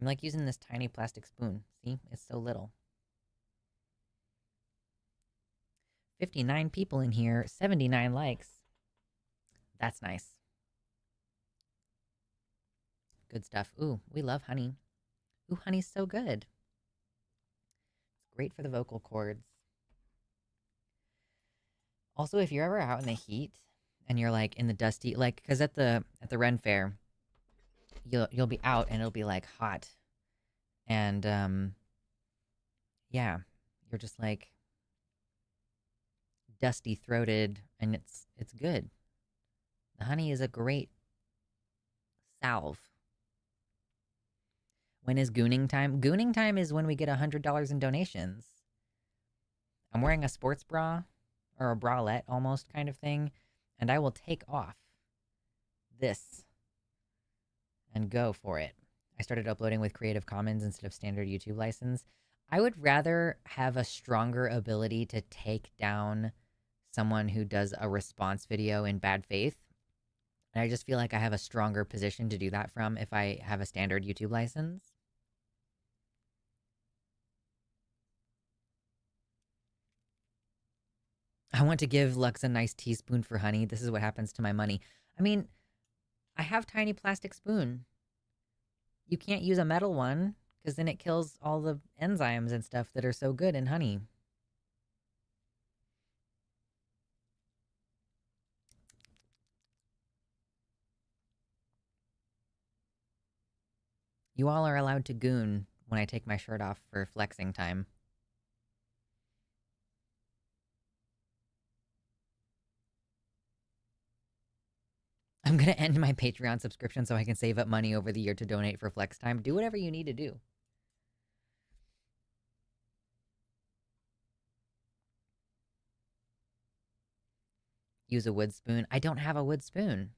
I'm like using this tiny plastic spoon. See, it's so little. 59 people in here, 79 likes. That's nice. Good stuff. Ooh, we love honey. Ooh, honey's so good. It's great for the vocal cords. Also, if you're ever out in the heat and you're like in the dusty, like, because at the Ren Fair, you'll be out and it'll be like hot, and yeah, you're just like dusty throated, and it's good. The honey is a great salve. When is gooning time? Gooning time is when we get $100 in donations. I'm wearing a sports bra, or a bralette almost kind of thing, and I will take off this and go for it. I started uploading with Creative Commons instead of standard YouTube license. I would rather have a stronger ability to take down someone who does a response video in bad faith. And I just feel like I have a stronger position to do that from if I have a standard YouTube license. I want to give Lux a nice teaspoon for honey. This is what happens to my money. I mean, I have tiny plastic spoon. You can't use a metal one because then it kills all the enzymes and stuff that are so good in honey. You all are allowed to goon when I take my shirt off for flexing time. I'm going to end my Patreon subscription so I can save up money over the year to donate for flex time. Do whatever you need to do. Use a wood spoon. I don't have a wood spoon.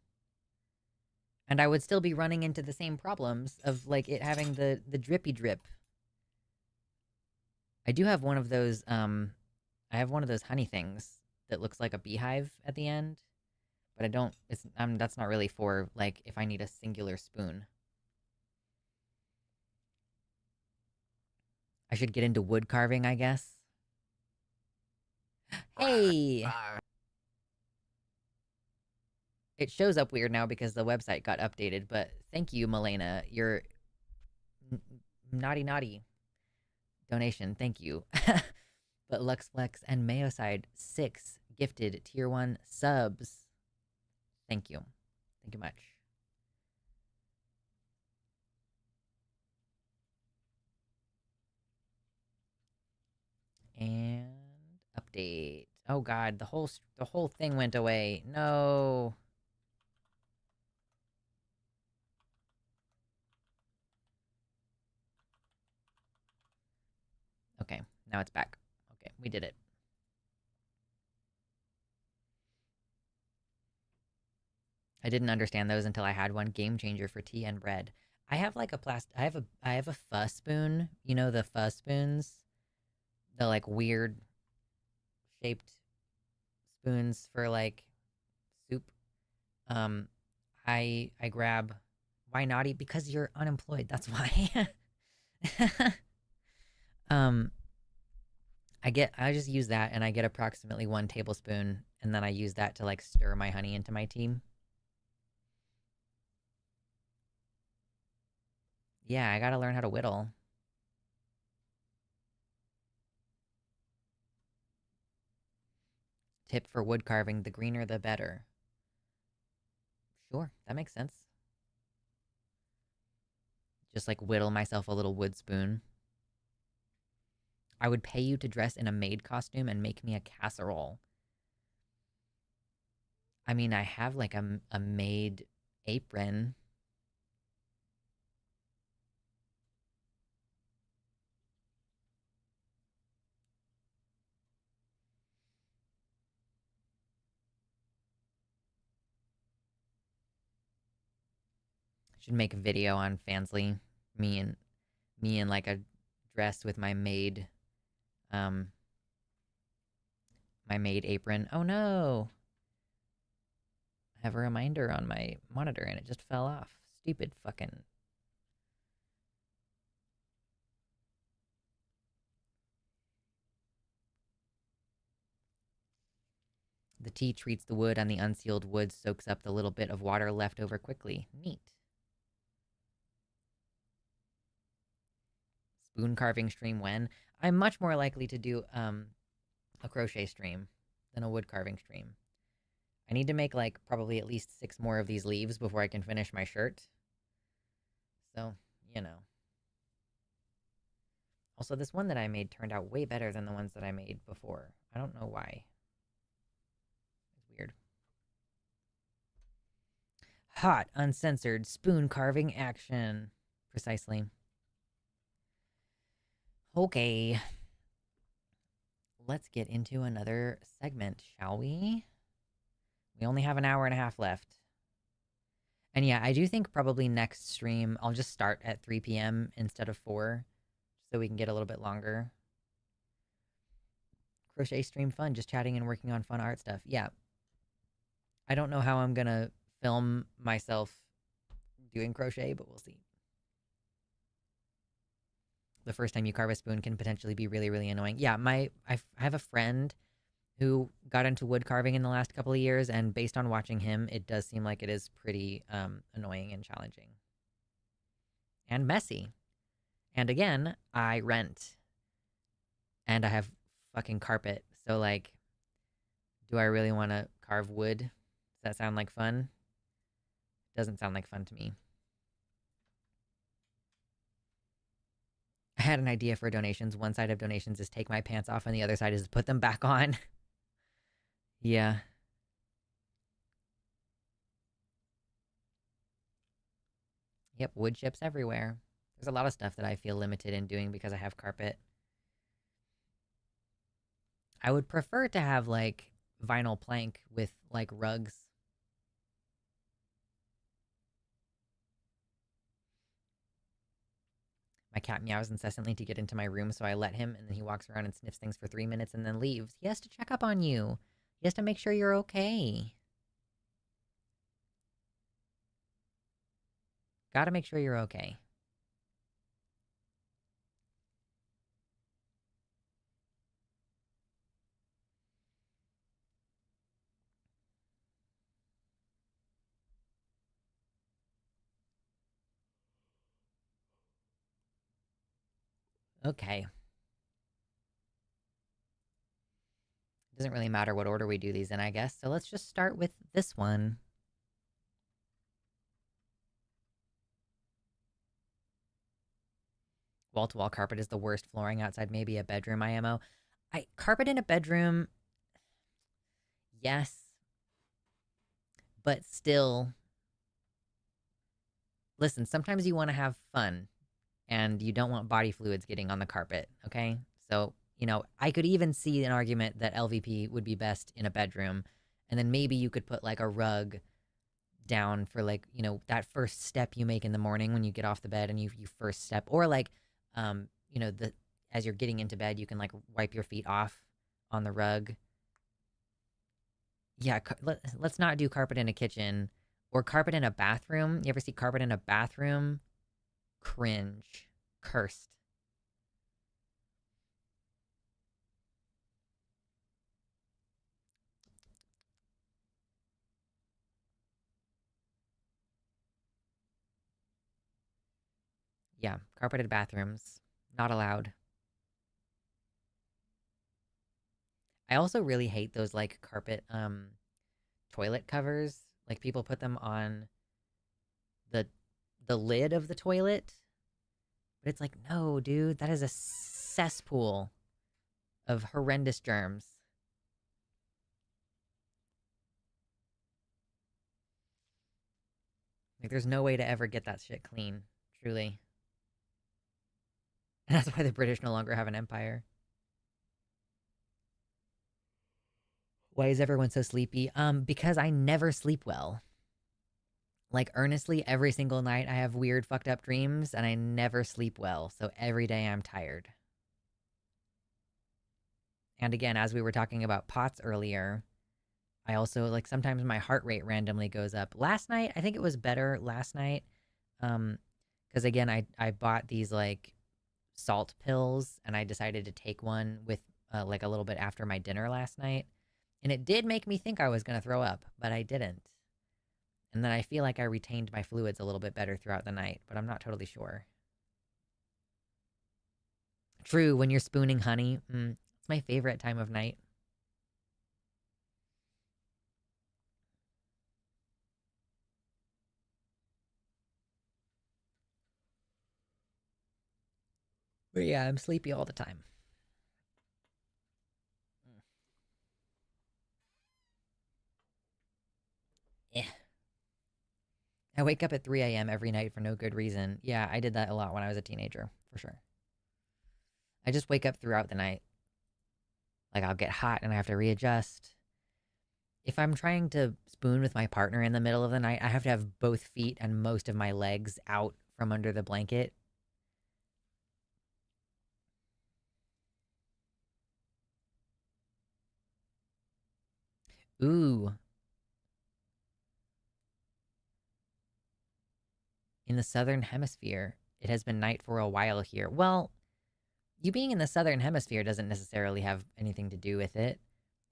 And I would still be running into the same problems of like it having the drippy drip. I do have one of those I have one of those honey things that looks like a beehive at the end, but I don't it's that's not really for like if I need a singular spoon. I should get into wood carving, I guess. Hey. It shows up weird now because the website got updated, but thank you, Milena. Your naughty donation. Thank you. But LuxFlex and Mayoside 6 gifted tier 1 subs. Thank you. Thank you much. And update. Oh god, the whole thing went away. No. Okay, now it's back. Okay, we did it. I didn't understand those until I had one. Game changer for tea and bread. I have like a I have a fuzz spoon. You know the fuzz spoons, the like weird shaped spoons for like soup. Um, I grab. Why not eat? Because you're unemployed. That's why. um, I just use that, and I get approximately 1 tablespoon, and then I use that to like stir my honey into my tea. Yeah, I gotta learn how to whittle. Tip for wood carving: the greener the better. Sure, that makes sense. Just like whittle myself a little wood spoon. I would pay you to dress in a maid costume and make me a casserole. I mean, I have like a maid apron. Should make a video on Fansly. Me and me in like a dress with um my maid apron. Oh no. I have a reminder on my monitor and it just fell off. Stupid fucking. The tea treats the wood, and the unsealed wood soaks up the little bit of water left over quickly. Neat. Spoon carving stream when? I'm much more likely to do a crochet stream than a wood carving stream. I need to make like probably at least 6 more of these leaves before I can finish my shirt. So, you know. Also, this one that I made turned out way better than the ones that I made before. I don't know why. It's weird. Hot, uncensored spoon carving action. Precisely. Okay. Let's get into another segment, shall we? We only have an hour and a half left. And yeah, I do think probably next stream I'll just start at 3 p.m. instead of 4, so we can get a little bit longer. Crochet stream fun, just chatting and working on fun art stuff. Yeah. I don't know how I'm gonna film myself doing crochet, but we'll see. The first time you carve a spoon can potentially be really, really annoying. Yeah, I have a friend who got into wood carving in the last couple of years, and based on watching him, it does seem like it is pretty annoying and challenging. And messy. And again, I rent. And I have fucking carpet. So, like, do I really want to carve wood? Does that sound like fun? Doesn't sound like fun to me. I had an idea for donations. One side of donations is take my pants off, and the other side is put them back on. Yeah. Yep, wood chips everywhere. There's a lot of stuff that I feel limited in doing because I have carpet. I would prefer to have, like, vinyl plank with, like, rugs. My cat meows incessantly to get into my room, so I let him, and then he walks around and sniffs things for 3 minutes and then leaves. He has to check up on you. He has to make sure you're okay. Gotta make sure you're okay. Okay. Doesn't really matter what order we do these in, I guess. So let's just start with this one. Wall-to-wall carpet is the worst flooring outside maybe a bedroom IMO. Carpet in a bedroom, yes. But still, listen, sometimes you want to have fun and you don't want body fluids getting on the carpet, okay? So, you know, I could even see an argument that LVP would be best in a bedroom, and then maybe you could put like a rug down for like, that first step you make in the morning when you get off the bed and you first step, or like, the as you're getting into bed, you can like wipe your feet off on the rug. Yeah, let's not do carpet in a kitchen or carpet in a bathroom. You ever see carpet in a bathroom? Cringe. Cursed. Yeah, carpeted bathrooms. Not allowed. I also really hate those like carpet toilet covers. Like people put them on the the lid of the toilet. But it's like, no, dude, that is a cesspool of horrendous germs. Like there's no way to ever get that shit clean, truly. And that's why the British no longer have an empire. Why is everyone so sleepy? Because I never sleep well. Like earnestly every single night I have weird fucked up dreams and I never sleep well. So every day I'm tired. And again, as we were talking about POTS earlier, I also like sometimes my heart rate randomly goes up. Last night, I think it was better last night. Because again, I bought these like salt pills and I decided to take one with like a little bit after my dinner last night. And it did make me think I was going to throw up, but I didn't. And then I feel like I retained my fluids a little bit better throughout the night, but I'm not totally sure. True, when you're spooning honey, it's my favorite time of night. But yeah, I'm sleepy all the time. Eh. I wake up at 3 a.m. every night for no good reason. Yeah, I did that a lot when I was a teenager, for sure. I just wake up throughout the night. Like, I'll get hot and I have to readjust. If I'm trying to spoon with my partner in the middle of the night, I have to have both feet and most of my legs out from under the blanket. Ooh. In the southern hemisphere, it has been night for a while here. Well, you being in the southern hemisphere doesn't necessarily have anything to do with it.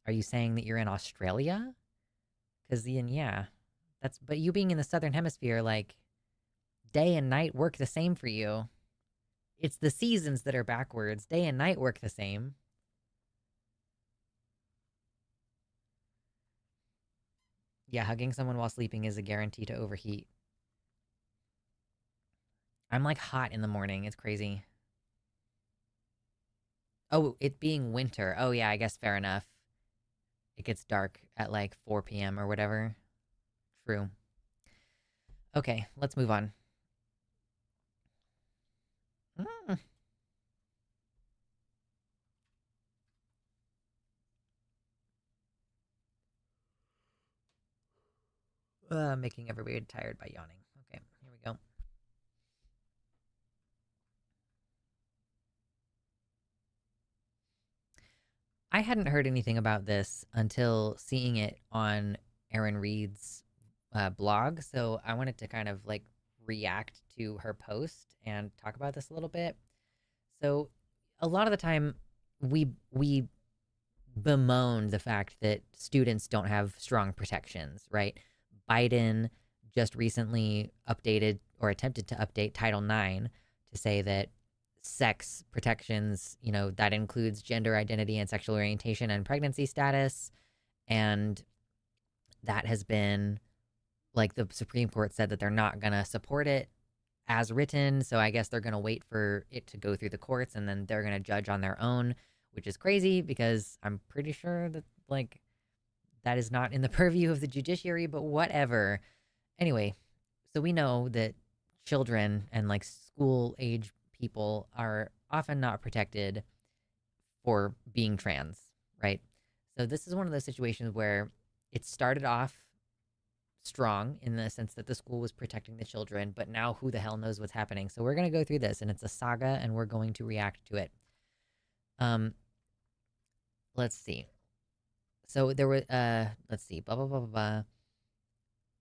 Are you saying that you're in Australia? Because then, yeah, but you being in the southern hemisphere, like, day and night work the same for you. It's the seasons that are backwards. Day and night work the same. Yeah, hugging someone while sleeping is a guarantee to overheat. I'm like hot in the morning. It's crazy. Oh, it being winter. Oh, yeah, I guess fair enough. It gets dark at like 4 p.m. or whatever. True. Okay, let's move on. Mm. Making everybody tired by yawning. Okay, here we go. I hadn't heard anything about this until seeing it on Erin Reed's blog, so I wanted to kind of like react to her post and talk about this a little bit. So, a lot of the time, we bemoan the fact that students don't have strong protections, right? Biden just recently updated or attempted to update Title IX to say that sex protections, that includes gender identity and sexual orientation and pregnancy status. And that has been like the Supreme Court said that they're not going to support it as written. So I guess they're going to wait for it to go through the courts and then they're going to judge on their own, which is crazy because I'm pretty sure that like that is not in the purview of the judiciary, but whatever. Anyway, so we know that children and like school age people are often not protected for being trans, right? So this is one of those situations where it started off strong in the sense that the school was protecting the children, but now who the hell knows what's happening. So we're going to go through this, and it's a saga, and we're going to react to it. Let's see. So there were let's see, blah blah blah blah blah.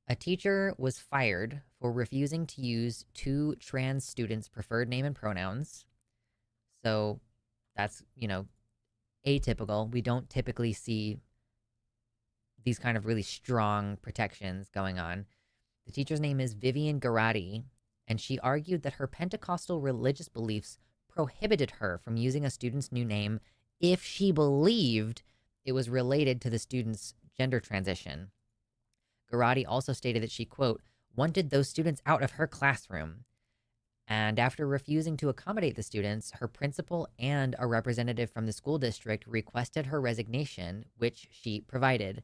A teacher was fired for refusing to use two trans students' preferred name and pronouns. So that's, atypical. We don't typically see these kind of really strong protections going on. The teacher's name is Vivian Garati, and she argued that her Pentecostal religious beliefs prohibited her from using a student's new name if she believed it was related to the student's gender transition. Garati also stated that she, quote, wanted those students out of her classroom. And after refusing to accommodate the students, her principal and a representative from the school district requested her resignation, which she provided.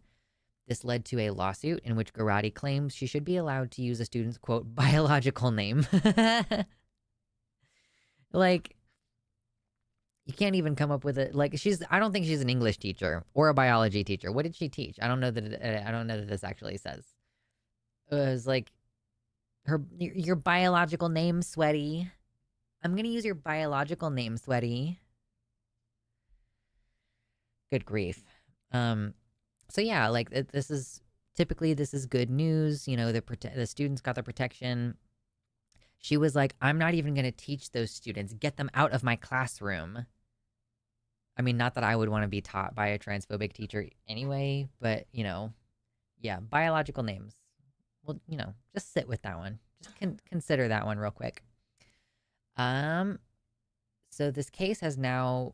This led to a lawsuit in which Garati claims she should be allowed to use a student's, quote, biological name. Like, you can't even come up with it. Like, I don't think she's an English teacher or a biology teacher. What did she teach? I don't know that this actually says. It was like, your biological name, Sweaty. I'm going to use your biological name, Sweaty. Good grief. So yeah, like this is good news. The students got the protection. She was like, I'm not even going to teach those students. Get them out of my classroom. I mean, not that I would want to be taught by a transphobic teacher anyway, but, yeah, biological names. Well, just sit with that one. Just consider that one real quick. So this case has now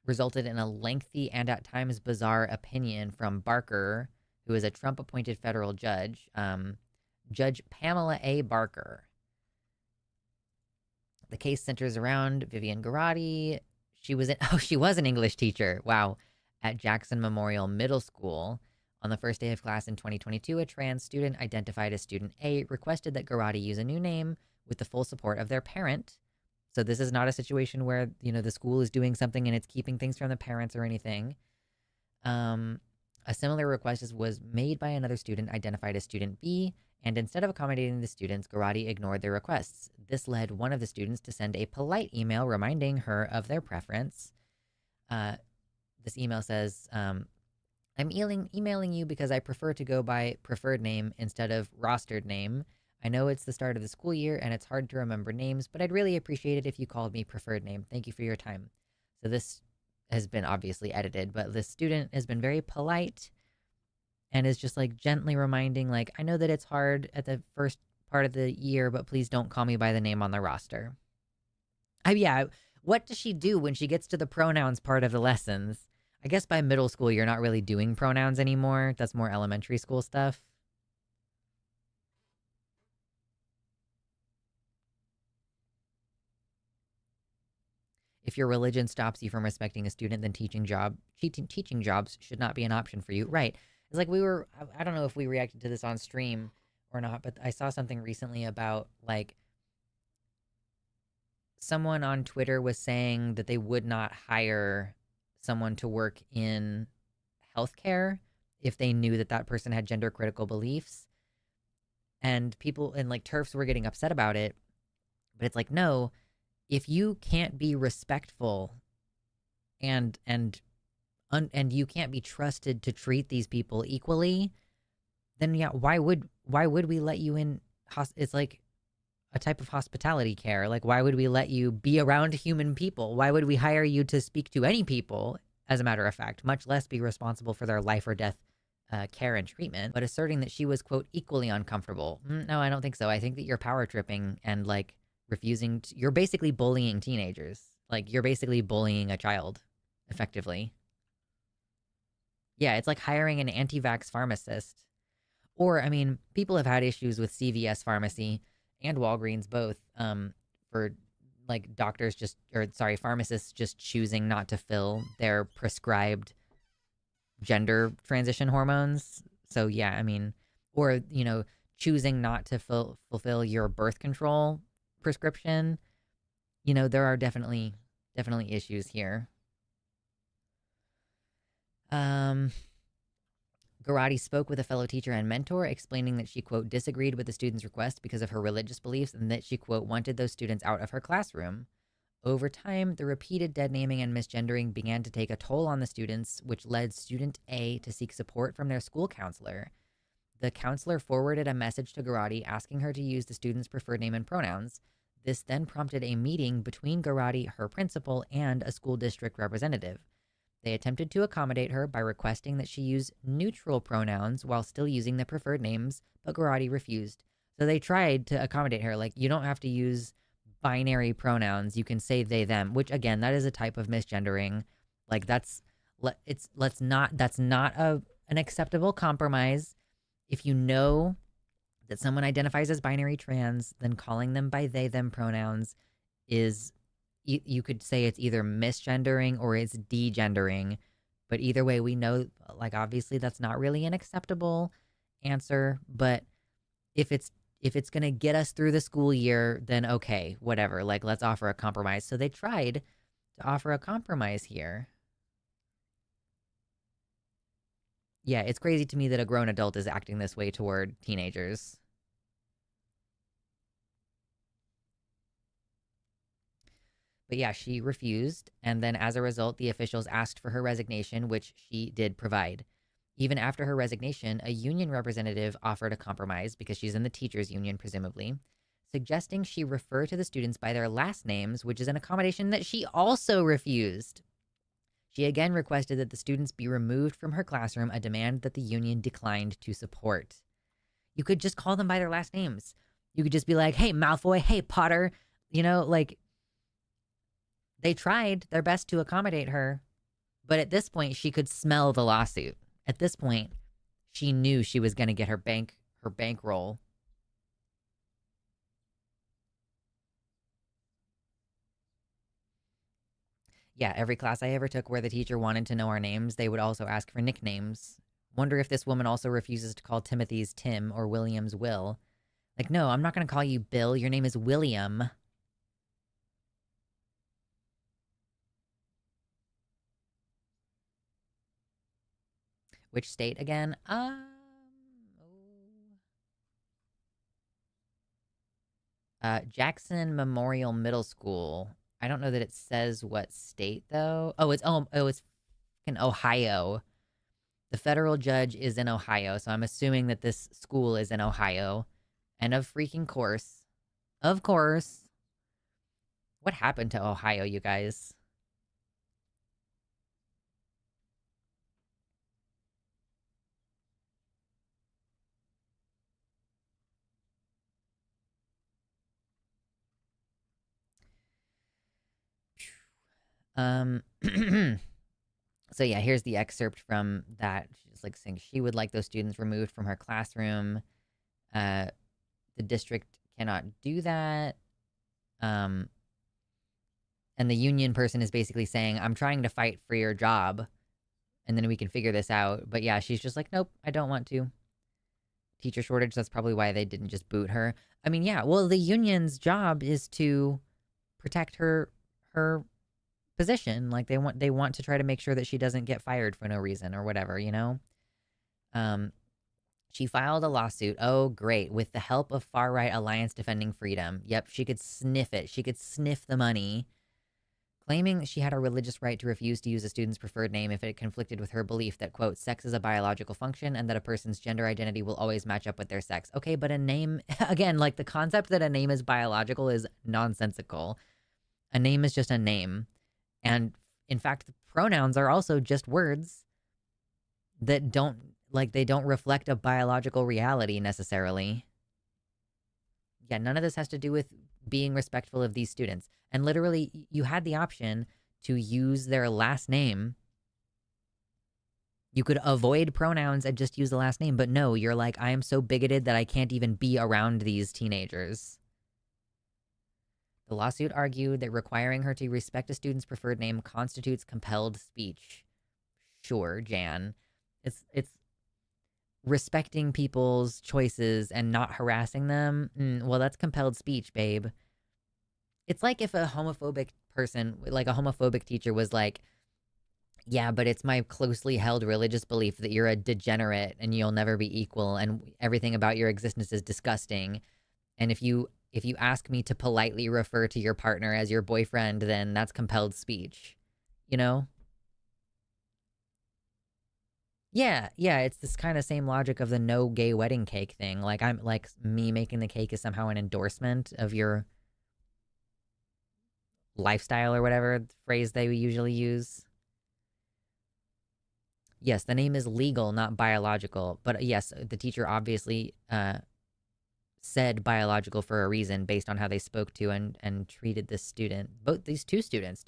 resulted in a lengthy and at times bizarre opinion from Barker, who is a Trump-appointed federal judge, Judge Pamela A. Barker. The case centers around Vivian Garati. She was an English teacher. Wow. At Jackson Memorial Middle School. On the first day of class in 2022, a trans student identified as Student A requested that Garati use a new name with the full support of their parent. So this is not a situation where, the school is doing something and it's keeping things from the parents or anything. A similar request was made by another student identified as Student B, and instead of accommodating the students, Garati ignored their requests. This led one of the students to send a polite email reminding her of their preference. This email says, I'm emailing you because I prefer to go by preferred name instead of rostered name. I know it's the start of the school year and it's hard to remember names, but I'd really appreciate it if you called me preferred name. Thank you for your time. So this has been obviously edited, but this student has been very polite and is just like gently reminding, like, I know that it's hard at the first part of the year, but please don't call me by the name on the roster. Yeah, what does she do when she gets to the pronouns part of the lessons? I guess by middle school, you're not really doing pronouns anymore. That's more elementary school stuff. If your religion stops you from respecting a student, then teaching jobs should not be an option for you. Right. It's like I don't know if we reacted to this on stream or not, but I saw something recently about, like, someone on Twitter was saying that they would not hire someone to work in healthcare if they knew that person had gender critical beliefs. And people and like TERFs were getting upset about it. But it's like, no, if you can't be respectful and you can't be trusted to treat these people equally, then yeah, why would we let you in? It's like a type of hospitality care. Like, why would we let you be around human people? Why would we hire you to speak to any people, as a matter of fact, much less be responsible for their life or death care and treatment? But asserting that she was, quote, equally uncomfortable. No, I don't think so. I think that you're power tripping and, like, you're basically bullying teenagers. Like, you're basically bullying a child, effectively. Yeah, it's like hiring an anti-vax pharmacist. Or, I mean, people have had issues with CVS Pharmacy and Walgreens both, for like pharmacists just choosing not to fill their prescribed gender transition hormones. So yeah, I mean, or, choosing not to fulfill your birth control prescription. There are definitely issues here. Garati spoke with a fellow teacher and mentor, explaining that she, quote, disagreed with the student's request because of her religious beliefs and that she, quote, wanted those students out of her classroom. Over time, the repeated dead naming and misgendering began to take a toll on the students, which led student A to seek support from their school counselor. The counselor forwarded a message to Garati asking her to use the student's preferred name and pronouns. This then prompted a meeting between Garati, her principal, and a school district representative. They attempted to accommodate her by requesting that she use neutral pronouns while still using the preferred names, but Garati refused. So they tried to accommodate her, like, you don't have to use binary pronouns. You can say they, them, which again, that is a type of misgendering. Like that's not an acceptable compromise. If you know that someone identifies as binary trans, then calling them by they, them pronouns is, you could say it's either misgendering or it's degendering. But either way, we know, like, obviously that's not really an acceptable answer. But if it's going to get us through the school year, then okay, whatever. Like, let's offer a compromise. So they tried to offer a compromise here. Yeah, it's crazy to me that a grown adult is acting this way toward teenagers. But yeah, she refused, and then as a result, the officials asked for her resignation, which she did provide. Even after her resignation, a union representative offered a compromise, because she's in the teachers' union, presumably, suggesting she refer to the students by their last names, which is an accommodation that she also refused. She again requested that the students be removed from her classroom, a demand that the union declined to support. You could just call them by their last names. You could just be like, hey, Malfoy, hey, Potter. You know, like, they tried their best to accommodate her, but at this point, she could smell the lawsuit. At this point, she knew she was going to get her bankroll. Yeah, every class I ever took where the teacher wanted to know our names, they would also ask for nicknames. Wonder if this woman also refuses to call Timothy's Tim or William's Will. Like, no, I'm not going to call you Bill. Your name is William. Which state again? Jackson Memorial Middle School. I don't know that it says what state though. It's in Ohio. The federal judge is in Ohio, so I'm assuming that this school is in Ohio. And of freaking course, of course. What happened to Ohio, you guys? So yeah, here's the excerpt from that. She's like saying she would like those students removed from her classroom. The district cannot do that. And the union person is basically saying, I'm trying to fight for your job, and then we can figure this out. But yeah, she's just like, nope, I don't want to. Teacher shortage, that's probably why they didn't just boot her. I mean, yeah, well, the union's job is to protect her position. Like, they want to try to make sure that she doesn't get fired for no reason or whatever, you know? She filed a lawsuit. Oh, great. With the help of far-right Alliance Defending Freedom. Yep, she could sniff it. She could sniff the money. Claiming she had a religious right to refuse to use a student's preferred name if it conflicted with her belief that, quote, sex is a biological function and that a person's gender identity will always match up with their sex. Okay, but a name, again, like the concept that a name is biological is nonsensical. A name is just a name. And in fact, the pronouns are also just words that don't reflect a biological reality necessarily. Yeah, none of this has to do with being respectful of these students. And literally, you had the option to use their last name. You could avoid pronouns and just use the last name. But no, you're like, I am so bigoted that I can't even be around these teenagers. The lawsuit argued that requiring her to respect a student's preferred name constitutes compelled speech. Sure, Jan. It's respecting people's choices and not harassing them. Well, that's compelled speech, babe. It's like if a homophobic person, like a homophobic teacher was like, Yeah, but it's my closely held religious belief that you're a degenerate and you'll never be equal and everything about your existence is disgusting. And if you ask me to politely refer to your partner as your boyfriend, then that's compelled speech. You know? Yeah, yeah, it's this kind of same logic of the no gay wedding cake thing. Like I'm like me making the cake is somehow an endorsement of your lifestyle or whatever phrase they usually use. Yes, the name is legal, not biological. But yes, the teacher obviously said biological for a reason based on how they spoke to and treated this student. Both these two students.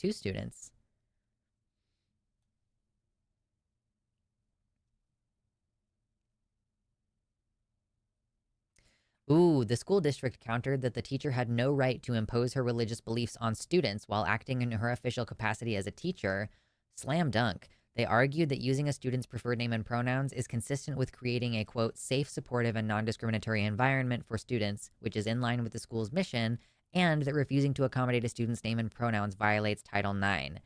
Ooh, the school district countered that the teacher had no right to impose her religious beliefs on students while acting in her official capacity as a teacher. Slam dunk. They argued that using a student's preferred name and pronouns is consistent with creating a, quote, safe, supportive, and non discriminatory environment for students, which is in line with the school's mission, and that refusing to accommodate a student's name and pronouns violates Title IX.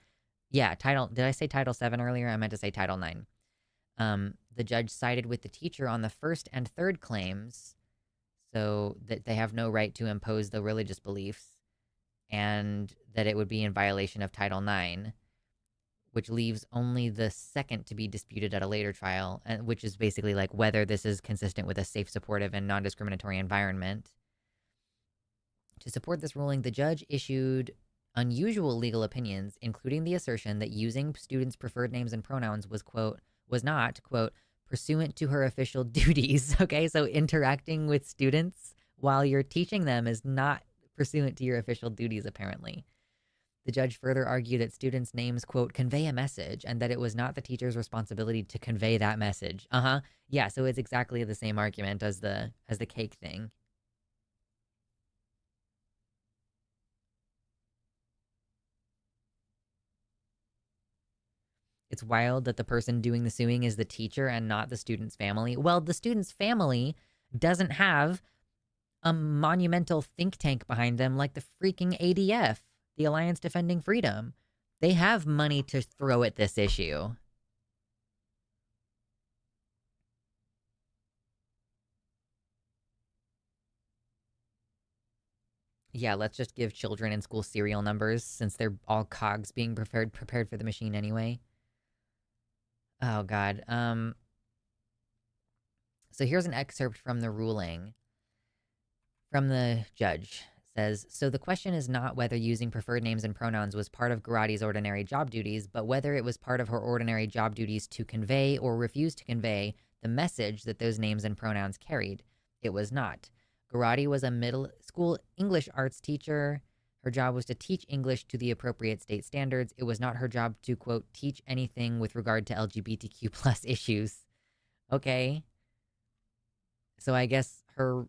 Yeah, did I say Title VII earlier? I meant to say Title IX. The judge sided with the teacher on the first and third claims, so that they have no right to impose the religious beliefs, and that it would be in violation of Title IX, which leaves only the second to be disputed at a later trial, which is basically like whether this is consistent with a safe, supportive, and non discriminatory environment. To support this ruling, the judge issued unusual legal opinions, including the assertion that using students' preferred names and pronouns was not, quote, pursuant to her official duties. Okay, so interacting with students while you're teaching them is not pursuant to your official duties, apparently. The judge further argued that students' names, quote, convey a message, and that it was not the teacher's responsibility to convey that message. Uh-huh. Yeah, so it's exactly the same argument as the cake thing. It's wild that the person doing the suing is the teacher and not the student's family. Well, the student's family doesn't have a monumental think tank behind them like the freaking ADF, the Alliance Defending Freedom. They have money to throw at this issue. Yeah, let's just give children in school serial numbers since they're all cogs being prepared for the machine anyway. Oh god. So here's an excerpt from the ruling from the judge. Says, so the question is not whether using preferred names and pronouns was part of Garati's ordinary job duties, but whether it was part of her ordinary job duties to convey or refuse to convey the message that those names and pronouns carried. It was not. Garati was a middle school English arts teacher. Her job was to teach English to the appropriate state standards. It was not her job to, quote, teach anything with regard to LGBTQ plus issues. Okay. So I guess her,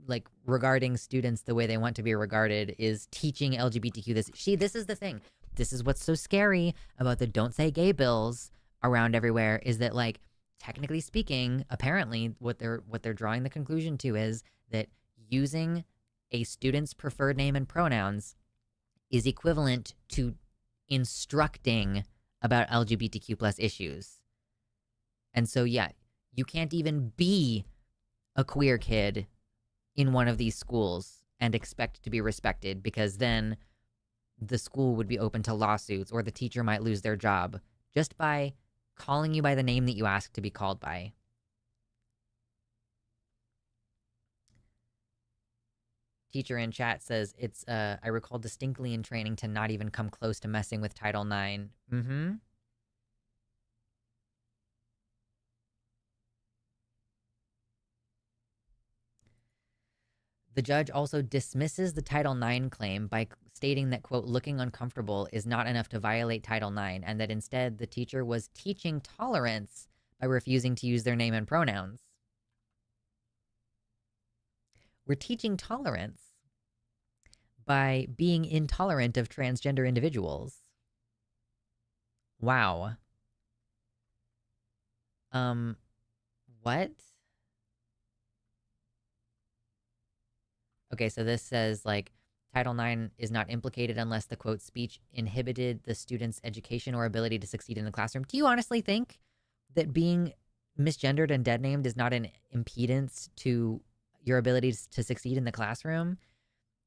like, regarding students the way they want to be regarded is teaching LGBTQ this. This is the thing. This is what's so scary about the don't say gay bills around everywhere is that, like, technically speaking, apparently what they're drawing the conclusion to is that using a student's preferred name and pronouns is equivalent to instructing about LGBTQ plus issues. And so, yeah, you can't even be a queer kid in one of these schools and expect to be respected, because then the school would be open to lawsuits or the teacher might lose their job just by calling you by the name that you asked to be called by. Teacher in chat says, it's, I recall distinctly in training to not even come close to messing with Title IX. Mm-hmm. The judge also dismisses the Title IX claim by stating that, quote, looking uncomfortable is not enough to violate Title IX, and that instead the teacher was teaching tolerance by refusing to use their name and pronouns. We're teaching tolerance by being intolerant of transgender individuals. Wow. What? Okay, so this says, like, Title IX is not implicated unless the quote speech inhibited the student's education or ability to succeed in the classroom. Do you honestly think that being misgendered and dead named is not an impedance to your ability to succeed in the classroom?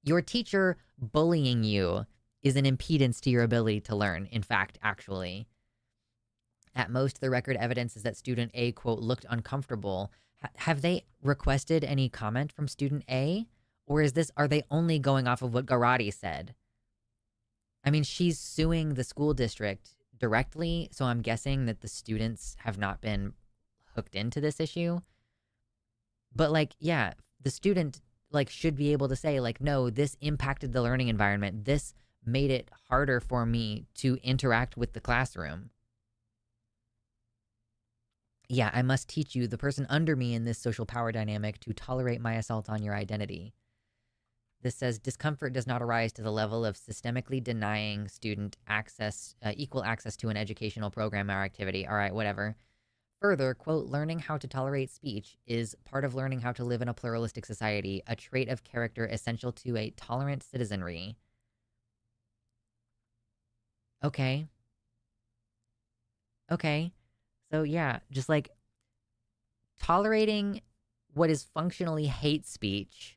Your teacher bullying you is an impedance to your ability to learn. In fact, actually, at most, the record evidence is that student A, quote, looked uncomfortable. Have they requested any comment from student A? Or are they only going off of what Garati said? I mean, she's suing the school district directly, so I'm guessing that the students have not been hooked into this issue. But like, yeah, the student like should be able to say like, no, this impacted the learning environment. This made it harder for me to interact with the classroom. Yeah, I must teach you, the person under me in this social power dynamic, to tolerate my assault on your identity. This says discomfort does not arise to the level of systemically denying student access, equal access to an educational program or activity. All right, whatever. Further, quote, learning how to tolerate speech is part of learning how to live in a pluralistic society, a trait of character essential to a tolerant citizenry. Okay. Okay. So yeah, just like tolerating what is functionally hate speech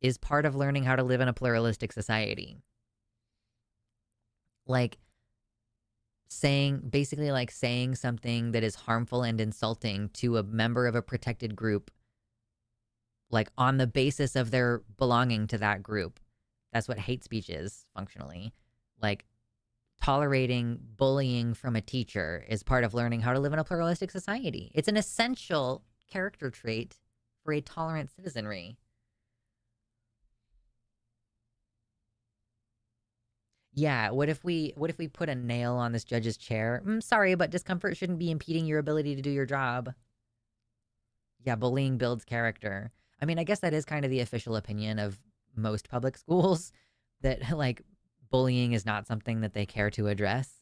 is part of learning how to live in a pluralistic society. Like basically like saying something that is harmful and insulting to a member of a protected group, like on the basis of their belonging to that group. That's what hate speech is functionally. Like tolerating bullying from a teacher is part of learning how to live in a pluralistic society. It's an essential character trait for a tolerant citizenry. Yeah, what if we put a nail on this judge's chair? Sorry, but discomfort shouldn't be impeding your ability to do your job. Yeah, bullying builds character. I mean, I guess that is kind of the official opinion of most public schools, that like bullying is not something that they care to address.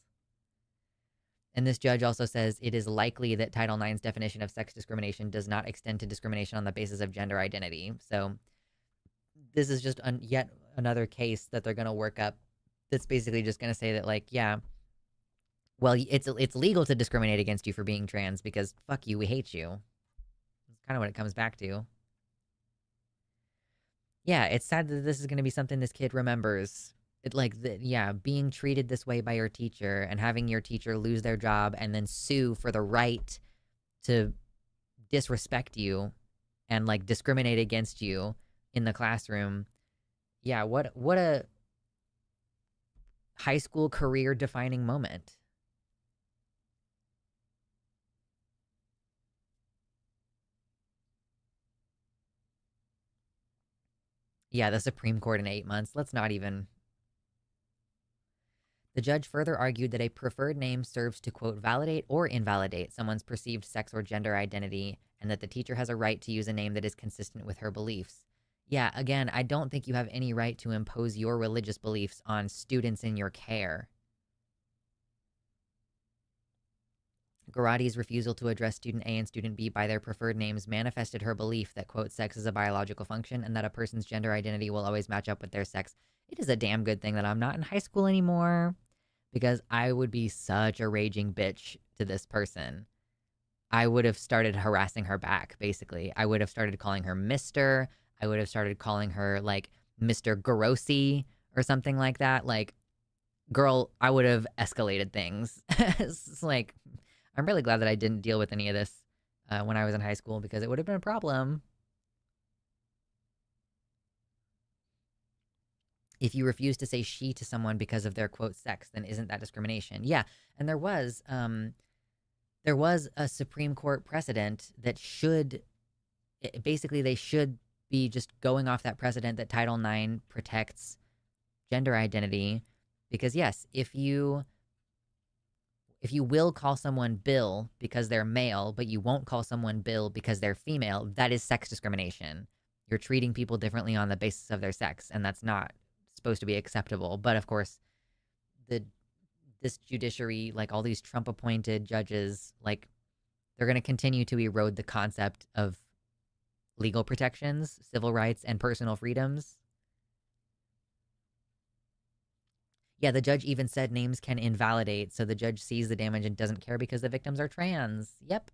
And this judge also says it is likely that Title IX's definition of sex discrimination does not extend to discrimination on the basis of gender identity. So this is just yet another case that they're going to work up that's basically just going to say that, like, yeah, well, it's legal to discriminate against you for being trans because fuck you, we hate you. That's kind of what it comes back to. Yeah, it's sad that this is going to be something this kid remembers. Being treated this way by your teacher and having your teacher lose their job and then sue for the right to disrespect you and like discriminate against you in the classroom. Yeah, what a high school career defining moment. Yeah, the Supreme Court in 8 months. Let's not even. The judge further argued that a preferred name serves to, quote, validate or invalidate someone's perceived sex or gender identity, and that the teacher has a right to use a name that is consistent with her beliefs. Yeah, again, I don't think you have any right to impose your religious beliefs on students in your care. Garati's refusal to address student A and student B by their preferred names manifested her belief that, quote, sex is a biological function and that a person's gender identity will always match up with their sex. It is a damn good thing that I'm not in high school anymore, because I would be such a raging bitch to this person. I would have started harassing her back, basically. I would have started calling her Mr. I would have started calling her, like, Mr. Grossi or something like that. Like, girl, I would have escalated things. It's like, I'm really glad that I didn't deal with any of this when I was in high school, because it would have been a problem. If you refuse to say she to someone because of their, quote, sex, then isn't that discrimination? Yeah, and there was a Supreme Court precedent that basically they should be just going off that precedent that Title IX protects gender identity, because yes, if you will call someone Bill because they're male, but you won't call someone Bill because they're female, that is sex discrimination. You're treating people differently on the basis of their sex, and that's not supposed to be acceptable. But of course, this judiciary, like all these Trump-appointed judges, like they're going to continue to erode the concept of legal protections, civil rights, and personal freedoms. Yeah, the judge even said names can invalidate, so the judge sees the damage and doesn't care because the victims are trans. Yep.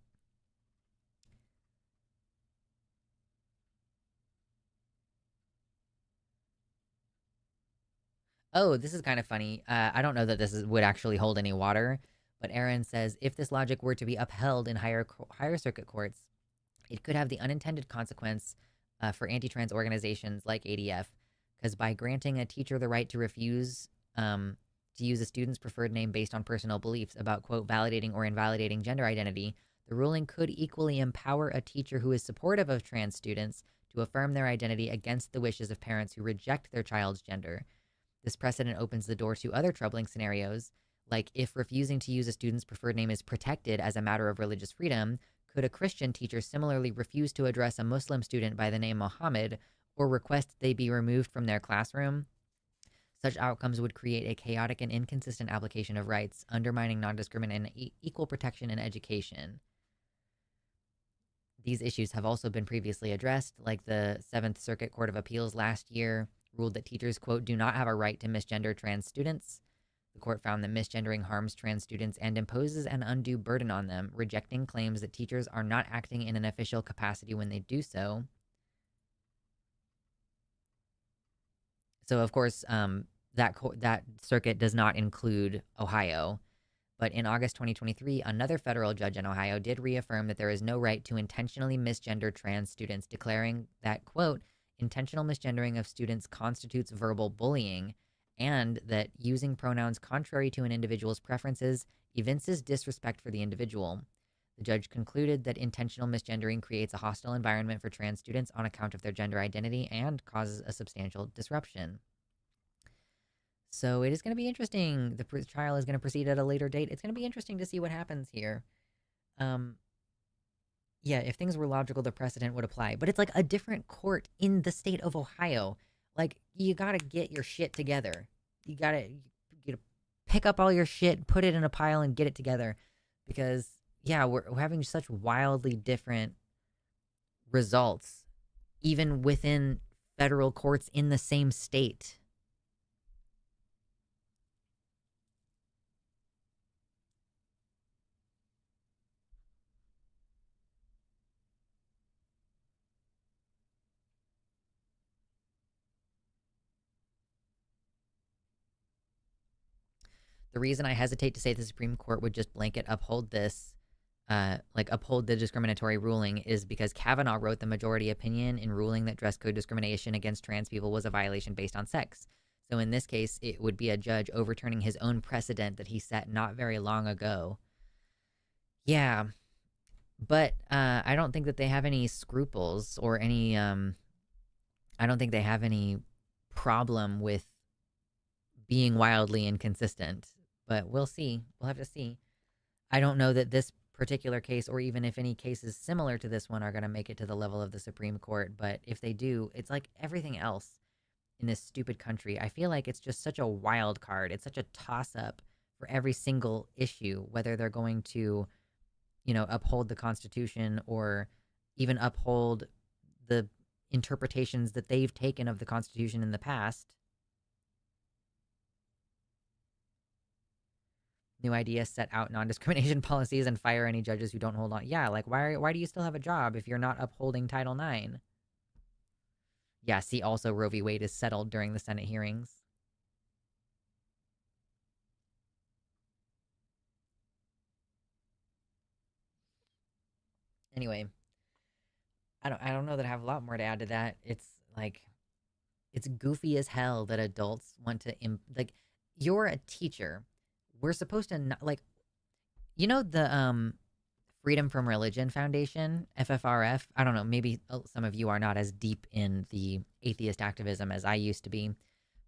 Oh, this is kind of funny. I don't know that would actually hold any water, but Aaron says if this logic were to be upheld in higher circuit courts, it could have the unintended consequence for anti-trans organizations like ADF, because by granting a teacher the right to refuse to use a student's preferred name based on personal beliefs about, quote, validating or invalidating gender identity, the ruling could equally empower a teacher who is supportive of trans students to affirm their identity against the wishes of parents who reject their child's gender. This precedent opens the door to other troubling scenarios, like if refusing to use a student's preferred name is protected as a matter of religious freedom, could a Christian teacher similarly refuse to address a Muslim student by the name Mohammed or request they be removed from their classroom? Such outcomes would create a chaotic and inconsistent application of rights, undermining non-discrimination and equal protection in education. These issues have also been previously addressed, like the Seventh Circuit Court of Appeals last year ruled that teachers, quote, do not have a right to misgender trans students. The court found that misgendering harms trans students and imposes an undue burden on them, rejecting claims that teachers are not acting in an official capacity when they do so. So, of course, that circuit does not include Ohio. But in August 2023, another federal judge in Ohio did reaffirm that there is no right to intentionally misgender trans students, declaring that, quote, intentional misgendering of students constitutes verbal bullying, and that using pronouns contrary to an individual's preferences evinces disrespect for the individual. The judge concluded that intentional misgendering creates a hostile environment for trans students on account of their gender identity and causes a substantial disruption. So it is going to be interesting. The trial is going to proceed at a later date. It's going to be interesting to see what happens here. Yeah, if things were logical, the precedent would apply. But it's like a different court in the state of Ohio. Like, you got to get your shit together. You got to pick up all your shit, put it in a pile, and get it together. Because, yeah, we're having such wildly different results, even within federal courts in the same state. The reason I hesitate to say the Supreme Court would just blanket uphold this, uphold the discriminatory ruling, is because Kavanaugh wrote the majority opinion in ruling that dress code discrimination against trans people was a violation based on sex. So in this case, it would be a judge overturning his own precedent that he set not very long ago. Yeah, but I don't think that they have any scruples or any, I don't think they have any problem with being wildly inconsistent. But we'll see. We'll have to see. I don't know that this particular case, or even if any cases similar to this one, are going to make it to the level of the Supreme Court. But if they do, it's like everything else in this stupid country. I feel like it's just such a wild card. It's such a toss-up for every single issue, whether they're going to, uphold the Constitution or even uphold the interpretations that they've taken of the Constitution in the past. New ideas set out non-discrimination policies and fire any judges who don't hold on. Yeah, like why do you still have a job if you're not upholding Title IX? Yeah, see, also Roe v. Wade is settled during the Senate hearings. Anyway, I don't know that I have a lot more to add to that. It's like, it's goofy as hell that adults want to you're a teacher. We're supposed to not, the Freedom from Religion Foundation, FFRF. I don't know, maybe some of you are not as deep in the atheist activism as I used to be,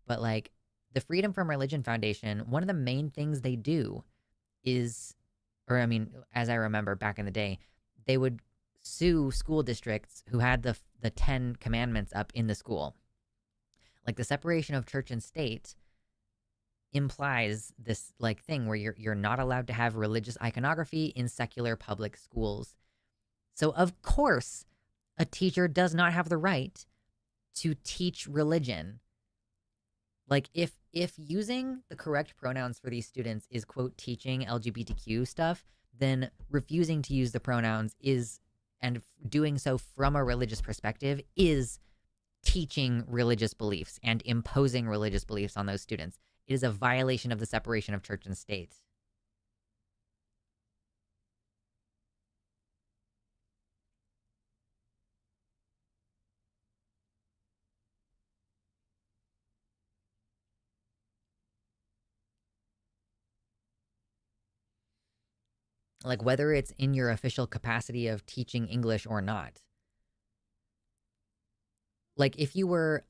but like the Freedom from Religion Foundation, one of the main things they do is, as I remember back in the day, they would sue school districts who had the 10 commandments up in the school. Like the separation of church and state implies this thing where you're not allowed to have religious iconography in secular public schools. So of course, a teacher does not have the right to teach religion. Like if if using the correct pronouns for these students is, quote, teaching LGBTQ stuff, then refusing to use the pronouns is, and doing so from a religious perspective, is teaching religious beliefs and imposing religious beliefs on those students. It is a violation of the separation of church and state. Like, whether it's in your official capacity of teaching English or not. Like, if you were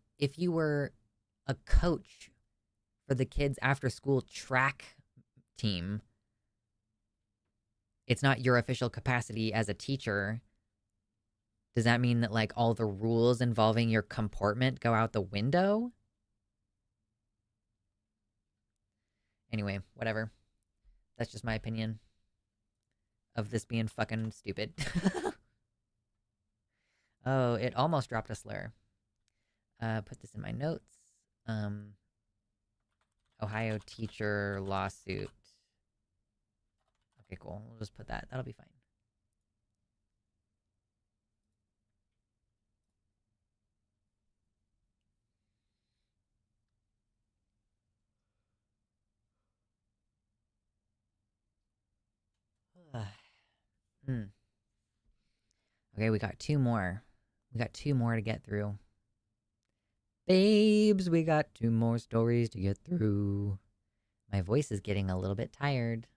a coach for the kids after school track team, it's not your official capacity as a teacher. Does that mean that, like, all the rules involving your comportment go out the window? Anyway, whatever. That's just my opinion of this being fucking stupid. Oh, it almost dropped a slur. Put this in my notes. Ohio teacher lawsuit. Okay, cool. We'll just put that. That'll be fine. Okay, we got two more. We got two more to get through. Babes, we got two more stories to get through. My voice is getting a little bit tired.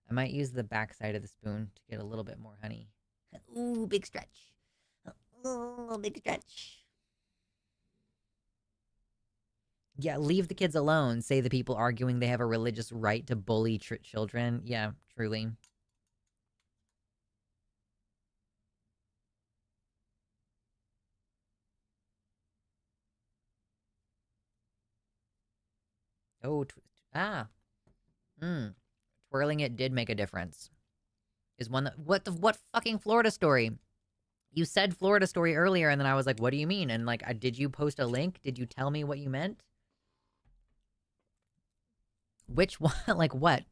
I might use the backside of the spoon to get a little bit more honey. Ooh, big stretch. Ooh, big stretch. Yeah, leave the kids alone, say the people arguing they have a religious right to bully children. Yeah, truly. Oh, twirling it did make a difference. Is one that what fucking Florida story? You said Florida story earlier, and then I was like, "What do you mean?" And like, did you post a link? Did you tell me what you meant? Which one? Like what?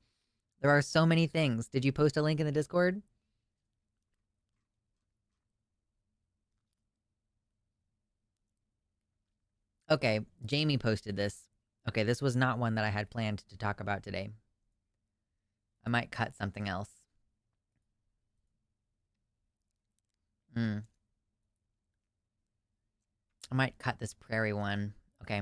There are so many things. Did you post a link in the Discord? Okay, Jamie posted this. Okay, this was not one that I had planned to talk about today. I might cut something else. I might cut this prairie one. Okay.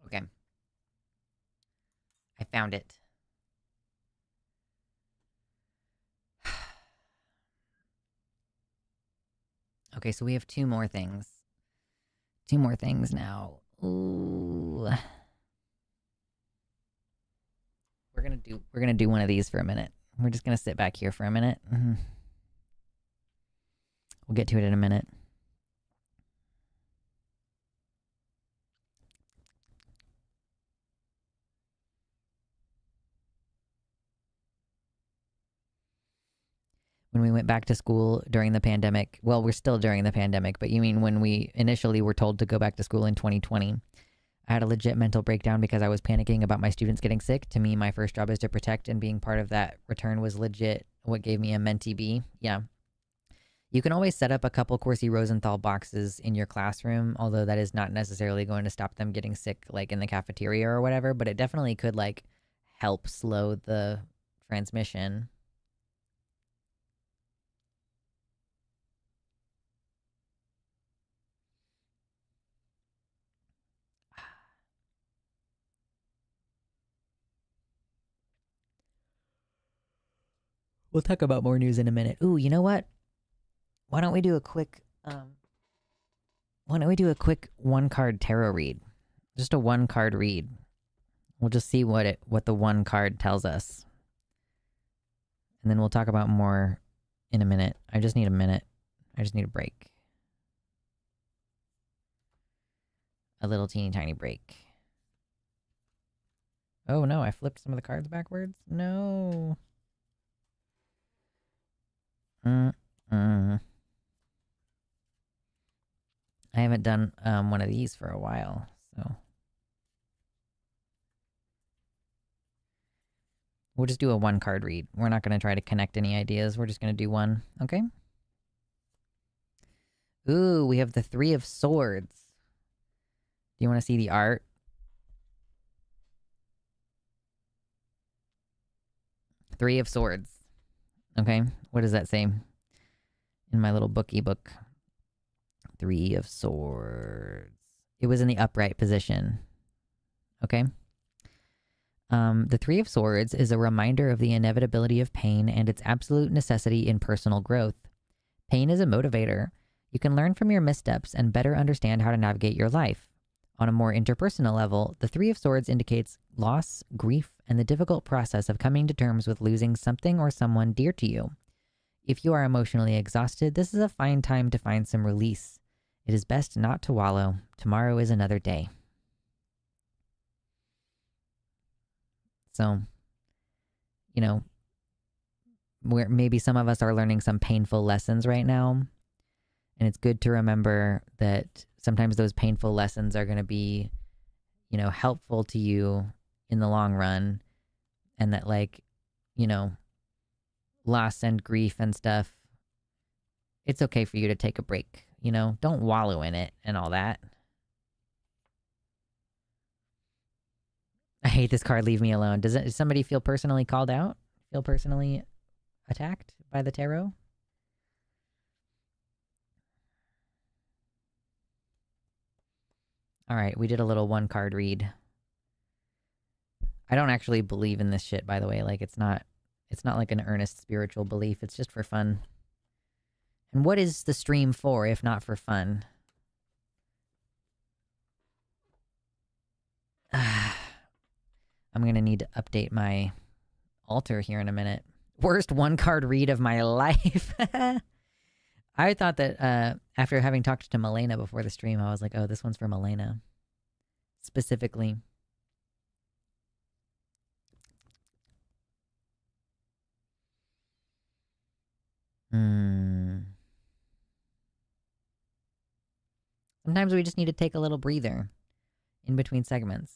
Okay. I found it. Okay, so we have two more things. Two more things now. Ooh. We're gonna do one of these for a minute. We're just gonna sit back here for a minute. We'll get to it in a minute. When we went back to school during the pandemic, well, we're still during the pandemic, but you mean when we initially were told to go back to school in 2020, I had a legit mental breakdown because I was panicking about my students getting sick. To me, my first job is to protect, and being part of that return was legit what gave me a mentee B. Yeah. You can always set up a couple Corsi Rosenthal boxes in your classroom, although that is not necessarily going to stop them getting sick, like in the cafeteria or whatever, but it definitely could, like, help slow the transmission. We'll talk about more news in a minute. Ooh, you know what? Why don't we do a quick one card tarot read? Just a one card read. We'll just see what the one card tells us. And then we'll talk about more in a minute. I just need a minute. I just need a break. A little teeny tiny break. Oh no, I flipped some of the cards backwards. No. I haven't done one of these for a while, so we'll just do a one card read. We're not going to try to connect any ideas. We're just going to do one, okay? Ooh, we have the Three of Swords. Do you want to see the art? Three of Swords. Okay, what does that say in my little bookie book? Three of Swords. It was in the upright position. Okay. The Three of Swords is a reminder of the inevitability of pain and its absolute necessity in personal growth. Pain is a motivator. You can learn from your missteps and better understand how to navigate your life. On a more interpersonal level, the Three of Swords indicates loss, grief, and the difficult process of coming to terms with losing something or someone dear to you. If you are emotionally exhausted, this is a fine time to find some release. It is best not to wallow. Tomorrow is another day. So, you know, where maybe some of us are learning some painful lessons right now. And it's good to remember that sometimes those painful lessons are going to be, you know, helpful to you in the long run. And that, like, you know, loss and grief and stuff, it's okay for you to take a break. You know, don't wallow in it and all that. I hate this card, leave me alone. Does somebody feel personally called out? Feel personally attacked by the tarot? All right, we did a little one card read. I don't actually believe in this shit, by the way. Like, it's not like an earnest spiritual belief. It's just for fun. And what is the stream for if not for fun? I'm going to need to update my altar here in a minute. Worst one card read of my life. I thought that after having talked to Milena before the stream, I was like, oh, this one's for Milena. Specifically. Sometimes we just need to take a little breather in between segments.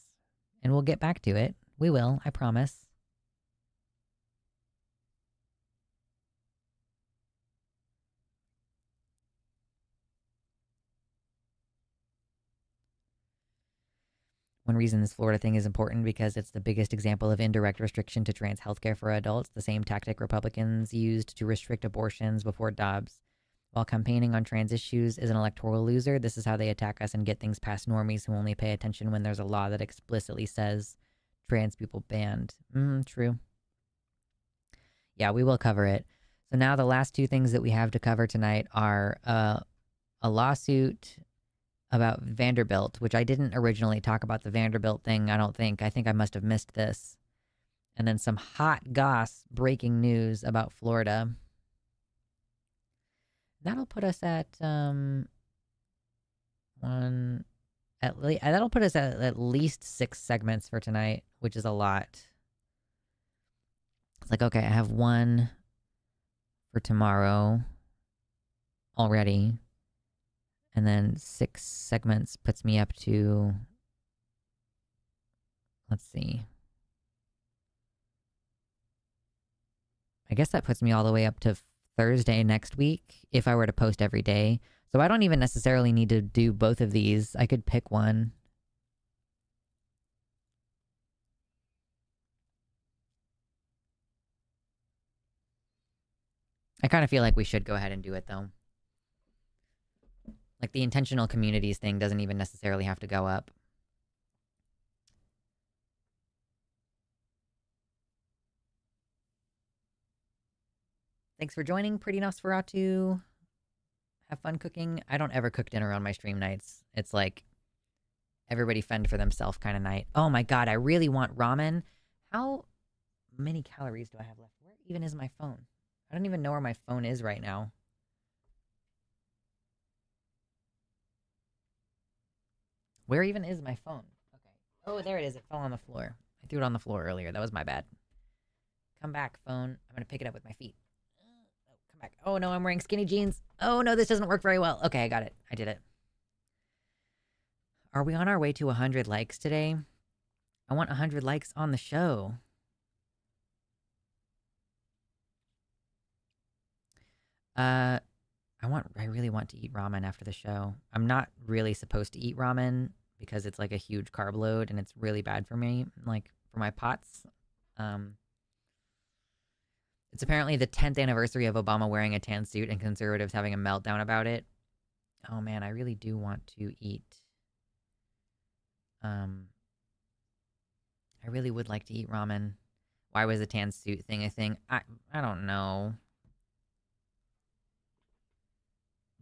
And we'll get back to it. We will, I promise. One reason this Florida thing is important because it's the biggest example of indirect restriction to trans healthcare for adults, the same tactic Republicans used to restrict abortions before Dobbs. While campaigning on trans issues is an electoral loser, this is how they attack us and get things past normies who only pay attention when there's a law that explicitly says trans people banned. True. Yeah, we will cover it. So now the last two things that we have to cover tonight are a lawsuit about Vanderbilt, which I didn't originally talk about the Vanderbilt thing, I don't think. I think I must have missed this. And then some hot goss breaking news about Florida. That'll put us at that'll put us at least 6 segments for tonight, which is a lot. It's like, okay, I have one for tomorrow already. And then 6 segments puts me up to, let's see. I guess that puts me all the way up to Thursday next week if I were to post every day. So I don't even necessarily need to do both of these. I could pick one. I kind of feel like we should go ahead and do it, though. Like, the intentional communities thing doesn't even necessarily have to go up. Thanks for joining, Pretty Nosferatu. Have fun cooking. I don't ever cook dinner on my stream nights. It's like everybody fend for themselves kind of night. Oh my god, I really want ramen. How many calories do I have left? Where even is my phone? I don't even know where my phone is right now. Where even is my phone? Okay. Oh, there it is. It fell on the floor. I threw it on the floor earlier. That was my bad. Come back, phone. I'm going to pick it up with my feet. Oh, come back. Oh no, I'm wearing skinny jeans. Oh no, this doesn't work very well. Okay, I got it. I did it. Are we on our way to 100 likes today? I want 100 likes on the show. I really want to eat ramen after the show. I'm not really supposed to eat ramen because it's like a huge carb load and it's really bad for me, like for my POTS. It's apparently the 10th anniversary of Obama wearing a tan suit and conservatives having a meltdown about it. Oh man, I really do want to eat. I really would like to eat ramen. Why was the tan suit thing a thing? I don't know.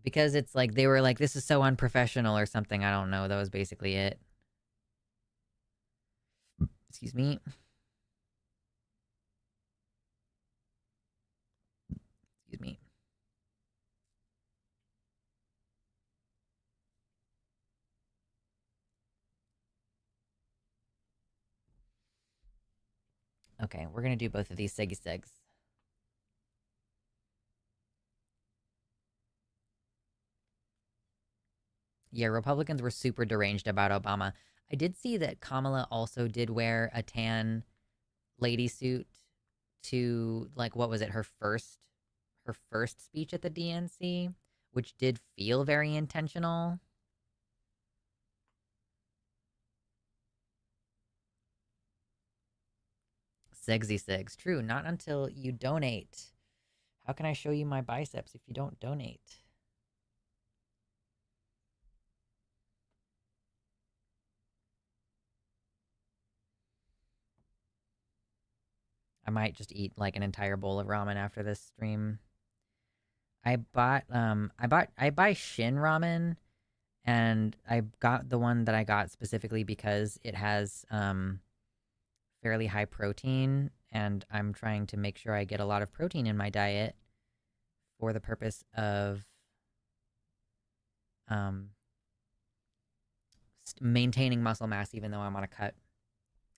Because it's like they were like, this is so unprofessional or something. I don't know. That was basically it. Excuse me. Excuse me. Okay, we're gonna do both of these Seggy Segs. Yeah, Republicans were super deranged about Obama. I did see that Kamala also did wear a tan lady suit to, like, what was it, her first speech at the DNC, which did feel very intentional. Segsy Segs. True, not until you donate. How can I show you my biceps if you don't donate? I might just eat like an entire bowl of ramen after this stream. I buy Shin ramen, and I got the one that I got specifically because it has fairly high protein, and I'm trying to make sure I get a lot of protein in my diet for the purpose of maintaining muscle mass, even though I'm on a cut.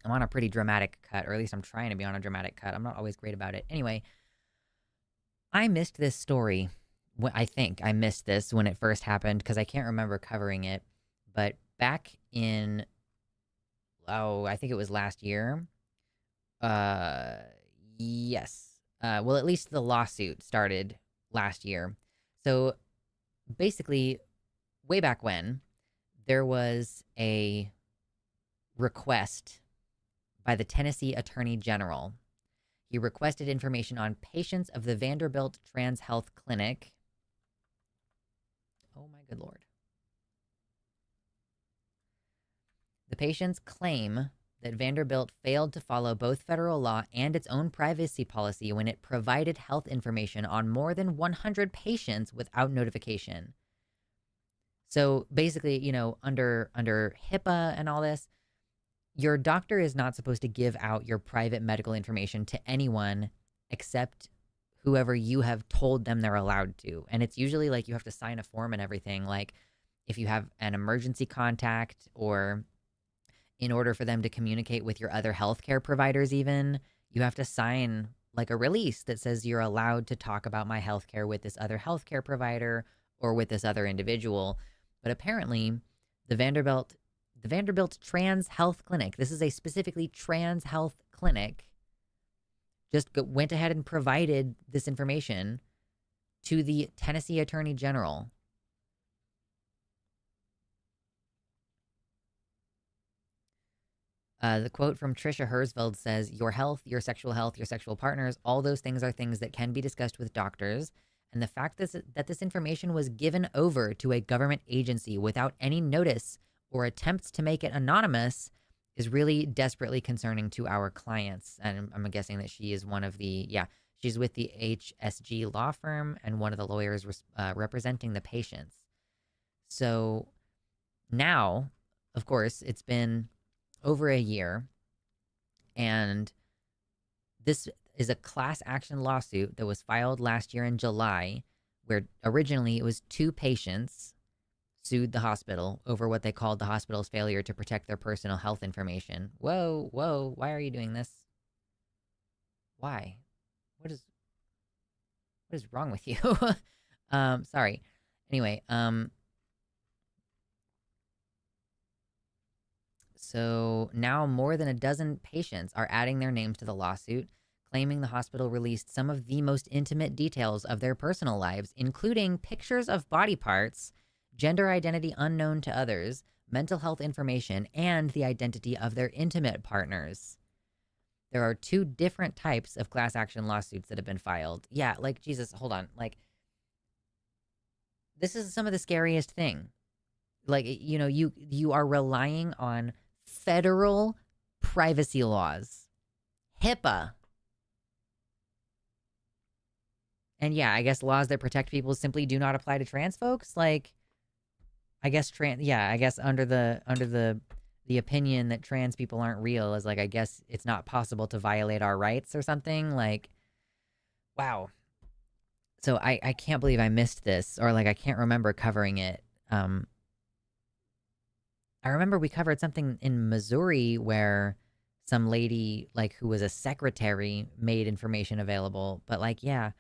I'm on a pretty dramatic cut, or at least I'm trying to be on a dramatic cut. I'm not always great about it. Anyway, I missed this story. I think I missed this when it first happened because I can't remember covering it. But back in, I think it was last year. Yes. Well, at least the lawsuit started last year. So basically, way back when, there was a request by the Tennessee Attorney General. He requested information on patients of the Vanderbilt Trans Health Clinic. Oh my good Lord. The patients claim that Vanderbilt failed to follow both federal law and its own privacy policy when it provided health information on more than 100 patients without notification. So basically, you know, under HIPAA and all this, your doctor is not supposed to give out your private medical information to anyone except whoever you have told them they're allowed to. And it's usually like you have to sign a form and everything. Like if you have an emergency contact, or in order for them to communicate with your other healthcare providers, even, you have to sign like a release that says you're allowed to talk about my healthcare with this other healthcare provider or with this other individual. But apparently the Vanderbilt Trans Health Clinic, this is a specifically trans health clinic, just went ahead and provided this information to the Tennessee Attorney General. The quote from Trisha Herzfeld says, your health, your sexual partners, all those things are things that can be discussed with doctors. And the fact that this information was given over to a government agency without any notice or attempts to make it anonymous is really desperately concerning to our clients. And I'm guessing that she is one of the, she's with the HSG law firm and one of the lawyers representing the patients. So now, of course, it's been over a year, and this is a class action lawsuit that was filed last year in July, where originally it was two patients sued the hospital over what they called the hospital's failure to protect their personal health information. Whoa, why are you doing this? Why? What is is wrong with you? Sorry. Anyway, so now more than a dozen patients are adding their names to the lawsuit, claiming the hospital released some of the most intimate details of their personal lives, including pictures of body parts, gender identity unknown to others, mental health information, and the identity of their intimate partners. There are 2 different types of class action lawsuits that have been filed. Yeah, like, Jesus, hold on. Like, this is some of the scariest thing. Like, you know, you are relying on federal privacy laws, HIPAA. And yeah, I guess laws that protect people simply do not apply to trans folks. Like, I guess I guess under the opinion that trans people aren't real is like, I guess it's not possible to violate our rights or something. Like, wow. So I can't believe I missed this, or like I can't remember covering it. I remember we covered something in Missouri where some lady, like, who was a secretary, made information available. But like, yeah,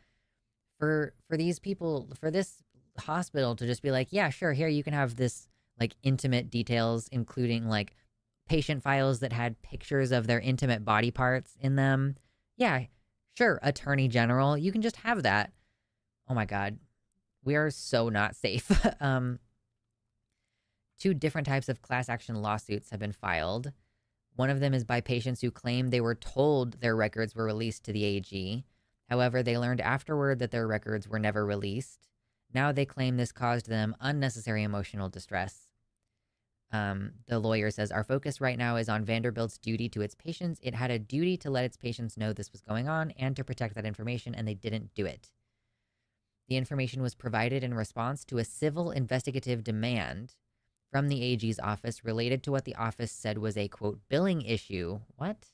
for these people, for this hospital to just be like, yeah, sure, here you can have this, like, intimate details, including like patient files that had pictures of their intimate body parts in them. Yeah, sure, Attorney General, you can just have that. Oh my God, we are so not safe. 2 different types of class action lawsuits have been filed. One of them is by patients who claim they were told their records were released to the AG. However, they learned afterward that their records were never released. Now they claim this caused them unnecessary emotional distress. The lawyer says, our focus right now is on Vanderbilt's duty to its patients. It had a duty to let its patients know this was going on and to protect that information, and they didn't do it. The information was provided in response to a civil investigative demand from the AG's office related to what the office said was a, quote, billing issue. What?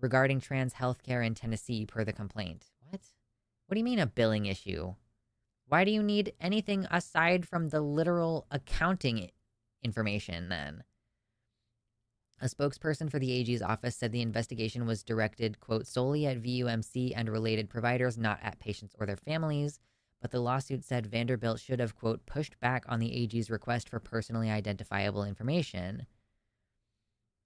Regarding trans healthcare in Tennessee, per the complaint. What? What do you mean a billing issue? Why do you need anything aside from the literal accounting information then? A spokesperson for the AG's office said the investigation was directed, quote, solely at VUMC and related providers, not at patients or their families. But the lawsuit said Vanderbilt should have, quote, pushed back on the AG's request for personally identifiable information.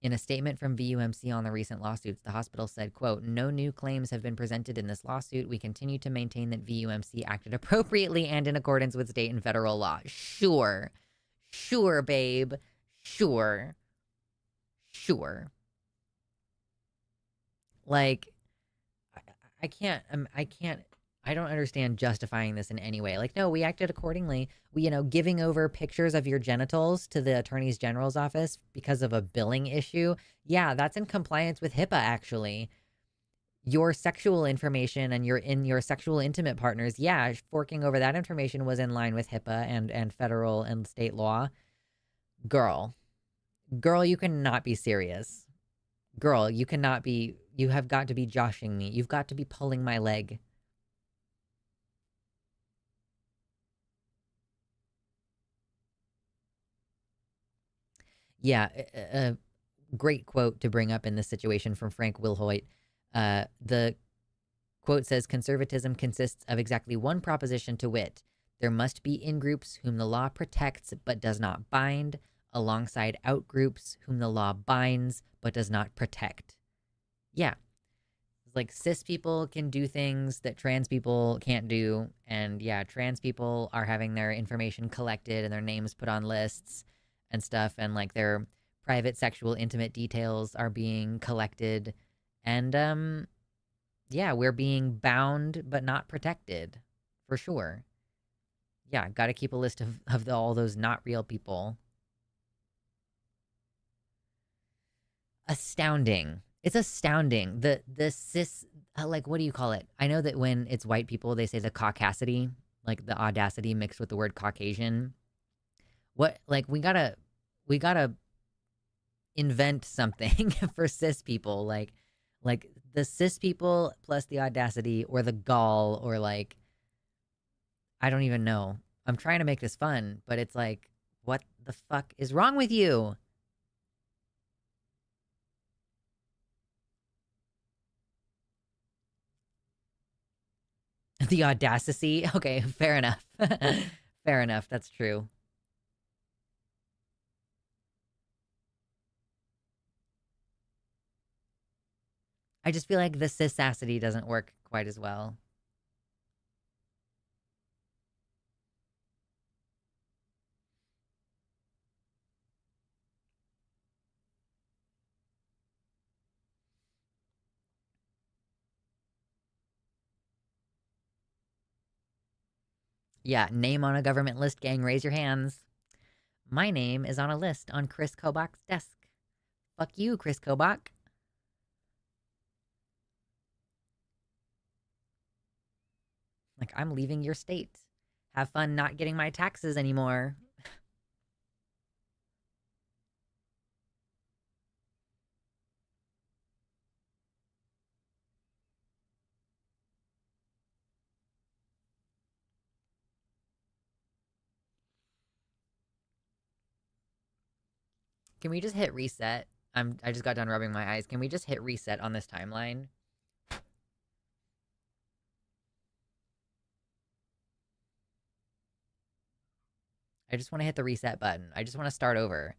In a statement from VUMC on the recent lawsuits, the hospital said, quote, no new claims have been presented in this lawsuit. We continue to maintain that VUMC acted appropriately and in accordance with state and federal law. Sure. Sure, babe. Sure. Sure. Like, I don't understand justifying this in any way. Like, no, we acted accordingly. We, giving over pictures of your genitals to the Attorney General's office because of a billing issue. Yeah, that's in compliance with HIPAA, actually. Your sexual information and your sexual intimate partners, yeah, forking over that information was in line with HIPAA and federal and state law. Girl, you cannot be serious. Girl, you have got to be joshing me. You've got to be pulling my leg. Yeah, a great quote to bring up in this situation from Frank Wilhoit. The quote says, conservatism consists of exactly one proposition, to wit, there must be in-groups whom the law protects but does not bind, alongside out-groups whom the law binds but does not protect. Yeah. Like, cis people can do things that trans people can't do. And yeah, trans people are having their information collected and their names put on lists and stuff. And like their private sexual intimate details are being collected. And yeah, we're being bound but not protected, for sure. Yeah, got to keep a list of all those not real people. Astounding. It's astounding. The cis, like, what do you call it? I know that when it's white people, they say the caucasity, like the audacity mixed with the word Caucasian. What, like, we gotta invent something for cis people, like the cis people plus the audacity or the gall, or like, I don't even know. I'm trying to make this fun, but it's like, what the fuck is wrong with you? The audacity. Okay, fair enough. Fair enough. That's true. I just feel like the cisacity doesn't work quite as well. Yeah, name on a government list, gang, raise your hands. My name is on a list on Chris Kobach's desk. Fuck you, Chris Kobach. Like, I'm leaving your state. Have fun not getting my taxes anymore. Can we just hit reset? I just got done rubbing my eyes. Can we just hit reset on this timeline? I just want to hit the reset button. I just want to start over.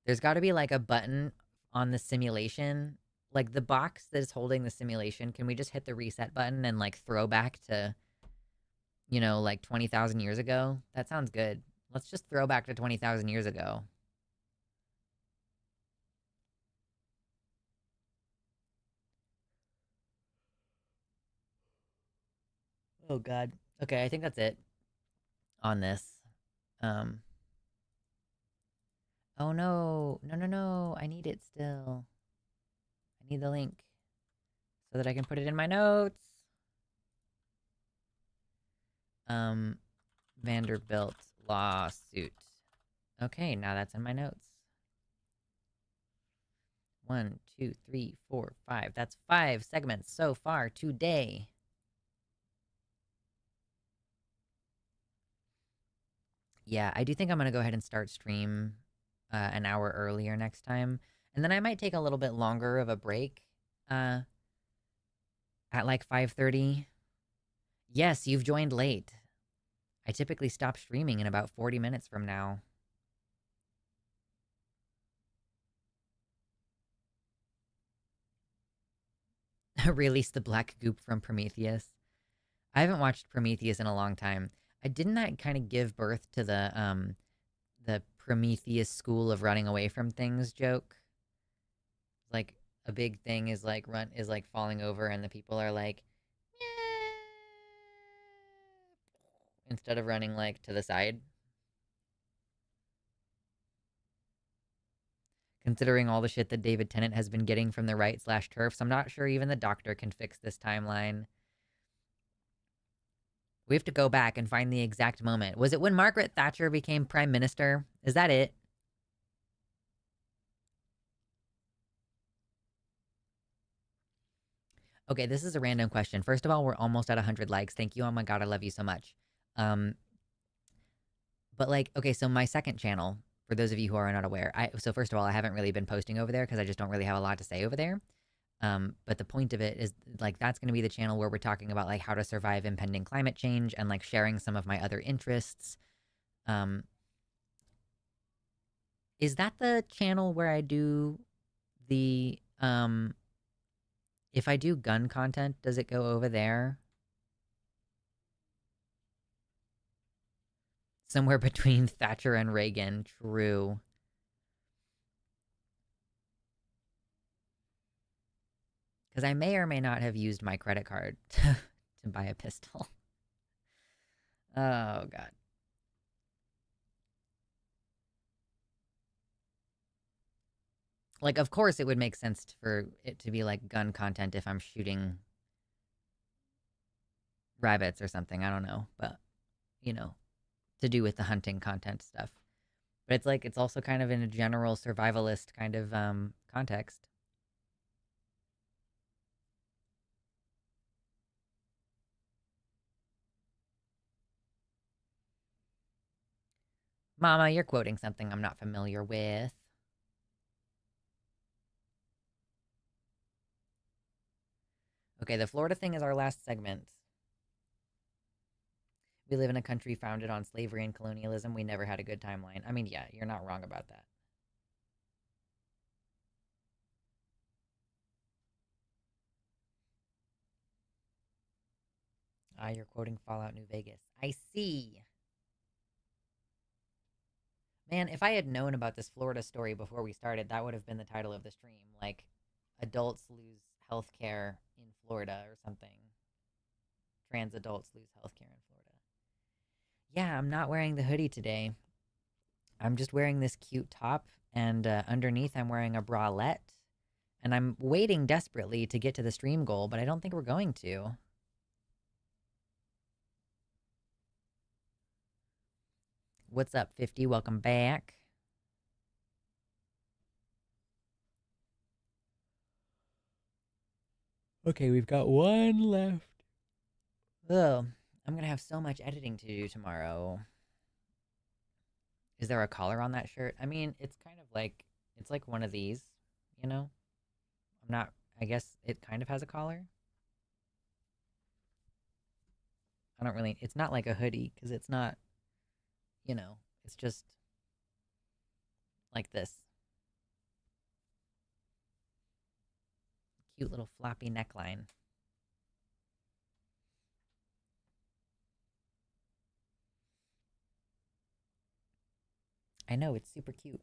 There's got to be like a button on the simulation, like the box that is holding the simulation. Can we just hit the reset button and like throw back to, like 20,000 years ago? That sounds good. Let's just throw back to 20,000 years ago. Oh God. Okay, I think that's it on this. Um. Oh no, no, no, no! I need it still. I need the link so that I can put it in my notes. Um, Vanderbilt lawsuit. Okay, now that's in my notes. 1, 2, 3, 4, 5. That's 5 segments so far today. Yeah, I do think I'm going to go ahead and start stream an hour earlier next time. And then I might take a little bit longer of a break at like 5:30. Yes, you've joined late. I typically stop streaming in about 40 minutes from now. Release the black goop from Prometheus. I haven't watched Prometheus in a long time. Didn't that kind of give birth to the Prometheus school of running away from things joke? Like a big thing is like falling over and the people are like instead of running like to the side. Considering all the shit that David Tennant has been getting from the right/turfs, I'm not sure even the doctor can fix this timeline. We have to go back and find the exact moment. Was it when Margaret Thatcher became prime minister? Is that it? Okay, this is a random question. First of all, we're almost at 100 likes. Thank you. Oh my god, I love you so much. But like, okay, so my second channel, for those of you who are not aware, so first of all, I haven't really been posting over there because I just don't really have a lot to say over there. But the point of it is like that's going to be the channel where we're talking about like how to survive impending climate change and like sharing some of my other interests. Is that the channel where I do the if I do gun content, does it go over there? Somewhere between Thatcher and Reagan, true. Because I may or may not have used my credit card to buy a pistol. Oh, God. Like, of course, it would make sense for it to be like gun content if I'm shooting rabbits or something. I don't know. But, to do with the hunting content stuff. But it's like, it's also kind of in a general survivalist kind of context. Mama, you're quoting something I'm not familiar with. Okay, the Florida thing is our last segment. We live in a country founded on slavery and colonialism. We never had a good timeline. I mean, yeah, you're not wrong about that. Ah, you're quoting Fallout New Vegas. I see. Man, if I had known about this Florida story before we started, that would have been the title of the stream. Like, adults lose health care in Florida or something. Trans adults lose health care in Florida. Yeah, I'm not wearing the hoodie today. I'm just wearing this cute top, and underneath I'm wearing a bralette. And I'm waiting desperately to get to the stream goal, but I don't think we're going to. What's up, 50? Welcome back. Okay, we've got one left. Oh, I'm gonna have so much editing to do tomorrow. Is there a collar on that shirt? I mean, it's kind of like, it's like one of these, you know? I'm not, I guess it kind of has a collar. I don't really, it's not like a hoodie, because it's not, you know, it's just like this. Cute little floppy neckline. I know, it's super cute.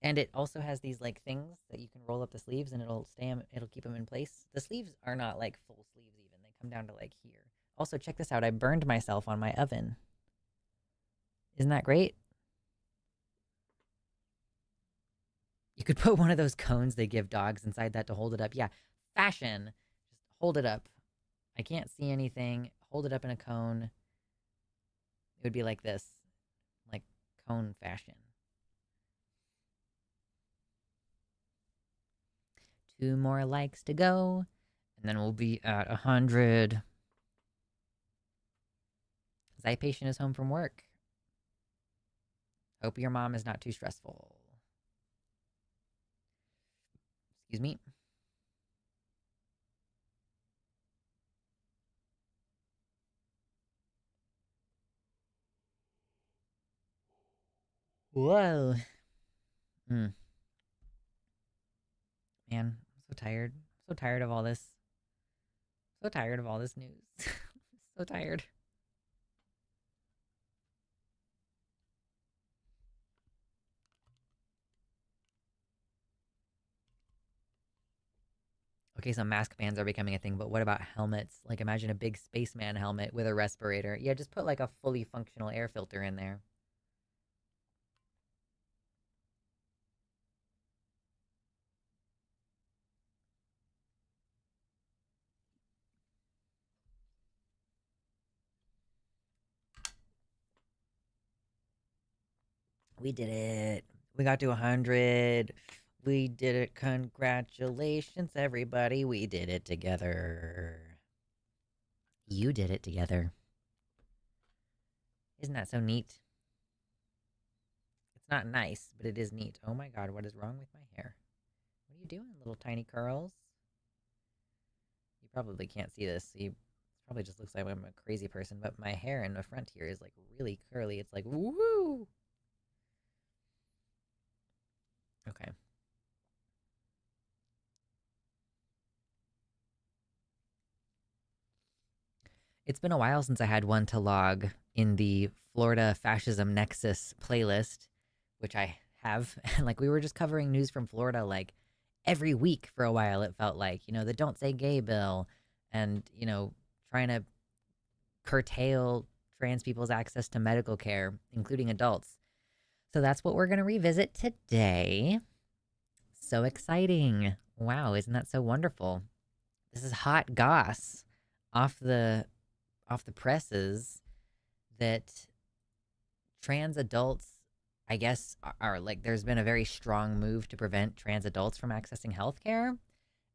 And it also has these like things that you can roll up the sleeves and it'll keep them in place. The sleeves are not like full sleeves even. They come down to like here. Also, check this out. I burned myself on my oven. Isn't that great? You could put one of those cones they give dogs inside that to hold it up. Yeah, fashion. Just hold it up. I can't see anything. Hold it up in a cone. It would be like this. Like cone fashion. 2 more likes to go, and then we'll be at 100. Zy patient is home from work. Hope your mom is not too stressful. Excuse me. Whoa. Man, I'm so tired. So tired of all this. So tired of all this news. So tired. Okay, so mask bans are becoming a thing, but what about helmets? Like, imagine a big spaceman helmet with a respirator. Yeah, just put like a fully functional air filter in there. We did it. We got to 100. We did it. Congratulations, everybody. We did it together. You did it together. Isn't that so neat? It's not nice, but it is neat. Oh my god, what is wrong with my hair? What are you doing, little tiny curls? You probably can't see this. You probably just looks like I'm a crazy person, but my hair in the front here is like really curly. It's like, woo! Okay. It's been a while since I had one to log in the Florida Fascism Nexus playlist, which I have. And like we were just covering news from Florida like every week for a while, it felt like, you know, the Don't Say Gay bill and, you know, trying to curtail trans people's access to medical care, including adults. So that's what we're going to revisit today. So exciting. Wow, isn't that so wonderful? This is hot goss off the presses that trans adults, I guess, are like, there's been a very strong move to prevent trans adults from accessing healthcare.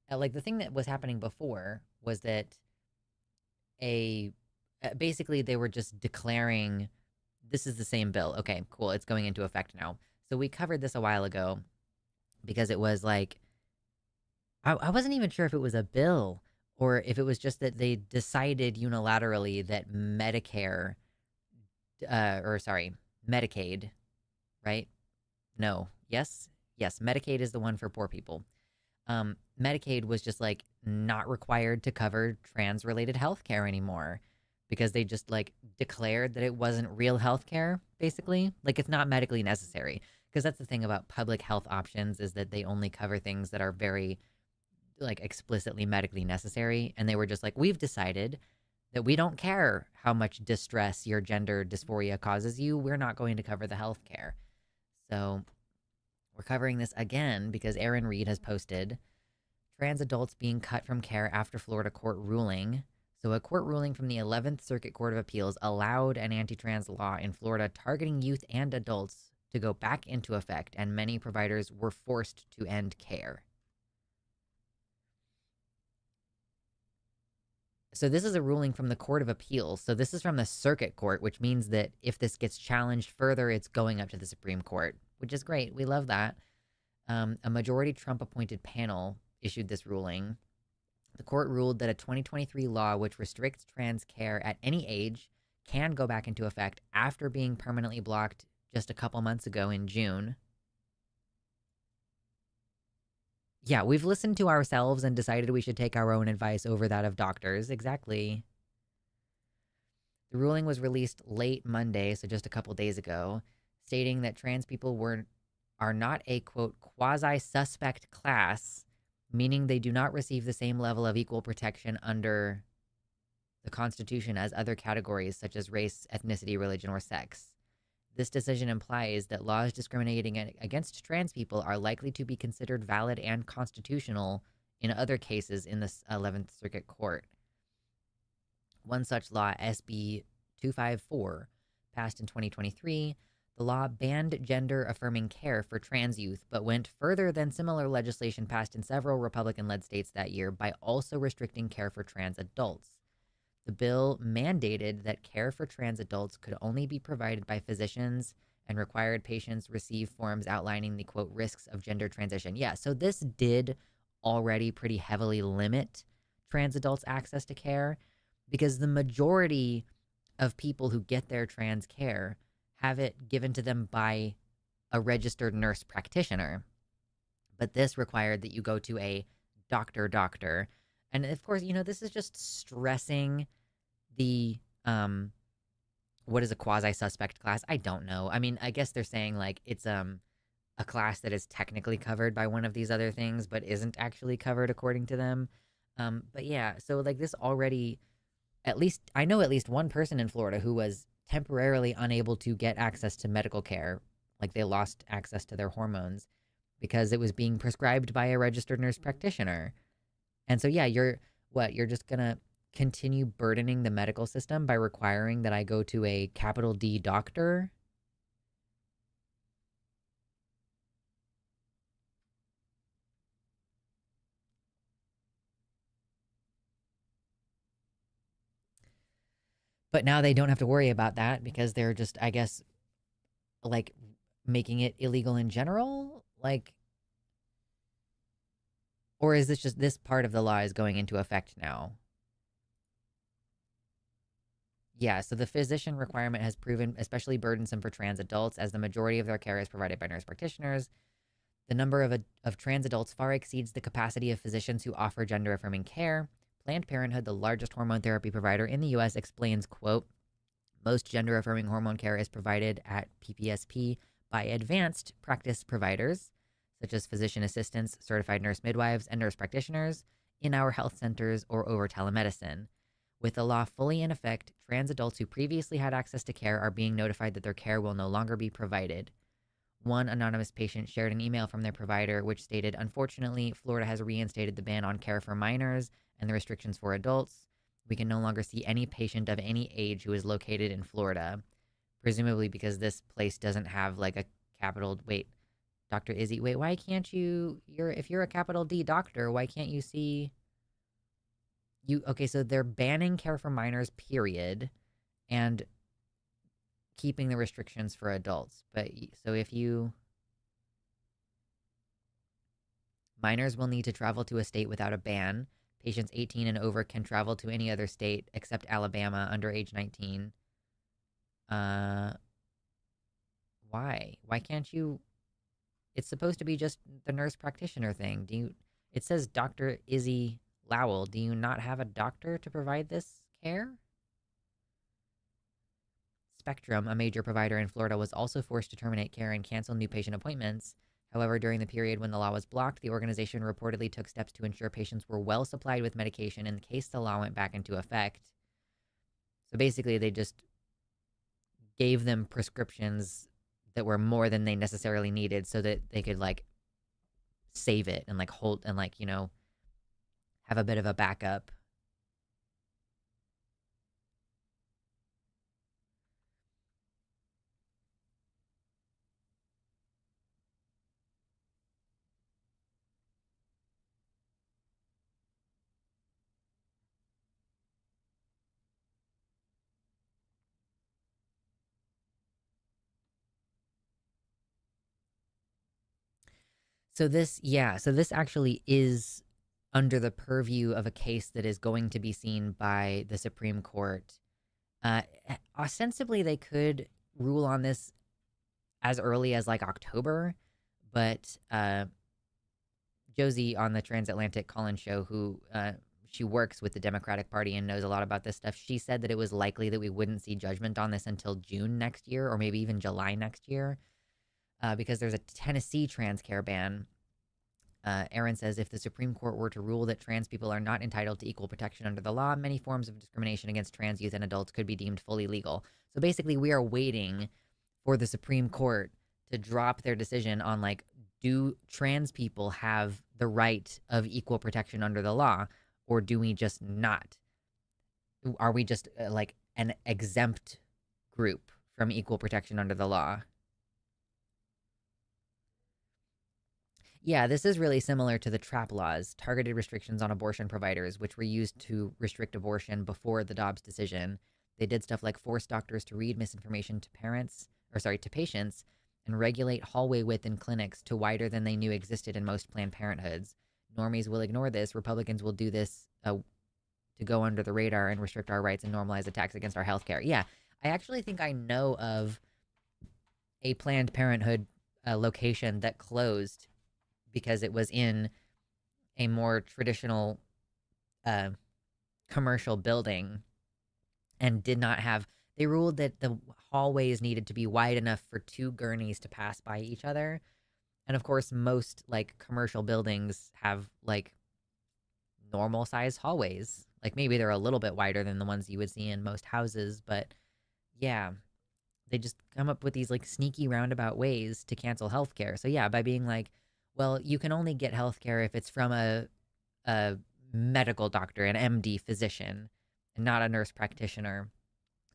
Like the thing that was happening before was that basically they were just declaring this is the same bill. Okay, cool. It's going into effect now. So we covered this a while ago because it was like, I wasn't even sure if it was a bill or if it was just that they decided unilaterally that Medicare or sorry, Medicaid, right? No. Yes? Yes, Medicaid is the one for poor people. Medicaid was just like not required to cover trans related health care anymore because they just like declared that it wasn't real health care, basically. Like it's not medically necessary. Because that's the thing about public health options is that they only cover things that are very like explicitly medically necessary. And they were just like, we've decided that we don't care how much distress your gender dysphoria causes you. We're not going to cover the health care. So we're covering this again because Aaron Reed has posted trans adults being cut from care after Florida court ruling. So, a court ruling from the 11th Circuit Court of Appeals allowed an anti trans law in Florida targeting youth and adults to go back into effect, and many providers were forced to end care. So, this is a ruling from the Court of Appeals. So, this is from the Circuit Court, which means that if this gets challenged further, it's going up to the Supreme Court, which is great. We love that. A majority Trump appointed panel issued this ruling. The court ruled that a 2023 law which restricts trans care at any age can go back into effect after being permanently blocked just a couple months ago in June. Yeah, we've listened to ourselves and decided we should take our own advice over that of doctors. Exactly. The ruling was released late Monday, so just a couple days ago, stating that trans people are not a, quote, quasi-suspect class, meaning they do not receive the same level of equal protection under the Constitution as other categories such as race, ethnicity, religion, or sex. This decision implies that laws discriminating against trans people are likely to be considered valid and constitutional in other cases in the 11th Circuit Court. One such law, SB 254, passed in 2023, the law banned gender-affirming care for trans youth, but went further than similar legislation passed in several Republican-led states that year by also restricting care for trans adults. The bill mandated that care for trans adults could only be provided by physicians and required patients receive forms outlining the, quote, risks of gender transition. Yeah, so this did already pretty heavily limit trans adults' access to care because the majority of people who get their trans care have it given to them by a registered nurse practitioner. But this required that you go to a doctor. And of course, this is just stressing the, what is a quasi-suspect class? I don't know. I mean, I guess they're saying like it's a class that is technically covered by one of these other things, but isn't actually covered according to them. But yeah, so like this already, I know at least one person in Florida who was temporarily unable to get access to medical care. Like they lost access to their hormones because it was being prescribed by a registered nurse practitioner. And so, yeah, you're just going to continue burdening the medical system by requiring that I go to a capital D doctor? But now they don't have to worry about that because they're just, I guess, like making it illegal in general? Like, or is this just this part of the law is going into effect now? Yeah, so the physician requirement has proven especially burdensome for trans adults as the majority of their care is provided by nurse practitioners. The number of trans adults far exceeds the capacity of physicians who offer gender-affirming care. Planned Parenthood, the largest hormone therapy provider in the U.S., explains, quote, most gender-affirming hormone care is provided at PPSP by advanced practice providers, such as physician assistants, certified nurse midwives, and nurse practitioners in our health centers or over telemedicine. With the law fully in effect, trans adults who previously had access to care are being notified that their care will no longer be provided. One anonymous patient shared an email from their provider which stated, unfortunately, Florida has reinstated the ban on care for minors and the restrictions for adults. We can no longer see any patient of any age who is located in Florida, presumably because this place doesn't have like a capital, Dr. Izzy, why can't if you're a capital D doctor, why can't you see okay, so they're banning care for minors, period, and keeping the restrictions for adults. But so minors will need to travel to a state without a ban. Patients 18 and over can travel to any other state except Alabama under age 19. Uh, why? Why can't you? It's supposed to be just the nurse practitioner thing. Do you? It says Dr. Izzy Lowell. Do you not have a doctor to provide this care? Spectrum, a major provider in Florida, was also forced to terminate care and cancel new patient appointments. However, during the period when the law was blocked, the organization reportedly took steps to ensure patients were well supplied with medication in case the law went back into effect. So basically, they just gave them prescriptions that were more than they necessarily needed so that they could, like, save it and, like, hold and, like, have a bit of a backup. So this actually is under the purview of a case that is going to be seen by the Supreme Court. Uh, Ostensibly, they could rule on this as early as like October, but Josie on the Transatlantic Call-In show, who she works with the Democratic Party and knows a lot about this stuff, she said that it was likely that we wouldn't see judgment on this until June next year, or maybe even July next year, because there's a Tennessee trans care ban. Aaron says, if the Supreme Court were to rule that trans people are not entitled to equal protection under the law, many forms of discrimination against trans youth and adults could be deemed fully legal. So basically, we are waiting for the Supreme Court to drop their decision on, like, do trans people have the right of equal protection under the law, or do we just not? Are we just like an exempt group from equal protection under the law? Yeah, this is really similar to the TRAP laws, targeted restrictions on abortion providers, which were used to restrict abortion before the Dobbs decision. They did stuff like force doctors to read misinformation to patients, and regulate hallway width in clinics to wider than they knew existed in most Planned Parenthoods. Normies will ignore this. Republicans will do this to go under the radar and restrict our rights and normalize attacks against our healthcare. Yeah, I actually think I know of a Planned Parenthood location that closed because it was in a more traditional uh, commercial building and did not have. They ruled that the hallways needed to be wide enough for two gurneys to pass by each other. And of course, most like commercial buildings have like normal size hallways. Like maybe they're a little bit wider than the ones you would see in most houses, but yeah, they just come up with these like sneaky roundabout ways to cancel healthcare. So yeah, by being like, well, you can only get healthcare if it's from a medical doctor, an MD physician, and not a nurse practitioner,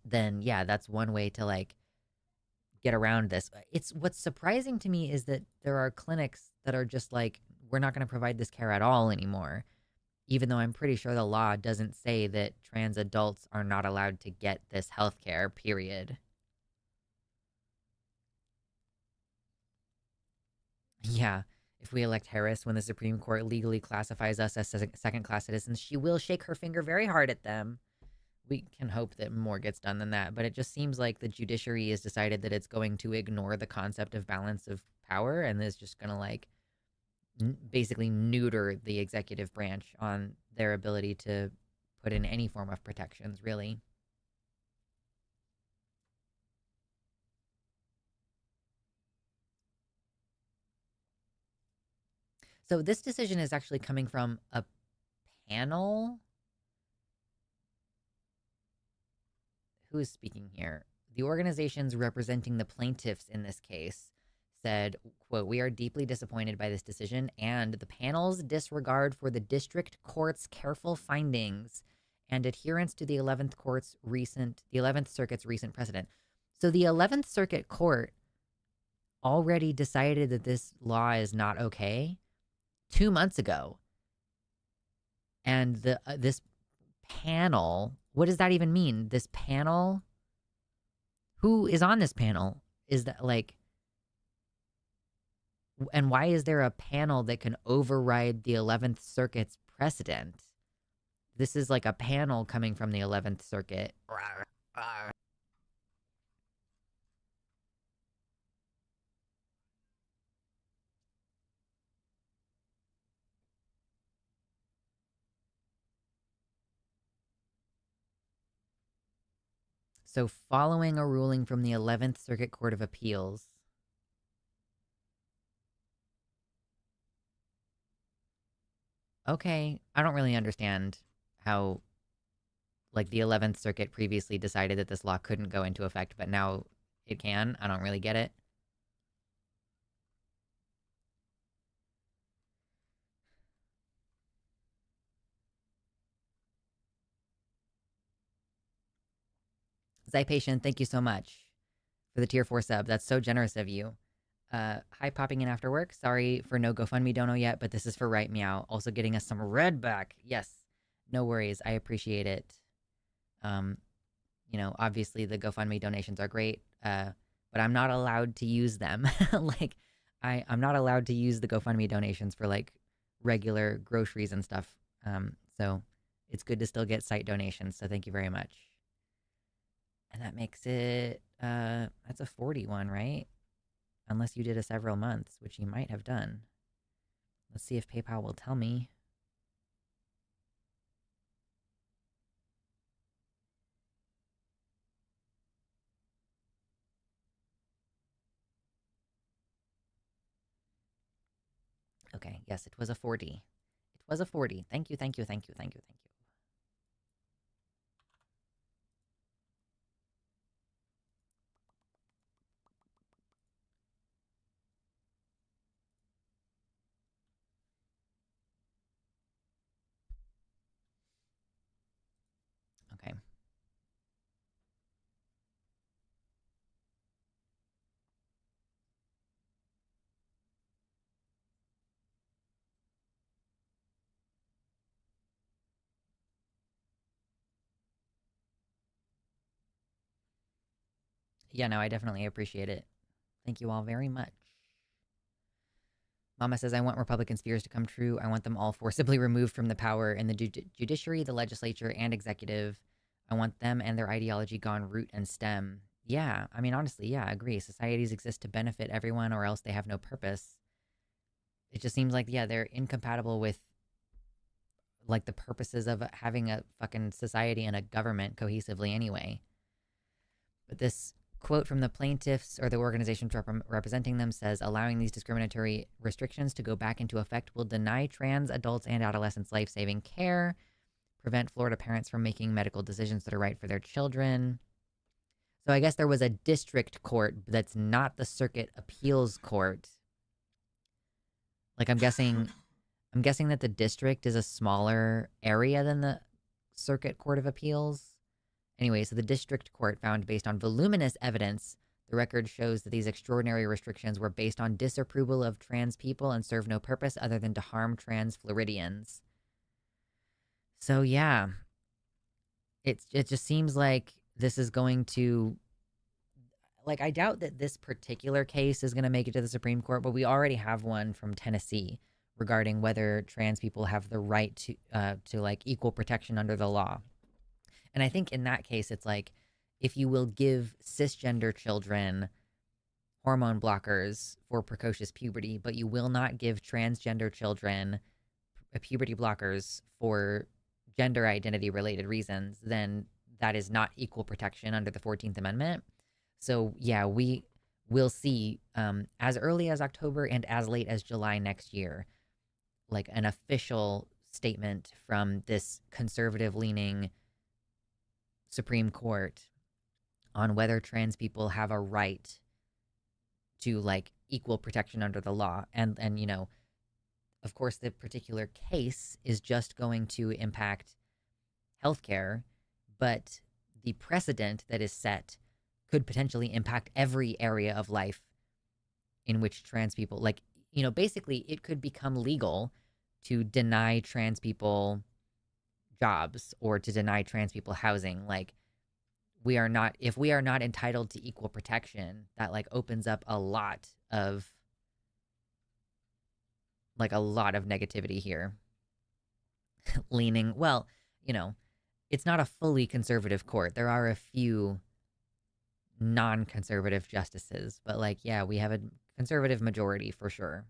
then yeah, that's one way to like get around this. It's what's surprising to me is that there are clinics that are just like, we're not going to provide this care at all anymore, even though I'm pretty sure the law doesn't say that trans adults are not allowed to get this health care, period. Yeah. If we elect Harris when the Supreme Court legally classifies us as second class citizens, she will shake her finger very hard at them. We can hope that more gets done than that, but it just seems like the judiciary has decided that it's going to ignore the concept of balance of power and is just going to like basically neuter the executive branch on their ability to put in any form of protections, really. So this decision is actually coming from a panel. Who is speaking here? The organizations representing the plaintiffs in this case said, quote, "We are deeply disappointed by this decision and the panel's disregard for the district court's careful findings and adherence to the 11th Circuit's recent precedent." So the 11th Circuit Court already decided that this law is not okay 2 months ago. And this panel, what does that even mean? This panel? Who is on this panel? Is that like, and why is there a panel that can override the 11th Circuit's precedent? This is like a panel coming from the 11th Circuit. So, following a ruling from the 11th Circuit Court of Appeals, okay, I don't really understand how, like, the 11th Circuit previously decided that this law couldn't go into effect, but now it can. I don't really get it. Zypatient, thank you so much for the tier 4 sub. That's so generous of you. Hi, popping in after work. Sorry for no GoFundMe dono yet, but this is for Right Meow. Also getting us some red back. Yes, no worries. I appreciate it. Obviously the GoFundMe donations are great, but I'm not allowed to use them. Like, I'm not allowed to use the GoFundMe donations for like regular groceries and stuff. So it's good to still get site donations. So thank you very much. And that makes it, that's a 41, right? Unless you did a several months, which you might have done. Let's see if PayPal will tell me. Okay, yes, it was a 40. It was a 40. Thank you, thank you, thank you, thank you, thank you. Okay. Yeah, no, I definitely appreciate it. Thank you all very much. Mama says, I want Republican fears to come true. I want them all forcibly removed from the power in the judiciary, the legislature, and executive. I want them and their ideology gone root and stem. Yeah, I mean, honestly, yeah, I agree. Societies exist to benefit everyone or else they have no purpose. It just seems like, yeah, they're incompatible with, like, the purposes of having a fucking society and a government cohesively anyway. But this quote from the plaintiffs or the organizations representing them says, allowing these discriminatory restrictions to go back into effect will deny trans adults and adolescents life-saving care, prevent Florida parents from making medical decisions that are right for their children. So I guess there was a district court that's not the circuit appeals court. Like, I'm guessing that the district is a smaller area than the circuit court of appeals. Anyway, so the district court found, based on voluminous evidence, the record shows that these extraordinary restrictions were based on disapproval of trans people and serve no purpose other than to harm trans Floridians. So yeah, it just seems like this is going to, like, I doubt that this particular case is going to make it to the Supreme Court, but we already have one from Tennessee regarding whether trans people have the right to like equal protection under the law. And I think in that case, it's like, if you will give cisgender children hormone blockers for precocious puberty, but you will not give transgender children puberty blockers for gender identity related reasons, then that is not equal protection under the 14th Amendment. So yeah, we will see as early as October and as late as July next year, like an official statement from this conservative leaning Supreme Court on whether trans people have a right to like equal protection under the law. And of course, the particular case is just going to impact healthcare, but the precedent that is set could potentially impact every area of life in which trans people, like, basically it could become legal to deny trans people jobs or to deny trans people housing. Like, if we are not entitled to equal protection, that like opens up a lot of negativity here. Leaning, well, it's not a fully conservative court. There are a few non-conservative justices, but like, yeah, we have a conservative majority for sure.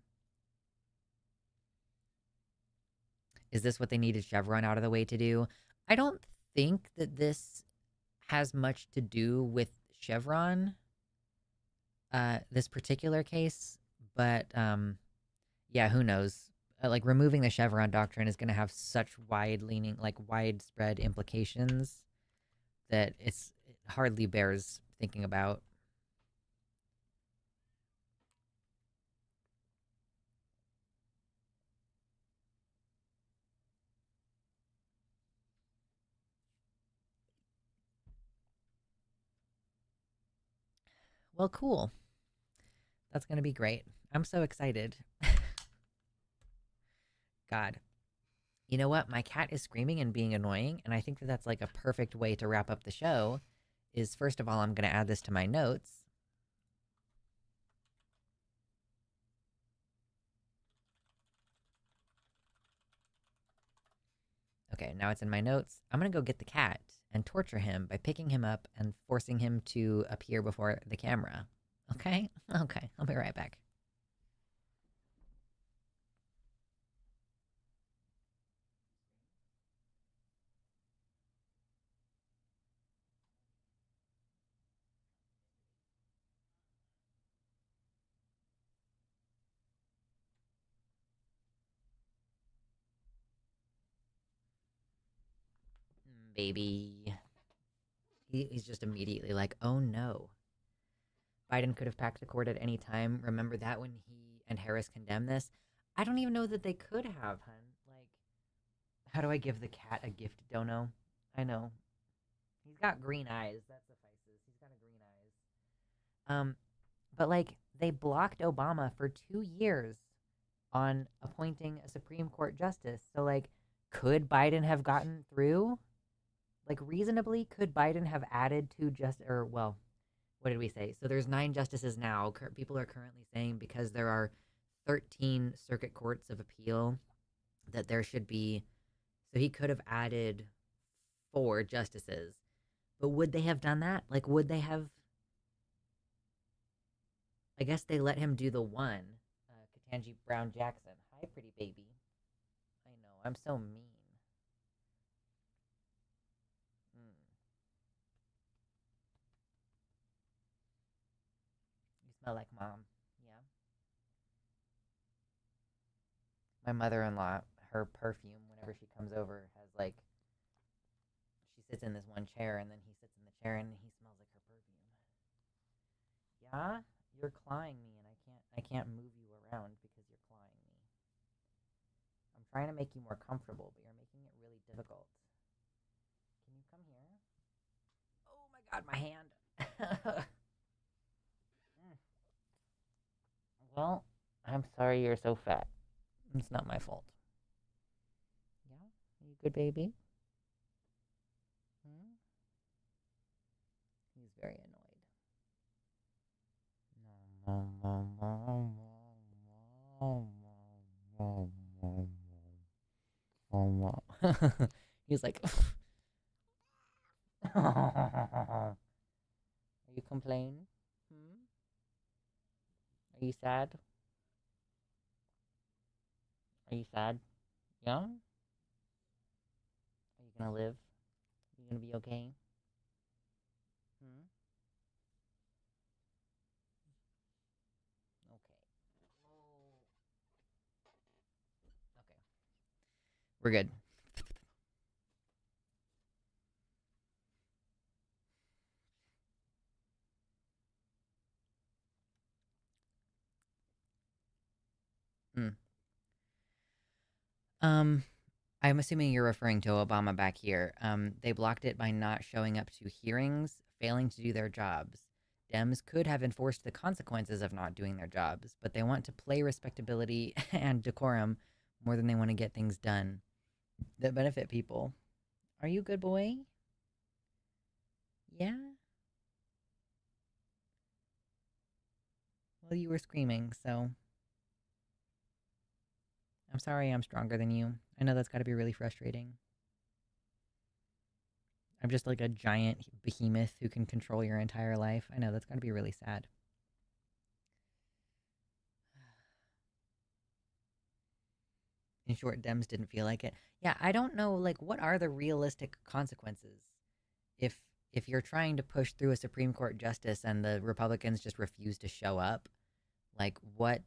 Is this what they needed Chevron out of the way to do? I don't think that this has much to do with Chevron, this particular case, but yeah, who knows? Like removing the Chevron doctrine is going to have such widespread implications that it hardly bears thinking about. Well, cool. That's going to be great. I'm so excited. God. You know what? My cat is screaming and being annoying, and I think that that's like a perfect way to wrap up the show. Is first of all, I'm going to add this to my notes. Okay, now it's in my notes. I'm going to go get the cat and torture him by picking him up and forcing him to appear before the camera. Okay? Okay, I'll be right back. Baby. He's just immediately like, oh no. Biden could have packed the court at any time. Remember that when he and Harris condemned this? I don't even know that they could have, hun. Like, how do I give the cat a gift dono? I know. He's got green eyes. That suffices. He's got a green eyes. But like, they blocked Obama for 2 years on appointing a Supreme Court justice. So like, could Biden have gotten through? Like reasonably, could Biden have added two or well, what did we say? So there's 9 justices now. People are currently saying because there are 13 circuit courts of appeal that there should be. So he could have added 4 justices. But would they have done that? Like, would they have? I guess they let him do the one. Ketanji Brown Jackson. Hi, pretty baby. I know. I'm so mean. You smell like mom. Yeah. My mother-in-law, her perfume, whenever she comes over, has like she sits in this one chair and then he sits in the chair and he smells like her perfume. Yeah, you're clawing me and I can't move you around because you're clawing me. I'm trying to make you more comfortable, but you're making it really difficult. Can you come here? Oh my god, my hand. Well, I'm sorry you're so fat. It's not my fault. Yeah? Are you good, baby? Hmm? He's very annoyed. He's like, are you complaining? Hmm? Are you sad? Are you sad? Yeah? Are you gonna live? Are you gonna be okay? Hmm? Okay. Okay. We're good. Mm. Um, I'm assuming you're referring to Obama back here. They blocked it by not showing up to hearings, failing to do their jobs. Dems could have enforced the consequences of not doing their jobs, but they want to play respectability and decorum more than they want to get things done that benefit people. Are you a good boy? Yeah? Well, you were screaming, so I'm sorry I'm stronger than you. I know that's got to be really frustrating. I'm just like a giant behemoth who can control your entire life. I know that's got to be really sad. In short, Dems didn't feel like it. Yeah, I don't know. Like, what are the realistic consequences if if you're trying to push through a Supreme Court justice and the Republicans just refuse to show up, like what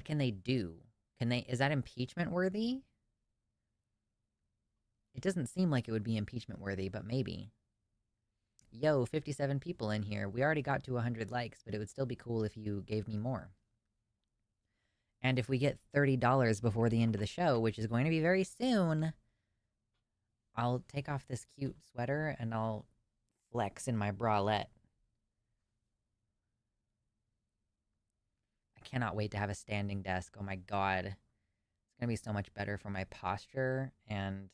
can they do? Is that impeachment worthy? It doesn't seem like it would be impeachment worthy, but maybe. Yo, 57 people in here. We already got to 100 likes, but it would still be cool if you gave me more. And if we get $30 before the end of the show, which is going to be very soon, I'll take off this cute sweater and I'll flex in my bralette. I cannot wait to have a standing desk. Oh my god. It's going to be so much better for my posture, and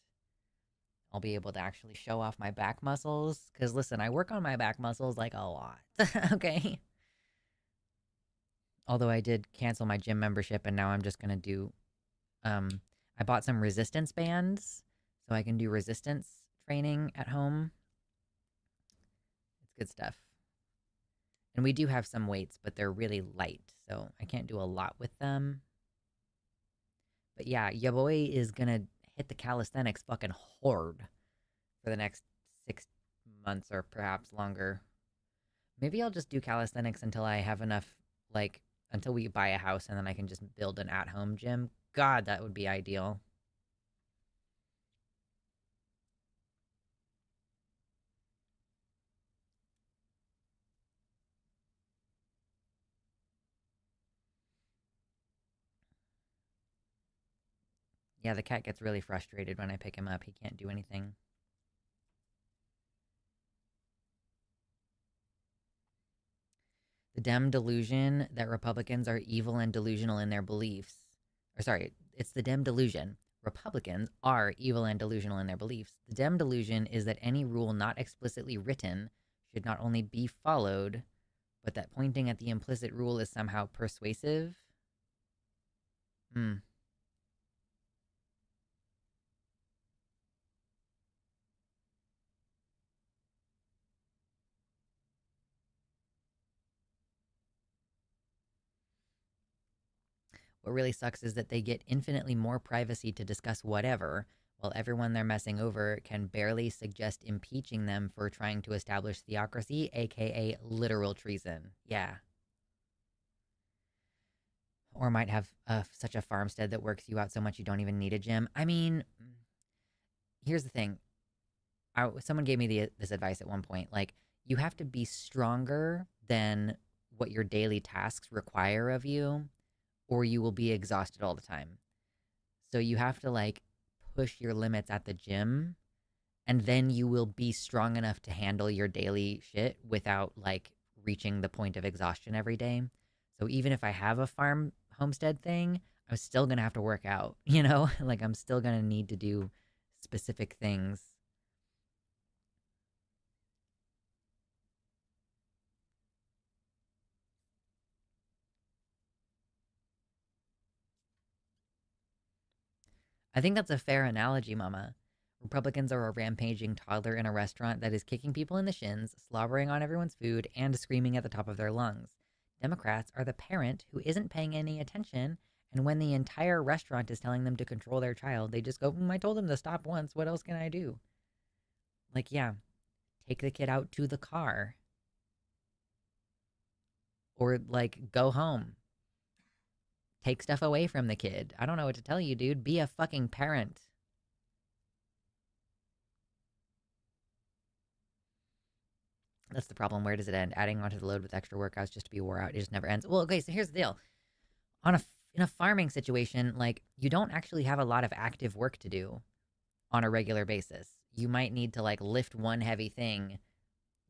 I'll be able to actually show off my back muscles. Because listen, I work on my back muscles like a lot. Okay? Although I did cancel my gym membership, and now I'm just going to do... I bought some resistance bands, so I can do resistance training at home. It's good stuff. And we do have some weights, but they're really light, so I can't do a lot with them. But yeah, your boy is going to hit the calisthenics fucking hard for the next 6 months or perhaps longer. Maybe I'll just do calisthenics until I have enough, like, until we buy a house, and then I can just build an at-home gym. God, that would be ideal. Yeah, the cat gets really frustrated when I pick him up. He can't do anything. The Dem delusion that Republicans are evil and delusional in their beliefs. Or sorry, it's the Dem delusion. Republicans are evil and delusional in their beliefs. The Dem delusion is that any rule not explicitly written should not only be followed, but that pointing at the implicit rule is somehow persuasive. What really sucks is that they get infinitely more privacy to discuss whatever, while everyone they're messing over can barely suggest impeaching them for trying to establish theocracy, aka literal treason. Yeah. Or might have such a farmstead that works you out so much you don't even need a gym. I mean, here's the thing. Someone gave me this advice at one point. Like, you have to be stronger than what your daily tasks require of you, or you will be exhausted all the time. So you have to, like, push your limits at the gym, and then you will be strong enough to handle your daily shit without, like, reaching the point of exhaustion every day. So even if I have a farm homestead thing, I'm still going to have to work out, you know? Like, I'm still going to need to do specific things. I think that's a fair analogy, Mama. Republicans are a rampaging toddler in a restaurant that is kicking people in the shins, slobbering on everyone's food, and screaming at the top of their lungs. Democrats are the parent who isn't paying any attention, and when the entire restaurant is telling them to control their child, they just go, I told them to stop once, what else can I do? Like, yeah, take the kid out to the car. Or, like, go home. Take stuff away from the kid. I don't know what to tell you, dude. Be a fucking parent. That's the problem. Where does it end? Adding onto the load with extra workouts just to be wore out. It just never ends. Well, okay, so here's the deal. In a farming situation, like, you don't actually have a lot of active work to do on a regular basis. You might need to, like, lift one heavy thing.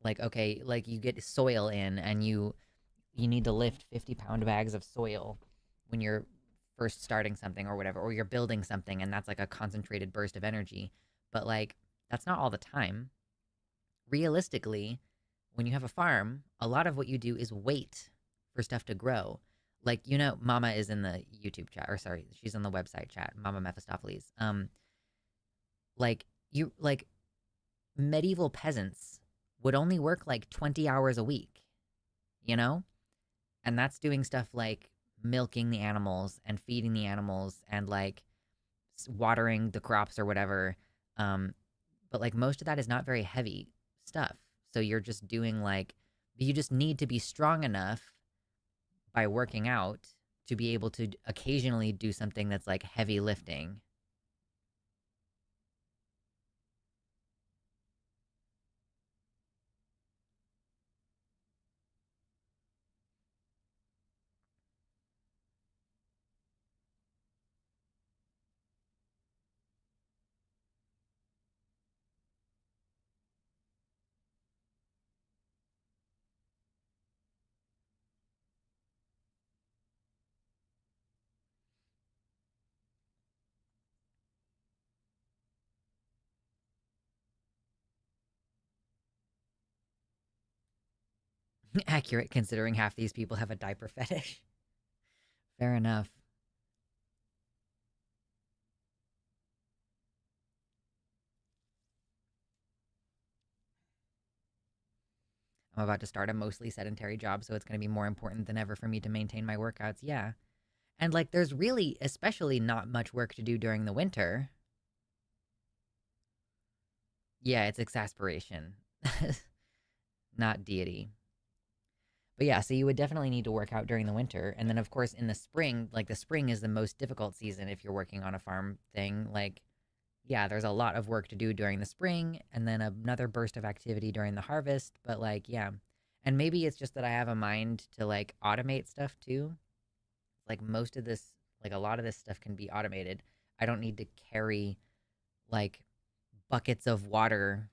Like, okay, like, you get soil in and you need to lift 50-pound bags of soil when you're first starting something or whatever, or you're building something, and that's like a concentrated burst of energy. But, like, that's not all the time. Realistically, when you have a farm, a lot of what you do is wait for stuff to grow. Like, you know, Mama is in the YouTube chat, or sorry, she's in the website chat, Mama Mephistopheles. Like, medieval peasants would only work like 20 hours a week, you know? And that's doing stuff like milking the animals and feeding the animals and, like, watering the crops or whatever. but like most of that is not very heavy stuff. So you're just doing like, you just need to be strong enough by working out to be able to occasionally do something that's like heavy lifting. Accurate considering half these people have a diaper fetish. Fair enough. I'm about to start a mostly sedentary job, so it's going to be more important than ever for me to maintain my workouts. Yeah. And like, there's really, especially not much work to do during the winter. Yeah, it's exasperation, not deity. But yeah, so you would definitely need to work out during the winter. And then, of course, in the spring, like the spring is the most difficult season if you're working on a farm thing. Like, yeah, there's a lot of work to do during the spring and then another burst of activity during the harvest. But like, yeah. And maybe it's just that I have a mind to like automate stuff too. Like, most of this, like, a lot of this stuff can be automated. I don't need to carry like buckets of water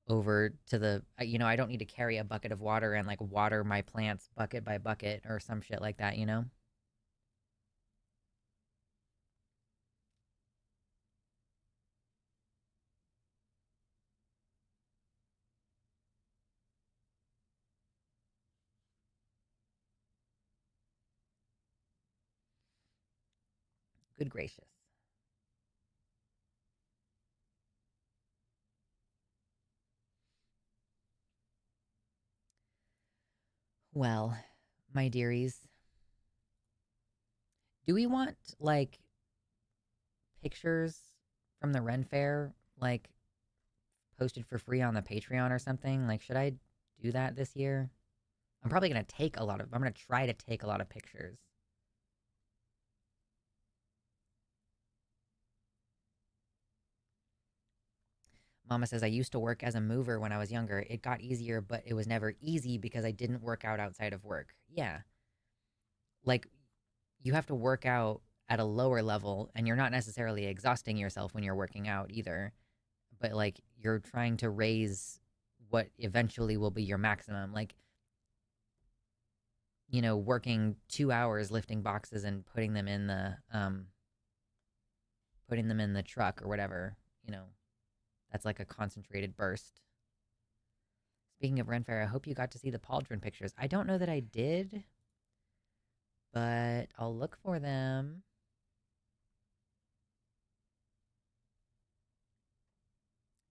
over to the I don't need to carry a bucket of water and like water my plants bucket by bucket or some shit like that, you know? Good gracious. Well, my dearies, do we want like pictures from the Ren Fair like posted for free on the Patreon or something? Like, should I do that this year? I'm probably going to take a lot of I'm going to try to take a lot of pictures. Mama says, I used to work as a mover when I was younger. It got easier, but it was never easy because I didn't work out outside of work. Yeah. Like, you have to work out at a lower level, and you're not necessarily exhausting yourself when you're working out either. But, like, you're trying to raise what eventually will be your maximum. Like, working 2 hours lifting boxes and putting them in the truck or whatever, that's like a concentrated burst. Speaking of Ren Fair, I hope you got to see the pauldron pictures. I don't know that I did, but I'll look for them.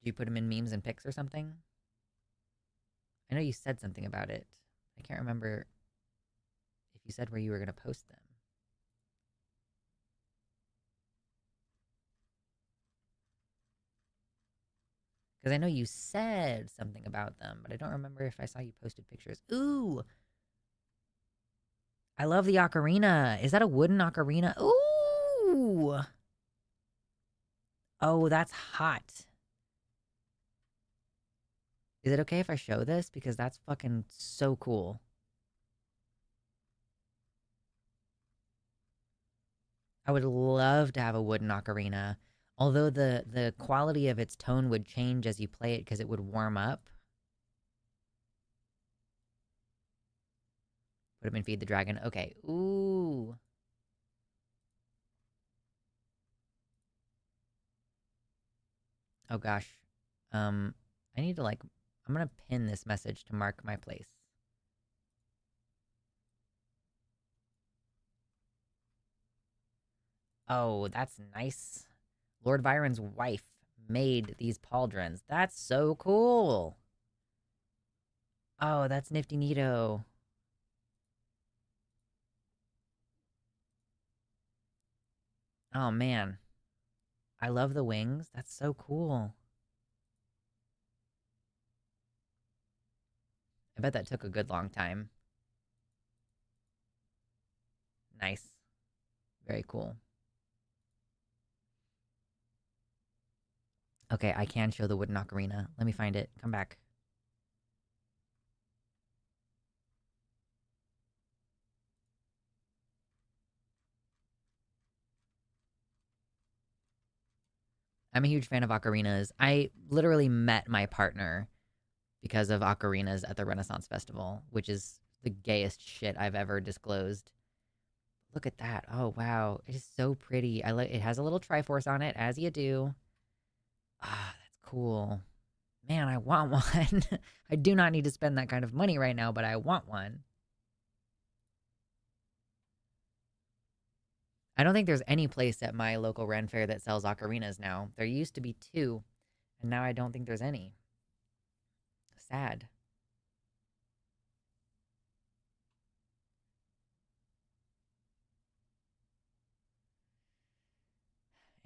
Did you put them in memes and pics or something? I know you said something about it. I can't remember if you said where you were going to post them. Because I know you said something about them, but I don't remember if I saw you posted pictures. Ooh! I love the ocarina. Is that a wooden ocarina? Ooh! Oh, that's hot. Is it okay if I show this? Because that's fucking so cool. I would love to have a wooden ocarina. Although the quality of its tone would change as you play it because it would warm up. Put him in Feed the Dragon. Okay. Ooh. Oh gosh. I need to like I'm gonna pin this message to mark my place. Oh, that's nice. Lord Byron's wife made these pauldrons. That's so cool. Oh, that's nifty neato. Oh man. I love the wings. That's so cool. I bet that took a good long time. Nice. Very cool. Okay, I can show the wooden ocarina. Let me find it. Come back. I'm a huge fan of ocarinas. I literally met my partner because of ocarinas at the Renaissance Festival, which is the gayest shit I've ever disclosed. Look at that. Oh, wow. It is so pretty. I like it has a little Triforce on it, as you do. Ah, that's cool. Man, I want one. I do not need to spend that kind of money right now, but I want one. I don't think there's any place at my local Ren Fair that sells ocarinas now. There used to be 2, and now I don't think there's any. Sad.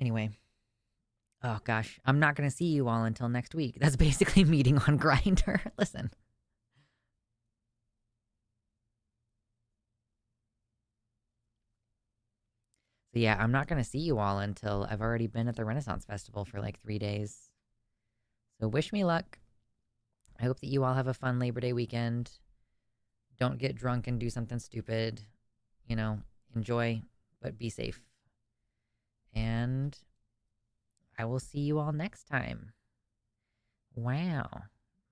Anyway. Oh gosh, I'm not going to see you all until next week. That's basically meeting on Grindr. Listen. So yeah, I'm not going to see you all until I've already been at the Renaissance Festival for like 3 days. So wish me luck. I hope that you all have a fun Labor Day weekend. Don't get drunk and do something stupid. You know, enjoy, but be safe. And I will see you all next time. Wow.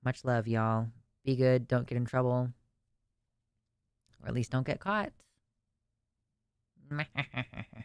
Much love, y'all. Be good. Don't get in trouble. Or at least don't get caught.